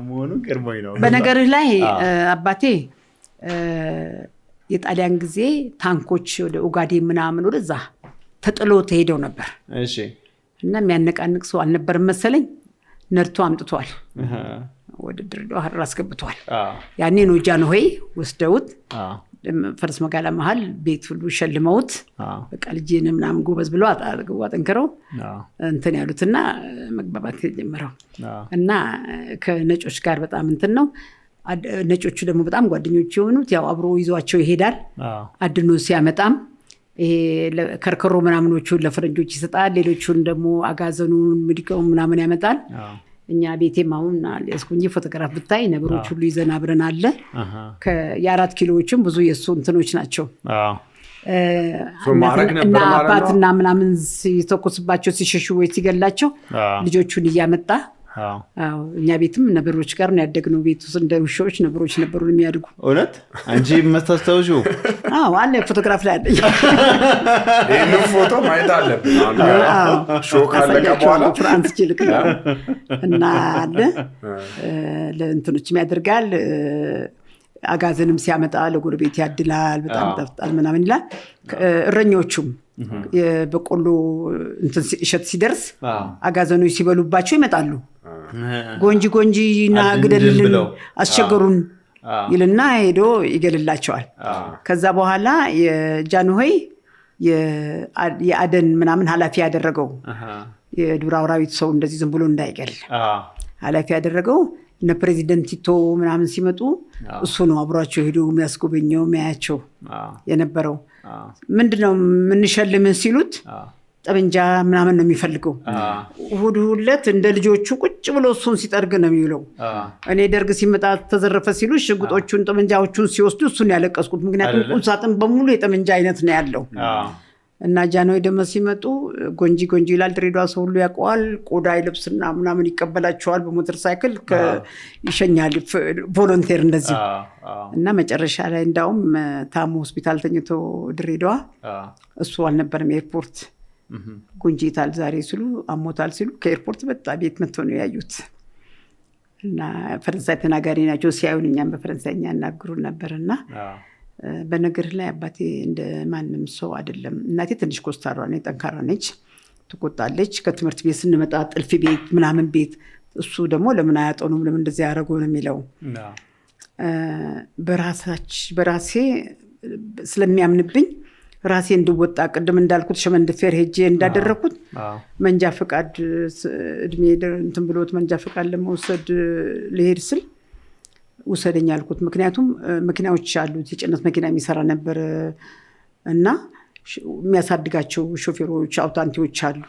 መሆኑ ቀርሞኝ ነው። በነገርህ ላይ አባቴ የጣሊያን ጊዜ ታንኮች ወደ ኡጋዴ ምናምን ወደዛ ተጥሎ ተሄደው ነበር። እሺ እና የሚያነቃንቅ ሰው አልነበረም መሰለኝ ነርቶ አምጥቷል። ወደ ድሬዳዋ ሀረር አስገብቷል። ያኔ ነው ጃንሆይ ወስደውት ፈረስ መጋላ መሃል ቤት ሁሉ ሸልመውት በቃ ልጄን ምናምን ጎበዝ ብለው አጠንክረው እንትን ያሉትና መግባባት የጀመረው እና ከነጮች ጋር በጣም እንትን ነው። ነጮቹ ደግሞ በጣም ጓደኞች የሆኑት ያው አብሮ ይዟቸው ይሄዳል። አድኖ ሲያመጣም ይሄ ከርከሮ ምናምኖቹን ለፈረንጆች ይሰጣል። ሌሎቹን ደግሞ አጋዘኑን ምድቀው ምናምን ያመጣል። እኛ ቤቴም አሁን ያስኩኝ ፎቶግራፍ ብታይ ነብሮች ሁሉ ይዘን አብረን አለ። የ4 ኪሎዎችም ብዙ የሱ እንትኖች ናቸው። እና አባትና ምናምን ሲተኩስባቸው ሲሸሹ ወይ ሲገላቸው ልጆቹን እያመጣ እኛ ቤትም ነብሮች ጋር ነው ያደግነው። ቤት ውስጥ እንደ ውሾች ነብሮች ነበሩ የሚያድጉ። እውነት አንቺ መስታስተውሹ? አለ ፎቶግራፍ ላይ አለ። ይሄን ፎቶ ማየት አለብን። ሾው ካለቀ በኋላ ፍራንስ ጅልክ እና አለ ለእንትኖችም ያደርጋል። አጋዘንም ሲያመጣ ለጎረቤት ያድላል። በጣም ጠፍጣል ምናምን ይላል። እረኞቹም የበቆሎ እንትን እሸት ሲደርስ አጋዘኖች ሲበሉባቸው ይመጣሉ። ጎንጂና ግደልልን አስቸገሩን ይልና ሄዶ ይገልላቸዋል። ከዛ በኋላ የጃንሆይ የአደን ምናምን ኃላፊ ያደረገው የዱር አራዊት ሰው እንደዚህ ዝም ብሎ እንዳይገል ኃላፊ ያደረገው እነ ፕሬዚደንት ቲቶ ምናምን ሲመጡ እሱ ነው አብሯቸው ሄዶ የሚያስጎበኘው የሚያያቸው የነበረው። ምንድነው የምንሸልምህ ሲሉት ጠመንጃ ምናምን ነው የሚፈልገው። እሑድ ዕለት እንደ ልጆቹ ቁጭ ብሎ እሱን ሲጠርግ ነው የሚውለው። እኔ ደርግ ሲመጣ ተዘረፈ ሲሉ ሽጉጦቹን ጠመንጃዎቹን ሲወስዱ እሱን ያለቀስኩት። ምክንያቱም ቁም ሳጥን በሙሉ የጠመንጃ አይነት ነው ያለው። እና ጃንሆይ ደግሞ ሲመጡ ጎንጂ ይላል። ድሬዳዋ ሰው ሁሉ ያውቀዋል። ቆዳ ይለብስና ምናምን ይቀበላቸዋል በሞተር ሳይክል ይሸኛል ቮለንቴር እንደዚህ። እና መጨረሻ ላይ እንዳውም ታሞ ሆስፒታል ተኝቶ ድሬዳዋ እሱ አልነበረም ኤርፖርት ጉንጂታል ዛሬ ሲሉ አሞታል ሲሉ ከኤርፖርት በጣ ቤት መጥቶ ነው ያዩት። እና ፈረንሳይ ተናጋሪ ናቸው። ሲያዩን እኛም በፈረንሳይኛ ያናግሩን ነበርና በነገር ላይ አባቴ እንደ ማንም ሰው አይደለም። እናቴ ትንሽ ኮስታራ ነች፣ ጠንካራ ነች፣ ትቆጣለች። ከትምህርት ቤት ስንመጣ ጥልፍ ቤት ምናምን ቤት እሱ ደግሞ ለምን አያጠኑም ለምን እንደዚህ ያደረጉ ነው የሚለው። በራሴ ስለሚያምንብኝ ራሴ እንድወጣ ቅድም እንዳልኩት ሸመንድፌር ሄጄ እንዳደረኩት መንጃ ፈቃድ እድሜ እንትን ብሎት መንጃ ፈቃድ ለመውሰድ ልሄድ ስል ውሰደኝ አልኩት። ምክንያቱም መኪናዎች አሉት የጭነት መኪና የሚሰራ ነበር እና የሚያሳድጋቸው ሾፌሮች አውታንቲዎች አሉ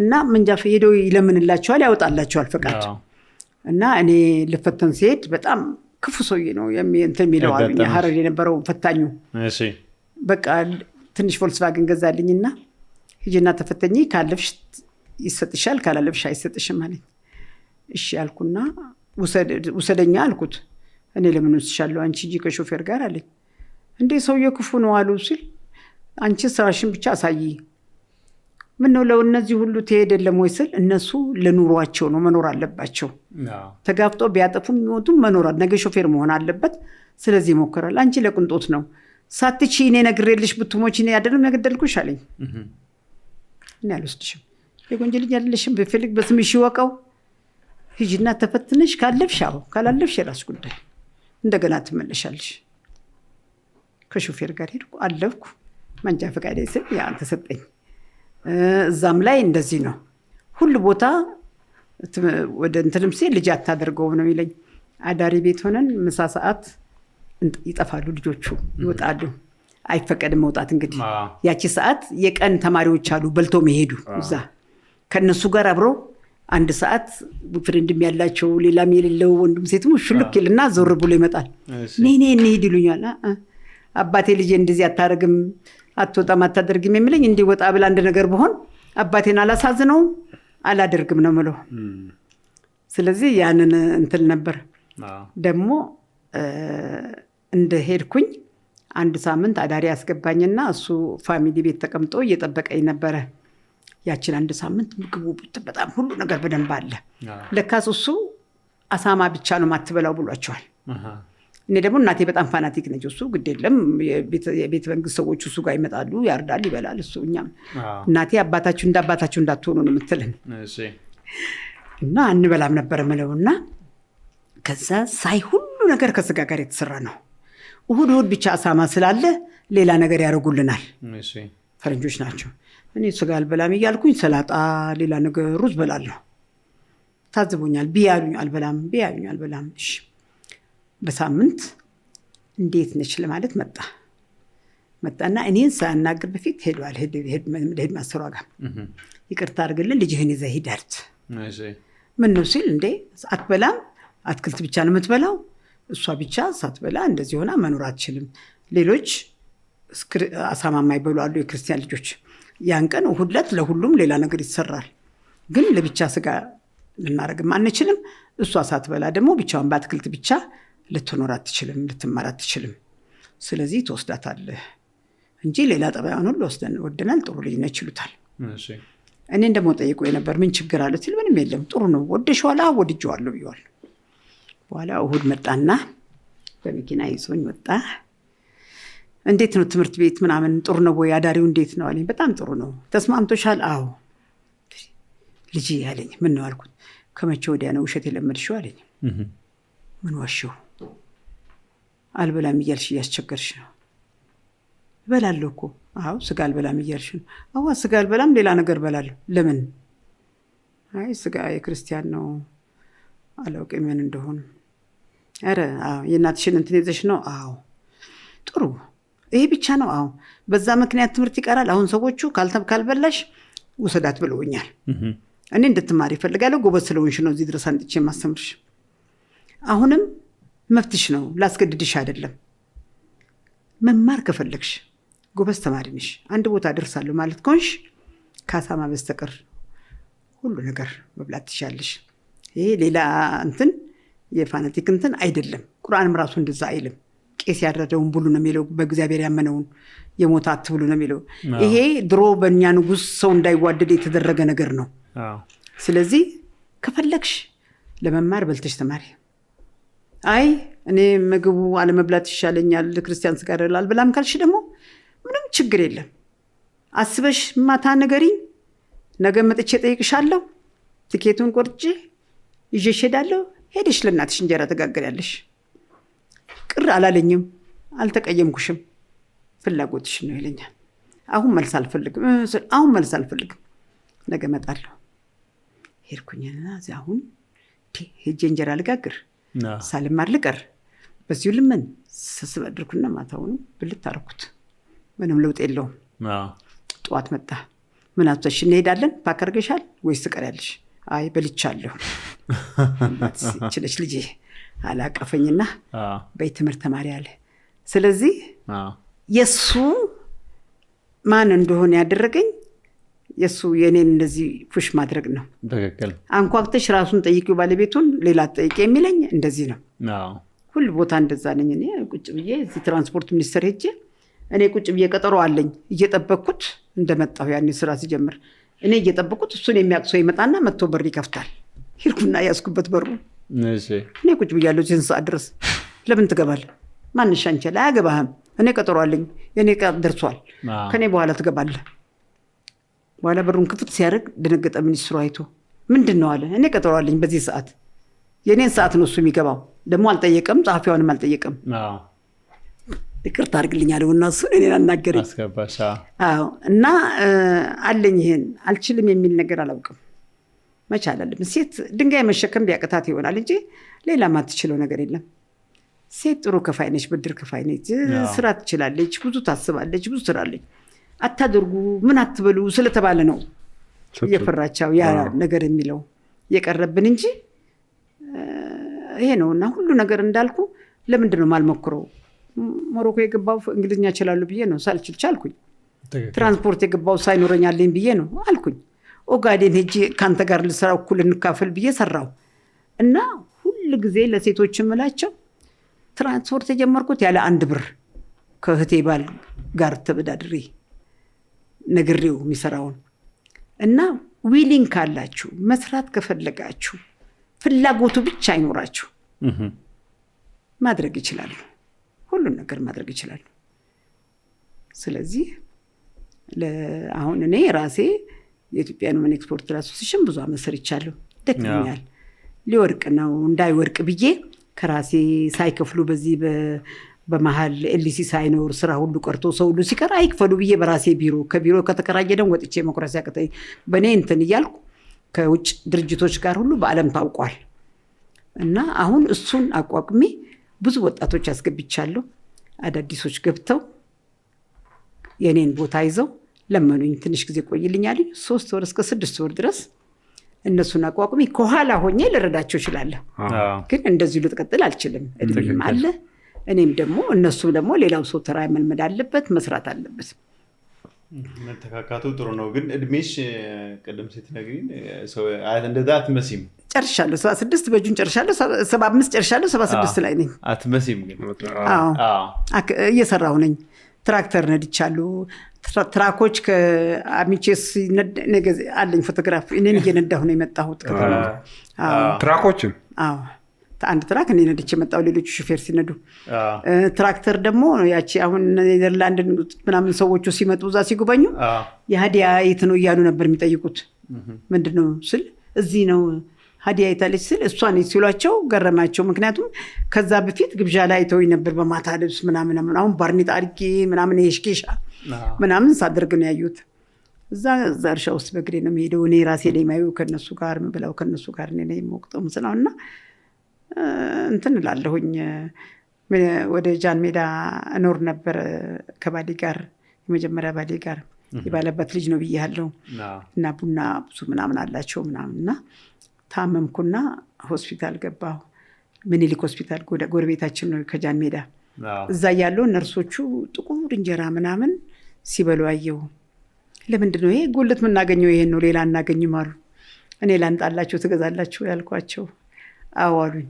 እና መንጃ ሄደው ይለምንላቸዋል ያወጣላቸዋል ፈቃድ። እና እኔ ልፈተን ሲሄድ በጣም ክፉ ሰውዬ ነው እንትን የሚለው አሉኝ። ሀረር የነበረው ፈታኙ በቃ ትንሽ ቮልክስዋገን ገዛልኝና ሂጂና ተፈተኚ ካለፍሽ ይሰጥሻል ካላለፍሽ አይሰጥሽም አለኝ። እሺ አልኩና ውሰደኛ አልኩት። እኔ ለምን ወስሻለሁ አንቺ ሂጂ ከሾፌር ጋር አለኝ። እንዴ ሰውዬው ክፉ ነው አሉ ሲል አንቺ ስራሽን ብቻ አሳይ። ምን ነው ለእነዚህ ሁሉ ትሄደለም ወይ ስል እነሱ ለኑሯቸው ነው መኖር አለባቸው። ተጋፍጦ ቢያጠፉም ይሞቱም መኖር ነገ ሾፌር መሆን አለበት። ስለዚህ ይሞክራል። አንቺ ለቅንጦት ነው ሳትቺ እኔ ነግሬልሽ ብትሞች እኔ አይደለም ያገደልኩሽ አለኝ። እኔ አልወስድሽም የጎንጀ ልጅ አይደለሽም በፈልግ በስምሽ ይወቀው ሂጂና ተፈትነሽ ካለፍሽ አዎ ካላለፍሽ የራስ ጉዳይ እንደገና ትመለሻለሽ። ከሾፌር ጋር ሄድኩ አለፍኩ። መንጃ ፈቃድ ይስል ያ ተሰጠኝ። እዛም ላይ እንደዚህ ነው ሁሉ ቦታ ወደ እንትንም ሲል ልጅ አታደርገው ነው የሚለኝ። አዳሪ ቤት ሆነን ምሳ ሰዓት ይጠፋሉ ልጆቹ ይወጣሉ። አይፈቀድም መውጣት። እንግዲህ ያቺ ሰዓት የቀን ተማሪዎች አሉ በልቶ መሄዱ እዛ ከነሱ ጋር አብሮ አንድ ሰዓት ፍሬንድም ያላቸው ሌላም የሌለው ወንድም ሴትም ሽልክ ይልና ዞር ብሎ ይመጣል። ነይ እንሂድ ይሉኛል። አባቴ ልጄ እንደዚህ አታደርግም አትወጣም አታደርግም የሚለኝ እንዲወጣ ብላ አንድ ነገር በሆን አባቴን አላሳዝነው አላደርግም ነው የምለው። ስለዚህ ያንን እንትን ነበር። ደግሞ እንደ ሄድኩኝ አንድ ሳምንት አዳሪ ያስገባኝና እሱ ፋሚሊ ቤት ተቀምጦ እየጠበቀኝ ነበረ። ያችን አንድ ሳምንት ምግቡ በጣም ሁሉ ነገር በደንብ አለ። ለካስ እሱ አሳማ ብቻ ነው ማትበላው ብሏቸዋል። እኔ ደግሞ እናቴ በጣም ፋናቲክ ነች። እሱ ግድ የለም የቤተ መንግስት ሰዎች እሱ ጋር ይመጣሉ፣ ያርዳል፣ ይበላል። እሱ እኛም እናቴ አባታችሁ እንዳትሆኑ ነው የምትልን እና እንበላም ነበር ምለውና ከዛ ሳይ ሁሉ ነገር ከስጋ ጋር የተሰራ ነው። እሁድ ብቻ አሳማ ስላለ ሌላ ነገር ያደርጉልናል። ፈረንጆች ናቸው። እኔ ስጋ አልበላም እያልኩኝ ሰላጣ፣ ሌላ ነገር ሩዝ በላለሁ። ታዝቦኛል። ቢያሉኝ አልበላም። እሺ በሳምንት እንዴት ነች ለማለት መጣና እኔን ሳያናግር በፊት ሄዷል። ሄድ ማሰሯ ጋር ይቅርታ አድርግልን ልጅህን ይዘህ ሂድ አሉት። ምን ነው ሲል እንዴ አትበላም፣ አትክልት ብቻ ነው የምትበላው፣ እሷ ብቻ ሳትበላ እንደዚህ ሆና መኖር አትችልም። ሌሎች አሳማ የማይበሉ አሉ የክርስቲያን ልጆች። ያን ቀን እሁድ ዕለት ለሁሉም ሌላ ነገር ይሰራል፣ ግን ለብቻ ስጋ ልናረግም አንችልም። እሷ ሳትበላ ደግሞ ብቻዋን በአትክልት ብቻ ልትኖር አትችልም፣ ልትማር አትችልም። ስለዚህ ትወስዳታለህ እንጂ ሌላ ጠባዩን ሁሉ ወደናል፣ ጥሩ ልጅ ነች ይሉታል። እኔን ደግሞ ጠይቆ የነበር ምን ችግር አለ ሲል ምንም የለም ጥሩ ነው፣ ወደሽዋላ? ወድጄዋለሁ ብዬዋል። በኋላ እሁድ መጣና በመኪና ይዞኝ ወጣ። እንዴት ነው ትምህርት ቤት ምናምን ጥሩ ነው ወይ? አዳሪው እንዴት ነው አለኝ። በጣም ጥሩ ነው። ተስማምቶሻል? አዎ። ልጅ ያለኝ ምን ነው አልኩት። ከመቼ ወዲያ ነው ውሸት የለመድሽው አለኝ። ምን ዋሽው? አልበላም እያልሽ እያስቸገርሽ ነው። እበላለሁ እኮ። አዎ ስጋ አልበላም እያልሽ ነው። አዎ ስጋ አልበላም፣ ሌላ ነገር እበላለሁ። ለምን? አይ ስጋ የክርስቲያን ነው፣ አላውቅም ምን እንደሆነ። ኧረ አዎ የእናትሽን እንትን ይዘሽ ነው? አዎ። ጥሩ ይሄ ብቻ ነው? አዎ። በዛ ምክንያት ትምህርት ይቀራል። አሁን ሰዎቹ ካልበላሽ ውሰዳት ብለውኛል። እኔ እንድትማሪ እፈልጋለሁ። ጎበዝ ስለሆንሽ ነው እዚህ ድረስ አንጥቼ የማስተምርሽ። አሁንም መብትሽ ነው፣ ላስገድድሽ አይደለም። መማር ከፈለግሽ ጎበዝ ተማሪ ነሽ፣ አንድ ቦታ ደርሳለሁ ማለት ከሆንሽ ከአሳማ በስተቀር ሁሉ ነገር መብላት ትችያለሽ። ይሄ ሌላ እንትን የፋናቲክ እንትን አይደለም። ቁርአንም ራሱ እንደዛ አይልም። ቄስ ያረደውን ብሉ ነው የሚለው፣ በእግዚአብሔር ያመነውን የሞተ አትብሉ ነው የሚለው። ይሄ ድሮ በእኛ ንጉሥ ሰው እንዳይዋደድ የተደረገ ነገር ነው። ስለዚህ ከፈለግሽ ለመማር በልተሽ ተማሪ። አይ እኔ ምግቡ አለመብላት ይሻለኛል፣ ክርስቲያን ስጋ አልበላም ካልሽ ደግሞ ምንም ችግር የለም። አስበሽ ማታ ንገሪኝ፣ ነገ መጥቼ እጠይቅሻለሁ፣ ትኬቱን ቆርጬ ይዤሽ እሄዳለሁ። ሄደሽ ለእናትሽ እንጀራ ትጋግሪያለሽ። ቅር አላለኝም፣ አልተቀየምኩሽም፣ ፍላጎትሽ ነው ይለኛል። አሁን መልስ አልፈልግም፣ ነገ እመጣለሁ። ሄድኩኝና እዚያ አሁን ሄጄ እንጀራ ልጋግር ሳልማር ልቀር በዚሁ ልመን ስስበድርኩና ማታውን ብልት አደረኩት። ምንም ለውጥ የለውም። ጠዋት መጣ። ምን አትወሽ እንሄዳለን? ፓክ አድርገሻል ወይስ ትቀሪያለሽ? አይ በልቻለሁ። ችለሽ ልጄ አላቀፈኝና በትምህርት ተማሪ አለ። ስለዚህ የሱ ማን እንደሆነ ያደረገኝ የሱ የኔን እንደዚህ ፑሽ ማድረግ ነው። በትክክል አንኳክተሽ ራሱን ጠይቂው ባለቤቱን ሌላ ጠይቂ የሚለኝ እንደዚህ ነው። ሁሉ ቦታ እንደዛ ነኝ። እኔ ቁጭ ብዬ እዚህ ትራንስፖርት ሚኒስቴር ሄጄ እኔ ቁጭ ብዬ ቀጠሮ አለኝ እየጠበቅኩት እንደመጣሁ ያኔ ስራ ሲጀምር እኔ እየጠበቅኩት እሱን የሚያቅሰው ይመጣና መጥቶ በር ይከፍታል። ሂርኩና ያስኩበት በሩ እኔ ቁጭ ብያለሁ እዚህ ሰዓት ድረስ። ለምን ትገባለህ? ማንሽ አንቺ ላይ አያገባህም። እኔ ቀጠሮ አለኝ፣ የኔ ቀን ደርሷል፣ ከኔ በኋላ ትገባለህ። በኋላ በሩን ክፍት ሲያደርግ ደነገጠ ሚኒስትሩ አይቶ። ምንድን ነው አለ። እኔ ቀጠሮ አለኝ በዚህ ሰዓት፣ የኔን ሰዓት ነው እሱ የሚገባው። ደግሞ አልጠየቀም፣ ጸሐፊዋንም አልጠየቀም። ይቅርታ አድርግልኝ አለውና እሱን እኔን አናገረኝ። እና አለኝ ይሄን አልችልም የሚል ነገር አላውቅም። መቻል አለብን። ሴት ድንጋይ መሸከም ቢያቅታት ይሆናል እንጂ ሌላ ማትችለው ነገር የለም። ሴት ጥሩ ከፋይ ነች፣ ብድር ከፋይ ነች፣ ስራ ትችላለች፣ ብዙ ታስባለች፣ ብዙ ትራለች። አታደርጉ ምን አትበሉ ስለተባለ ነው የፍራቻው ያ ነገር የሚለው የቀረብን እንጂ ይሄ ነውና ሁሉ ነገር እንዳልኩ ለምንድን ነው ማልሞክረው? ሞሮኮ የገባው እንግሊዝኛ እችላለሁ ብዬ ነው፣ ሳልችል ቻልኩኝ። ትራንስፖርት የገባው ሳይኖረኛለኝ ብዬ ነው አልኩኝ። ኦጋዴን ሄጄ ካንተ ጋር ልሰራ እኩል እንካፈል ብዬ ሰራው። እና ሁሉ ጊዜ ለሴቶች እምላቸው ትራንስፖርት የጀመርኩት ያለ 1 ብር ከእህቴ ባል ጋር ተበዳድሬ ነግሬው የሚሰራውን እና ዊሊንግ ካላችሁ መስራት ከፈለጋችሁ ፍላጎቱ ብቻ አይኖራችሁ ማድረግ ይችላሉ። ሁሉን ነገር ማድረግ ይችላሉ። ስለዚህ አሁን እኔ ራሴ የኢትዮጵያን ወመን ኤክስፖርተር አሶሲዬሽን ብዙ አመት ሰርቻለሁ። ደክሞኛል። ሊወርቅ ነው እንዳይወርቅ ብዬ ከራሴ ሳይከፍሉ በዚህ በመሃል ኤልሲ ሳይኖር ስራ ሁሉ ቀርቶ ሰው ሁሉ ሲቀር አይክፈሉ ብዬ በራሴ ከቢሮ ከተከራየ ደግሞ ወጥቼ መኩራሲያ ከተይ በኔ እንትን እያልኩ ከውጭ ድርጅቶች ጋር ሁሉ በአለም ታውቋል። እና አሁን እሱን አቋቁሜ ብዙ ወጣቶች አስገብቻለሁ። አዳዲሶች ገብተው የኔን ቦታ ይዘው ለመኑኝ። ትንሽ ጊዜ ቆይልኛል 3 ወር እስከ 6 ወር ድረስ እነሱን አቋቁሜ ከኋላ ሆኜ ልረዳቸው እችላለሁ። ግን እንደዚህ ልትቀጥል አልችልም። እድሜም አለ። እኔም ደግሞ እነሱም ደግሞ ሌላው ሰው ተራ መልመድ አለበት፣ መስራት አለበት። መተካካቱ ጥሩ ነው። ግን እድሜሽ ቀደም ስትነግሪኝ ሰው እንደዛ አትመሲም። ጨርሻለሁ 76 በጁን ጨርሻለሁ 75 ጨርሻለሁ 76 ላይ ነኝ። አትመሲም ግን እየሰራሁ ነኝ። ትራክተር ነድቻለሁ። ትራኮች ከአሚቼስ አለኝ ፎቶግራፍ እኔን እየነዳሁ ነው የመጣሁት ከተማ። ትራኮችን አንድ ትራክ እኔ ነድቼ መጣሁ፣ ሌሎቹ ሹፌር ሲነዱ። ትራክተር ደግሞ ያቺ አሁን ኔዘርላንድ ምናምን ሰዎቹ ሲመጡ እዛ ሲጎበኙ የሀዲያ የት ነው እያሉ ነበር የሚጠይቁት። ምንድነው ስል እዚህ ነው ሀዲያ የታለች ስል እሷን ሲሏቸው ገረማቸው። ምክንያቱም ከዛ በፊት ግብዣ ላይ ተወኝ ነበር በማታ ልብስ ምናምን። አሁን ባርኔጣ አድርጌ ምናምን የሽኬሻ ምናምን ሳደርግ ነው ያዩት። እዛ እርሻ ውስጥ በእግሬ ነው የምሄደው። እኔ ራሴ ላይ ማየው ከነሱ ጋር ምብላው ከነሱ ጋር እኔ ላይ የምወቅጠው ምስናውና እንትን እላለሁኝ። ወደ ጃን ሜዳ እኖር ነበር ከባሌ ጋር፣ የመጀመሪያ ባሌ ጋር የባለበት ልጅ ነው ብያለሁ። እና ቡና ብዙ ምናምን አላቸው ምናምንና ታመምኩና ሆስፒታል ገባሁ። ምኒልክ ሆስፒታል ጎረቤታችን ነው ከጃን ሜዳ። እዛ ያለው ነርሶቹ ጥቁር እንጀራ ምናምን ሲበሉ አየሁ። ለምንድነው ይሄ ጉልት ምናገኘው? ይሄን ነው ሌላ እናገኝም አሉ። እኔ ላንጣላችሁ ትገዛላችሁ ያልኳቸው አዋሉኝ።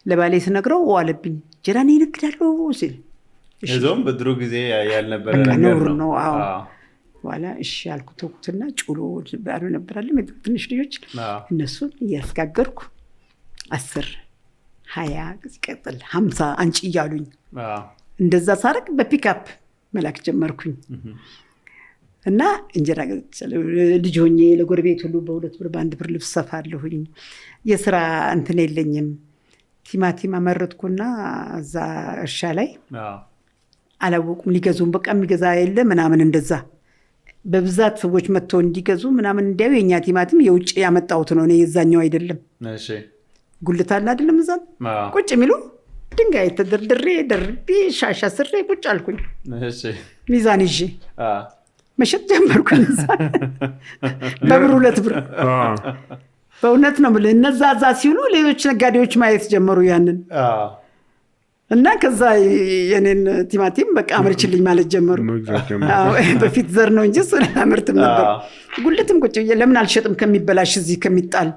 ለባሌ ስነግረው ዋለብኝ። እንጀራ ነው ይነግዳለው ሲል እዞም በድሮ ጊዜ ያልነበረ ነገር ነው። አዎ ዋላ እሺ ያልኩት ተኩትና ጩሎ ባሉ ነበርአለም ትንሽ ልጆች እነሱን እያስጋገርኩ 10 20 ቀጥል 50 አንቺ እያሉኝ እንደዛ ሳረቅ በፒክአፕ መላክ ጀመርኩኝ። እና እንጀራ ልጅ ሆኜ ለጎረቤት ሁሉ በ2 ብር በ1 ብር ልብስ ሰፋለሁኝ። የስራ እንትን የለኝም። ቲማቲም አመረትኩና እዛ እርሻ ላይ አላወቁም ሊገዙም። በቃ የሚገዛ የለ ምናምን እንደዛ በብዛት ሰዎች መጥተው እንዲገዙ ምናምን እንዲያዩ የኛ ቲማቲም የውጭ ያመጣሁት ነው፣ እኔ የዛኛው አይደለም። እሺ ጉልት አለ አይደለም እዛ ቁጭ የሚሉ ድንጋይ ተደርድሬ ደርቤ ሻሻ ስሬ ቁጭ አልኩኝ። እሺ ሚዛን ይዤ መሸጥ ጀመርኩኝ። በብር 2 ብር በእውነት ነው የምልህ። እነዛ እዛ ሲሉ ሌሎች ነጋዴዎች ማየት ጀመሩ ያንን። እና ከዛ የኔን ቲማቲም በቃ አምርችልኝ ማለት ጀመሩ። በፊት ዘር ነው እንጂ እሱን አምርትም ነበር። ጉልትም ቁጭ ብዬ ለምን አልሸጥም ከሚበላሽ እዚህ ከሚጣል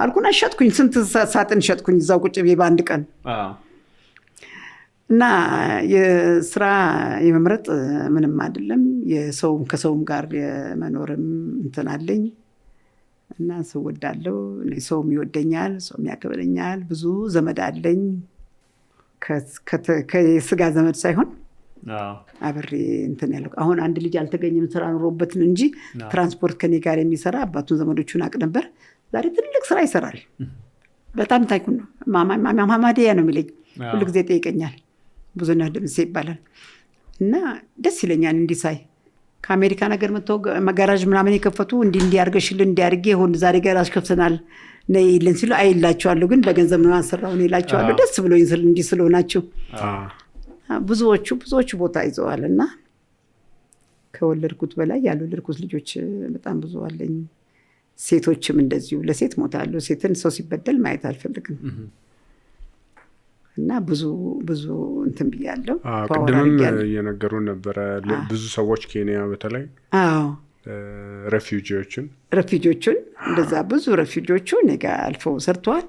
አልኩና ሸጥኩኝ። ስንት ሳጥን ሸጥኩኝ እዛው ቁጭ ብዬ በአንድ ቀን። እና የስራ የመምረጥ ምንም አይደለም። የሰውም ከሰውም ጋር የመኖርም እንትን አለኝ። እና ሰው ወዳለው ሰውም ይወደኛል፣ ሰውም ያከብረኛል። ብዙ ዘመድ አለኝ ከስጋ ዘመድ ሳይሆን አብሬ እንትን ያለው። አሁን አንድ ልጅ አልተገኘም ስራ ኑሮበት እንጂ ትራንስፖርት ከኔ ጋር የሚሰራ አባቱን ዘመዶቹን አቅ ነበር። ዛሬ ትልቅ ስራ ይሰራል። በጣም ታይኩን ነው። ማማዲያ ነው የሚለኝ ሁሉ ጊዜ ጠይቀኛል። ብዙነህ ደምሴ ይባላል። እና ደስ ይለኛል እንዲህ ሳይ። ከአሜሪካ ነገር መጥተው መጋራዥ ምናምን የከፈቱ እንዲያርገሽልን እንዲያርጌ ሆን ዛሬ ጋራዥ ከፍተናል ነይ ይልን ሲሉ አይላቸዋለሁ። ግን በገንዘብ ነው አንሰራው ነው ይላቸዋለሁ። ደስ ብሎኝ እንዲህ ስለሆናችሁ ብዙዎቹ ቦታ ይዘዋል። እና ከወለድኩት በላይ ያልወለድኩት ልጆች በጣም ብዙ አለኝ። ሴቶችም እንደዚሁ ለሴት ሞታለሁ። ሴትን ሰው ሲበደል ማየት አልፈልግም። እና ብዙ እንትን ብያለሁ። ቅድምም እየነገሩን ነበረ ብዙ ሰዎች ኬንያ በተለይ ሬፊውጂዎችን እንደዛ ብዙ ሬፊውጂዎቹ እኔ ጋር አልፈው ሰርተዋል።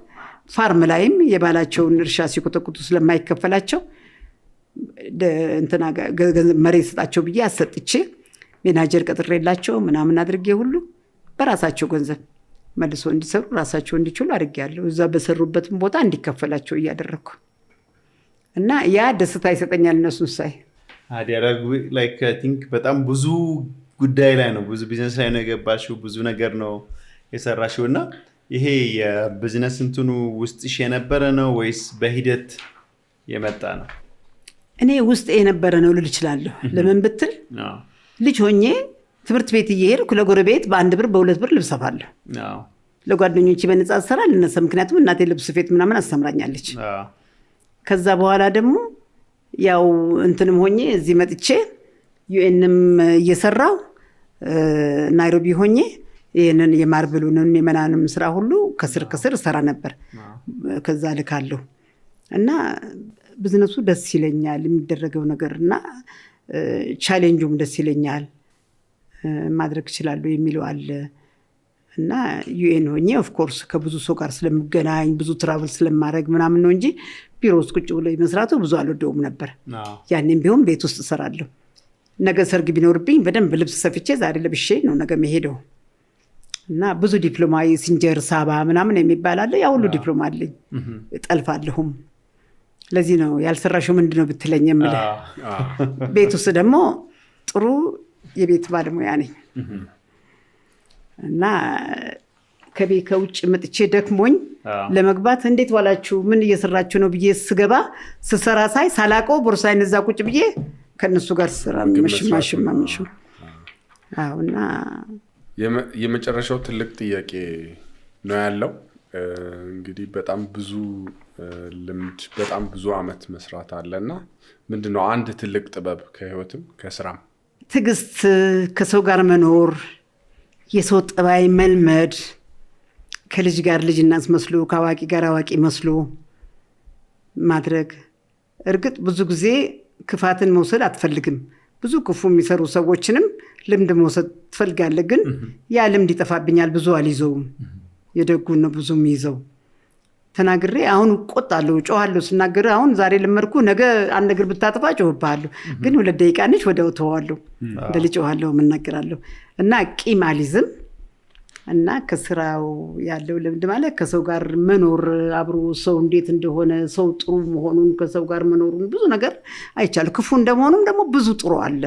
ፋርም ላይም የባላቸውን እርሻ ሲቆጠቁጡ ስለማይከፈላቸው እንትና መሬት ስጣቸው ብዬ አሰጥቼ ሜናጀር ቀጥሬላቸው ምናምን አድርጌ ሁሉ በራሳቸው ገንዘብ መልሶ እንዲሰሩ ራሳቸው እንዲችሉ አድርጌያለሁ። እዛ በሰሩበትም ቦታ እንዲከፈላቸው እያደረኩ እና ያ ደስታ ይሰጠኛል እነሱን ሳይ። ላይክ አይ ቲንክ በጣም ብዙ ጉዳይ ላይ ነው ብዙ ቢዝነስ ላይ ነው የገባሽው ብዙ ነገር ነው የሰራሽው እና ይሄ የቢዝነስ እንትኑ ውስጥሽ የነበረ ነው ወይስ በሂደት የመጣ ነው? እኔ ውስጥ የነበረ ነው ልል እችላለሁ። ለምን ብትል ልጅ ሆኜ ትምህርት ቤት እየሄድኩ ለጎረቤት በ1 ብር በ2 ብር ልብስ ሰፋለሁ። ለጓደኞቼ በነፃ ሰራ ለነሱ ምክንያቱም እናቴ ልብስ ስፌት ምናምን አስተምራኛለች። ከዛ በኋላ ደግሞ ያው እንትንም ሆኜ እዚህ መጥቼ ዩኤንም እየሰራው ናይሮቢ ሆኜ ይሄንን የማርብሉንም የመናንም ስራ ሁሉ ከስር ሰራ ነበር። ከዛ ልካለሁ እና ቢዝነሱ ደስ ይለኛል የሚደረገው ነገርና ቻሌንጁም ደስ ይለኛል ማድረግ ይችላል የሚለው አለ እና ዩኤን ሆኜ ኦፍ ኮርስ ከብዙ ሰው ጋር ስለምገናኝ ብዙ ትራቭል ስለማድረግ ምናምን ነው እንጂ ቢሮ ውስጥ ቁጭ ብሎ መስራቱ ብዙ አልወደውም ነበር። ያኔም ቢሆን ቤት ውስጥ እሰራለሁ። ነገ ሰርግ ቢኖርብኝ በደንብ ልብስ ሰፍቼ ዛሬ ለብሼ ነው ነገ መሄደው እና ብዙ ዲፕሎማ ሲንጀር ሳባ ምናምን የሚባል አለ። ያ ሁሉ ዲፕሎማ አለኝ እጠልፋለሁም። ለዚህ ነው ያልሰራሽው ምንድነው ብትለኝ የምልህ። ቤት ውስጥ ደግሞ ጥሩ የቤት ባለሙያ ነኝ እና ከውጭ መጥቼ ደክሞኝ ለመግባት እንዴት ዋላችሁ ምን እየሰራችሁ ነው ብዬ ስገባ ስሰራ ሳይ ሳላቀው ቦርሳዬን እዛ ቁጭ ብዬ ከነሱ ጋር ስራ መሽማሽ እና የመጨረሻው ትልቅ ጥያቄ ነው ያለው። እንግዲህ በጣም ብዙ ልምድ በጣም ብዙ አመት መስራት አለና ምንድነው አንድ ትልቅ ጥበብ ከህይወትም ከስራም? ትዕግስት፣ ከሰው ጋር መኖር፣ የሰው ጠባይ መልመድ፣ ከልጅ ጋር ልጅናስ መስሎ ከአዋቂ ጋር አዋቂ መስሎ ማድረግ። እርግጥ ብዙ ጊዜ ክፋትን መውሰድ አትፈልግም። ብዙ ክፉ የሚሰሩ ሰዎችንም ልምድ መውሰድ ትፈልጋለህ። ግን ያ ልምድ ይጠፋብኛል፣ ብዙ አልይዘውም። የደጉን ነው ብዙ የሚይዘው። ተናግሬ አሁን ቆጣለሁ፣ ጮሃለሁ። ስናገር አሁን ዛሬ ልመርኩ ነገ አንድ ነገር ብታጠፋ ጮህብሃለሁ። ግን 2 ደቂቃ ነች ወዲያው ተዋለሁ። እንደልጅ ጮሃለሁ መናገራለሁ እና ቂም አልይዝም እና ከስራው ያለው ልምድ ማለት ከሰው ጋር መኖር አብሮ ሰው እንዴት እንደሆነ ሰው ጥሩ መሆኑን ከሰው ጋር መኖሩን ብዙ ነገር አይቻለሁ። ክፉ እንደመሆኑም ደግሞ ብዙ ጥሩ አለ።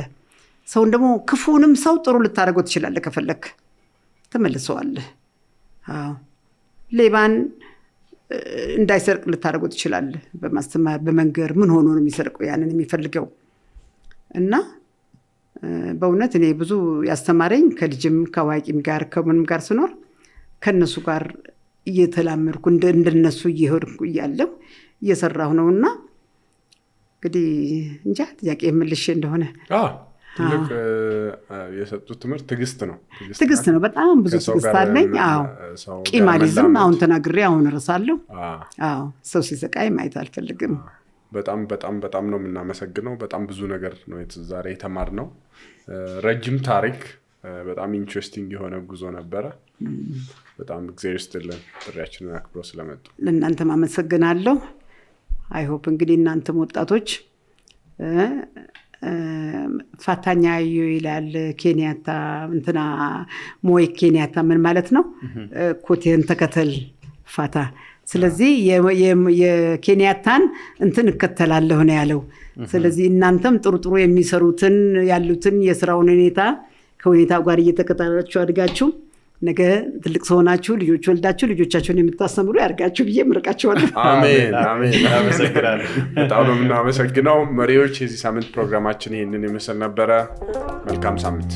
ሰውን ደግሞ ክፉንም ሰው ጥሩ ልታደርገው ትችላለህ ከፈለክ ተመልሰዋለህ። ሌባን እንዳይሰርቅ ልታደርገው ትችላለህ በማስተማር በመንገር ምን ሆኖ ነው የሚሰርቀው ያንን የሚፈልገው እና በእውነት እኔ ብዙ ያስተማረኝ ከልጅም ከዋቂም ጋር ከምንም ጋር ስኖር ከነሱ ጋር እየተላመድኩ እንደነሱ እየሄድኩ እያለሁ እየሰራሁ ነውና እንግዲህ እንጃ ጥያቄ መልሼ እንደሆነ ትልቅ የሰጡት ትምህርት ትዕግስት ነው። በጣም ብዙ ትዕግስት አለኝ። ቂም አልይዝም። አሁን ተናግሬ አሁን እረሳለሁ። ሰው ሲሰቃይ ማየት አልፈልግም። በጣም ነው የምናመሰግነው። በጣም ብዙ ነገር ነው ዛሬ የተማርነው። ረጅም ታሪክ፣ በጣም ኢንትረስቲንግ የሆነ ጉዞ ነበረ። በጣም እግዚአብሔር ይስጥልን ጥሪያችንን አክብሮ ስለመጡ። ለእናንተም አመሰግናለሁ። አይ ሆፕ እንግዲህ እናንተም ወጣቶች ፋታኛ ይላል ኬንያታ እንትና ሞይ ኬንያታ ምን ማለት ነው? ኮቴን ተከተል ፋታ። ስለዚህ የኬንያታን እንትን እከተላለሁ ነው ያለው። ስለዚህ እናንተም ጥሩ የሚሰሩትን ያሉትን የስራውን ሁኔታ ከሁኔታው ጋር እየተከታተላችሁ አድጋችሁ ነገ ትልቅ ሰው ሆናችሁ ልጆች ወልዳችሁ ልጆቻችሁን የምታስተምሩ ያርጋችሁ ብዬ ምርቃችኋለሁ። አሜን። እናመሰግናለን። በጣም ነው የምናመሰግነው። መሪዎች፣ የዚህ ሳምንት ፕሮግራማችን ይሄንን ይመስል ነበረ። መልካም ሳምንት።